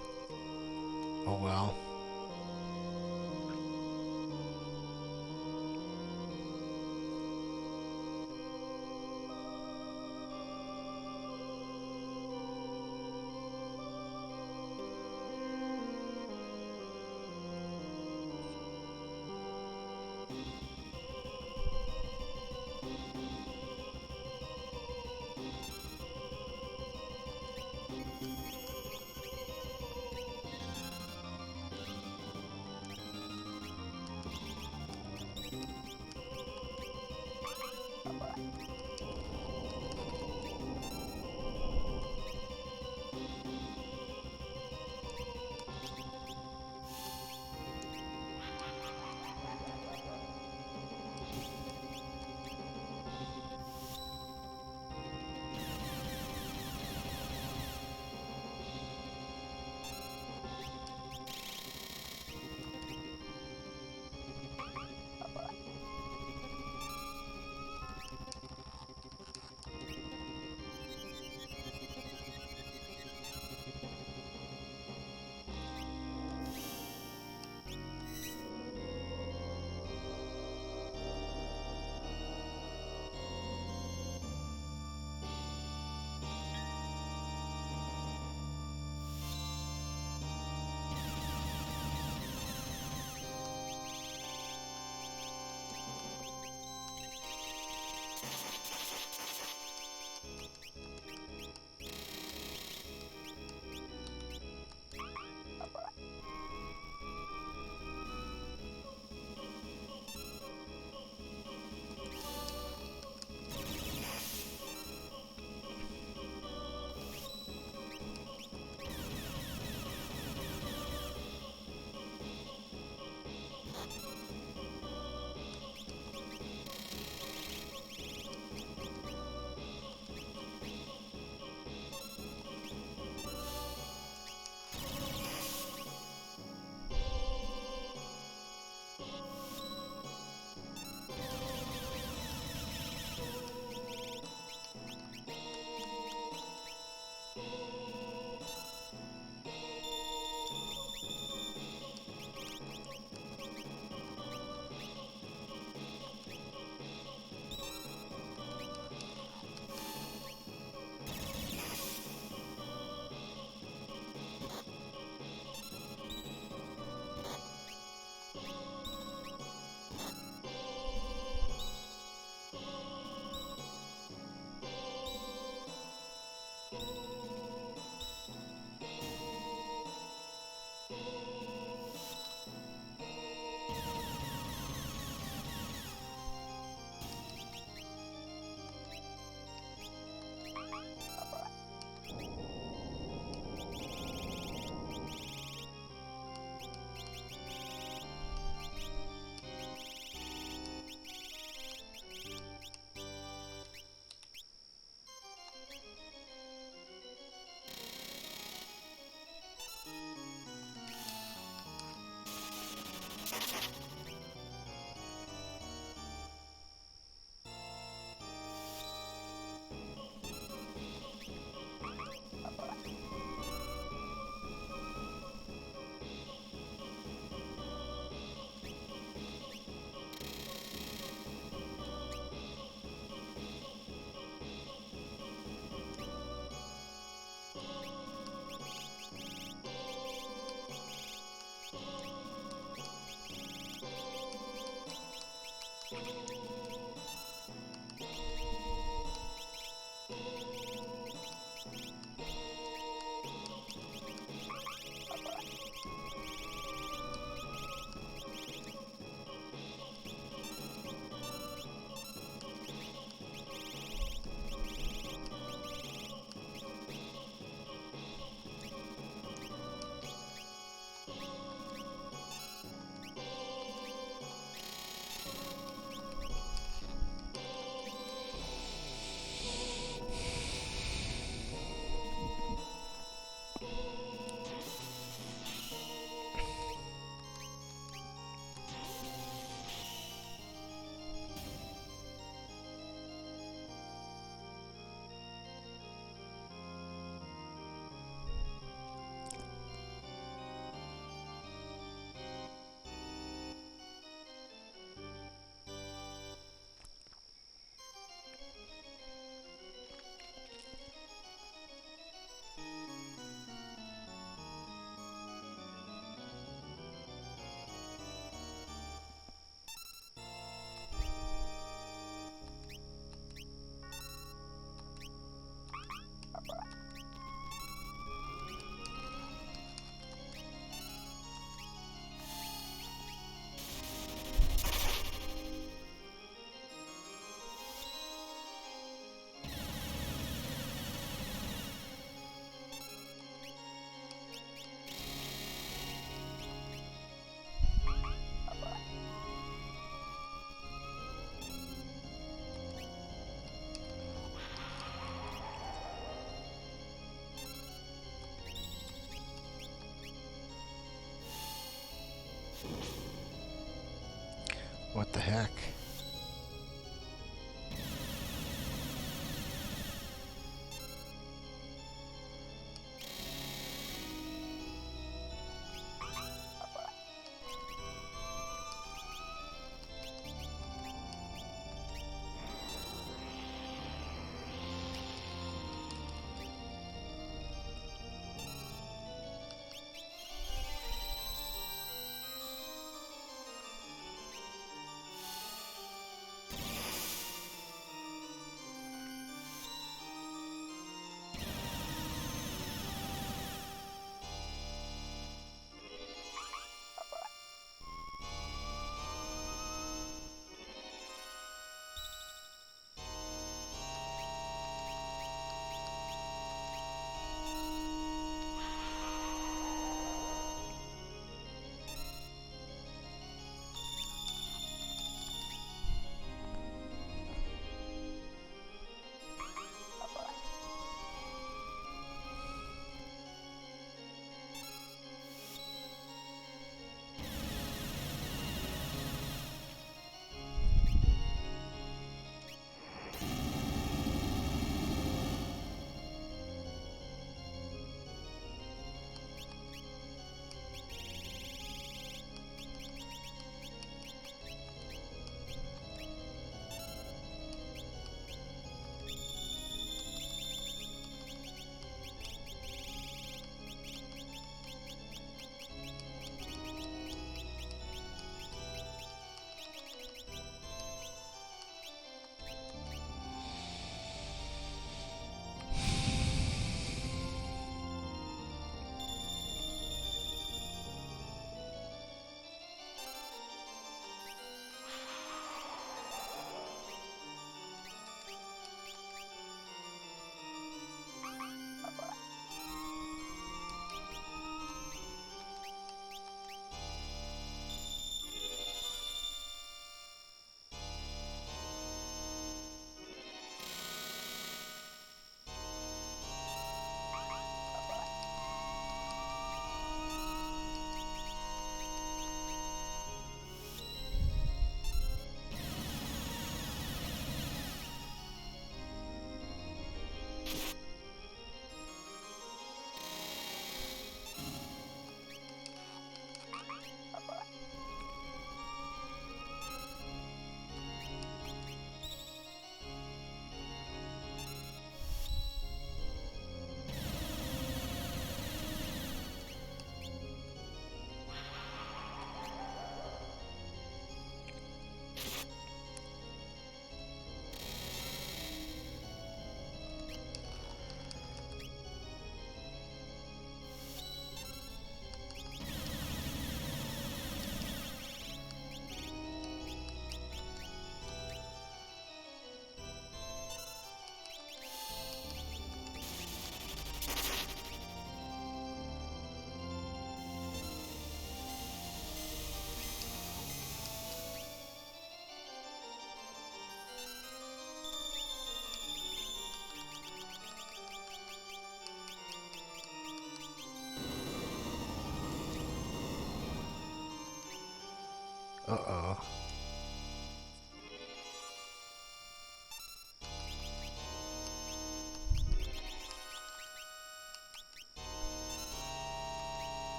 Speaker 1: Oh well.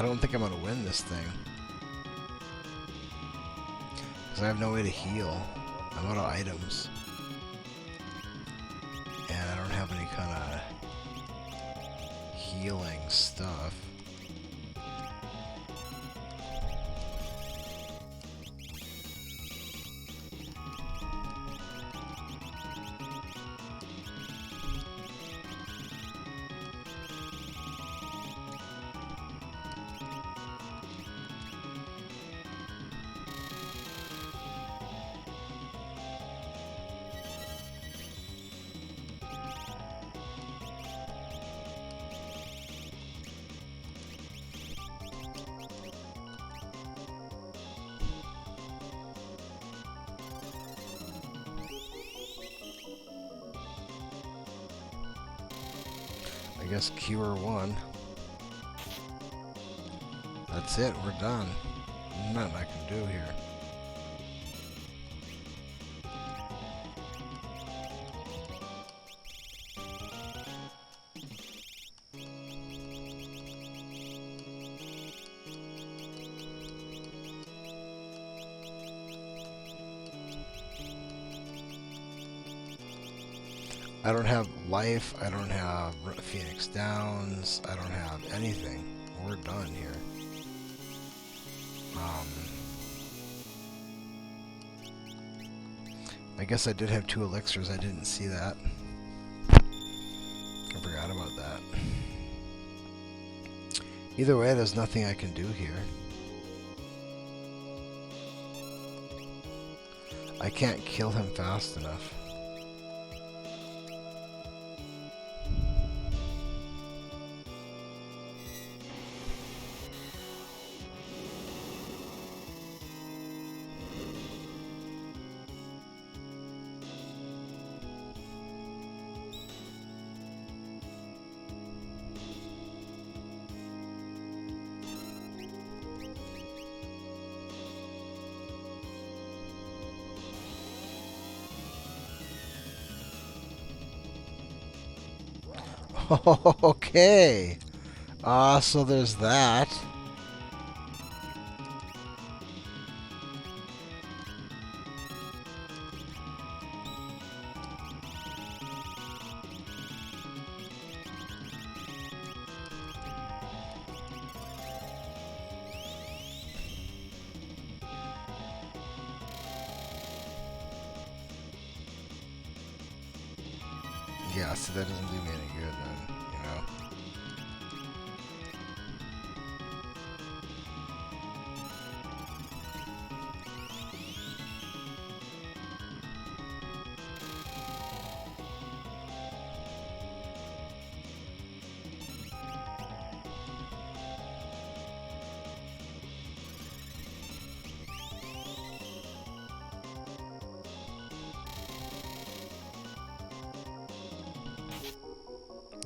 Speaker 1: I don't think I'm going to win this thing. Because I have no way to heal. I'm out of items. And I don't have any kind of healing stuff. I guess cure 1. That's it, we're done. Nothing I can do here. I don't have life, I don't have Enix Downs, I don't have anything. We're done here. I guess I did have 2 elixirs, I didn't see that. I forgot about that. Either way, there's nothing I can do here. I can't kill him fast enough. Okay. So there's that. Yeah, so that doesn't do me any good then, you know.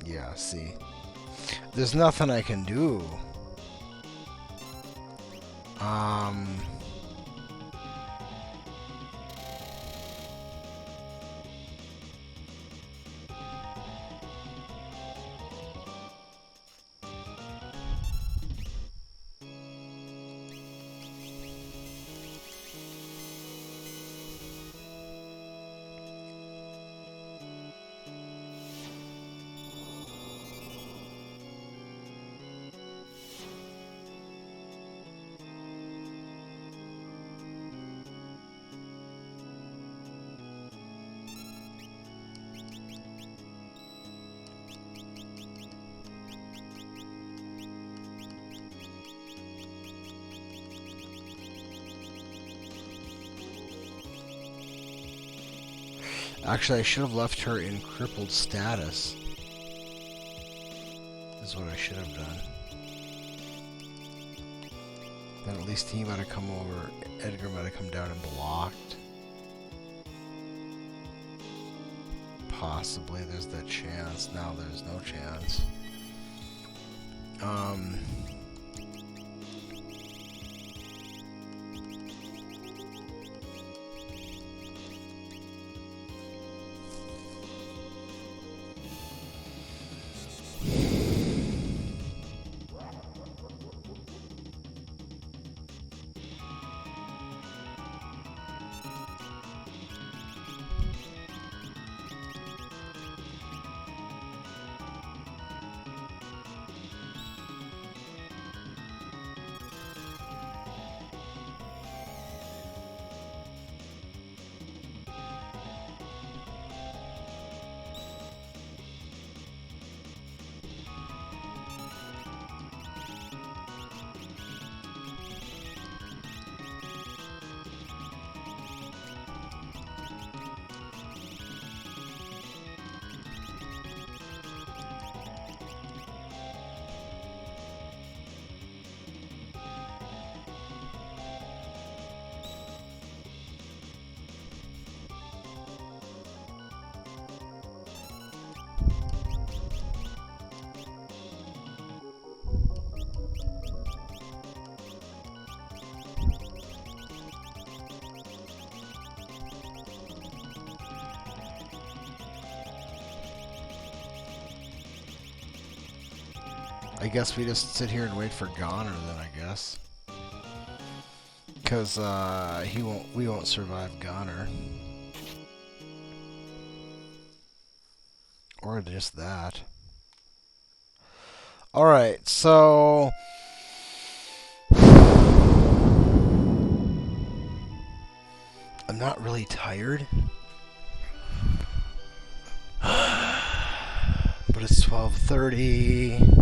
Speaker 1: Yeah, see. There's nothing I can do. Actually, I should have left her in crippled status. Is what I should have done. Then at least he might have come over, Edgar might have come down and blocked. Possibly, there's that chance. Now there's no chance. I guess we just sit here and wait for Goner then, I guess. Because we won't survive Goner. Or just that. Alright, so... I'm not really tired. But it's 12:30.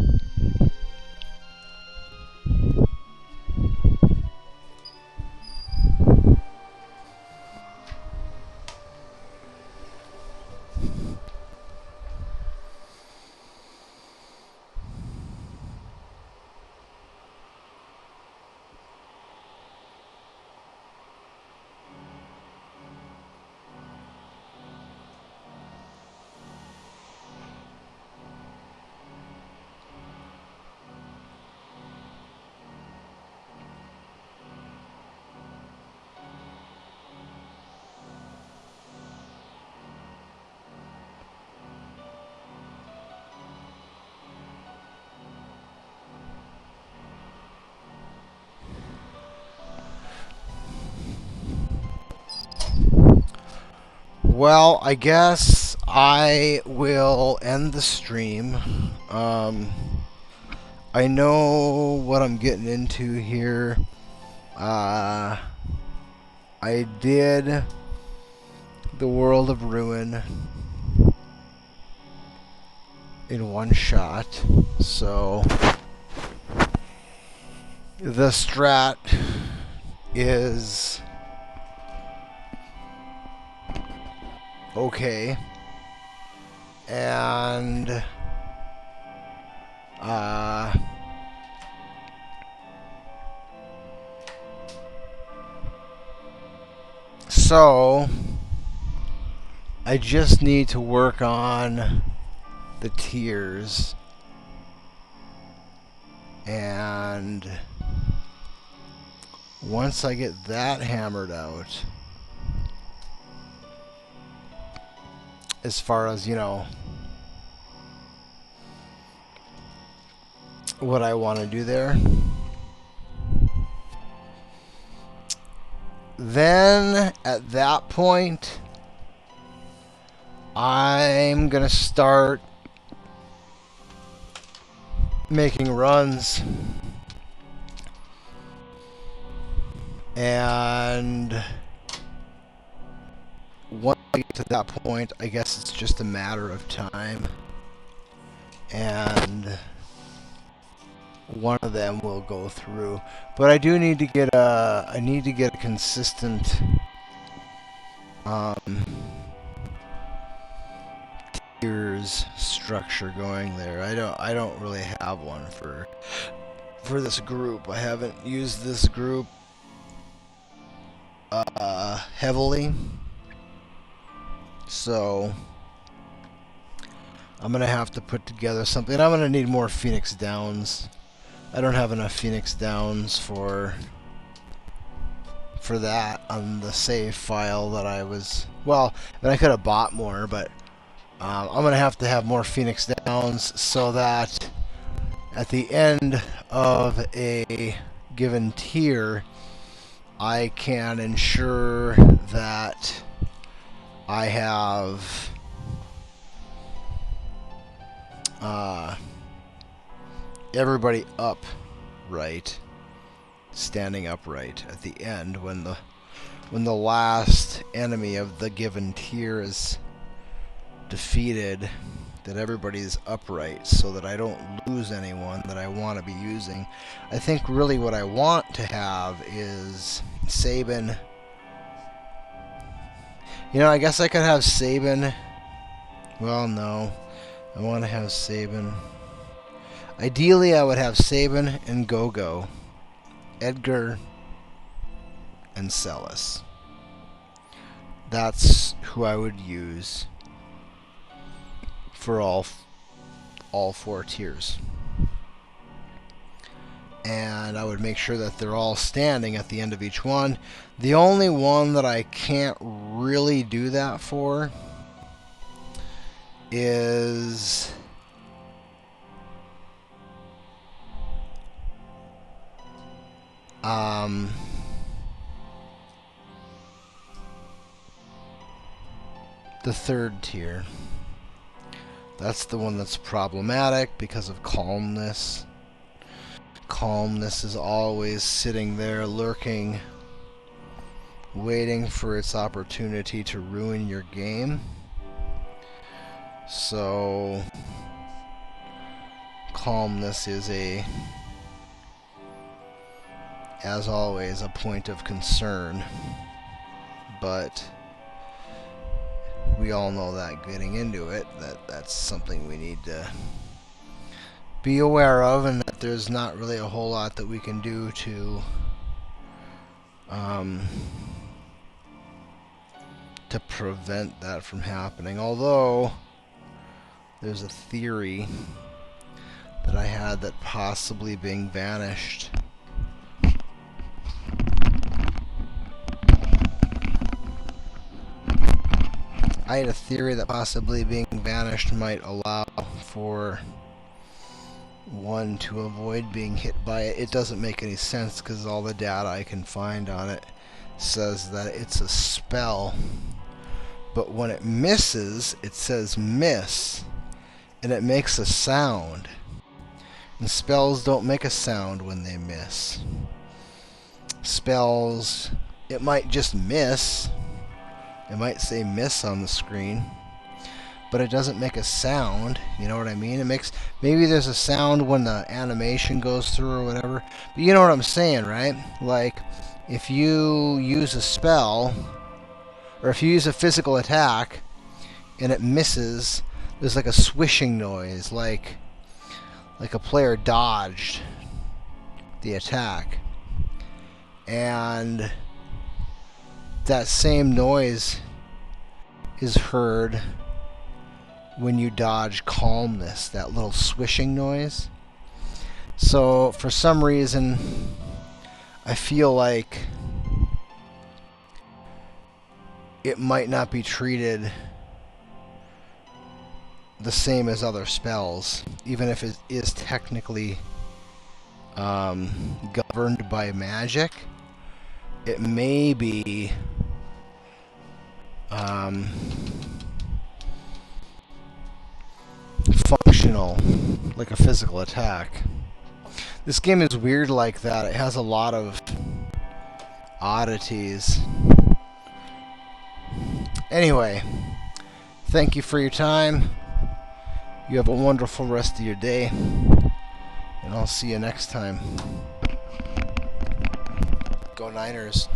Speaker 1: Well, I guess I will end the stream. I know what I'm getting into here. I did the World of Ruin in one shot, so the strat is okay, and so I just need to work on the tiers, and once I get that hammered out, as far as, you know, what I want to do there, then at that point I'm gonna start making runs, and once I get to that point, I guess it's just a matter of time, and one of them will go through. But I do need to get a consistent tiers structure going there. I don't really have one for this group. I haven't used this group heavily, so I'm gonna have to put together something. I'm gonna need more Phoenix Downs. I don't have enough Phoenix Downs for that on the save file that I was... Well, and I could have bought more, but I'm going to have more Phoenix Downs so that at the end of a given tier, I can ensure that I have everybody upright, standing upright at the end when the last enemy of the given tier is defeated, that everybody's upright so that I don't lose anyone that I want to be using. I think really what I want to have is Sabin. You know, I guess I could have Sabin. Well, no. I want to have Sabin. Ideally, I would have Sabin and Go-Go, Edgar, and Celis. That's who I would use for all four tiers. And I would make sure that they're all standing at the end of each one. The only one that I can't really do that for is Um, the third tier. That's the one that's problematic because of calmness. Calmness is always sitting there lurking, waiting for its opportunity to ruin your game. So calmness is as always, a point of concern. But we all know that getting into it, that's something we need to be aware of, and that there's not really a whole lot that we can do to prevent that from happening. Although there's a theory that I had that possibly being banished might allow for one to avoid being hit by it. It doesn't make any sense because all the data I can find on it says that it's a spell. But when it misses, it says miss, and it makes a sound. And spells don't make a sound when they miss. Spells, it might just miss. It might say miss on the screen, but it doesn't make a sound. You know what I mean? It makes, maybe there's a sound when the animation goes through or whatever. But you know what I'm saying, right? Like, if you use a spell, or if you use a physical attack and it misses, there's like a swishing noise, like a player dodged the attack. And that same noise is heard when you dodge calmness, that little swishing noise. So for some reason, I feel like it might not be treated the same as other spells, even if it is technically governed by magic. It may be functional, like a physical attack. This game is weird like that. It has a lot of oddities. Anyway, thank you for your time. You have a wonderful rest of your day, and I'll see you next time. Go Niners.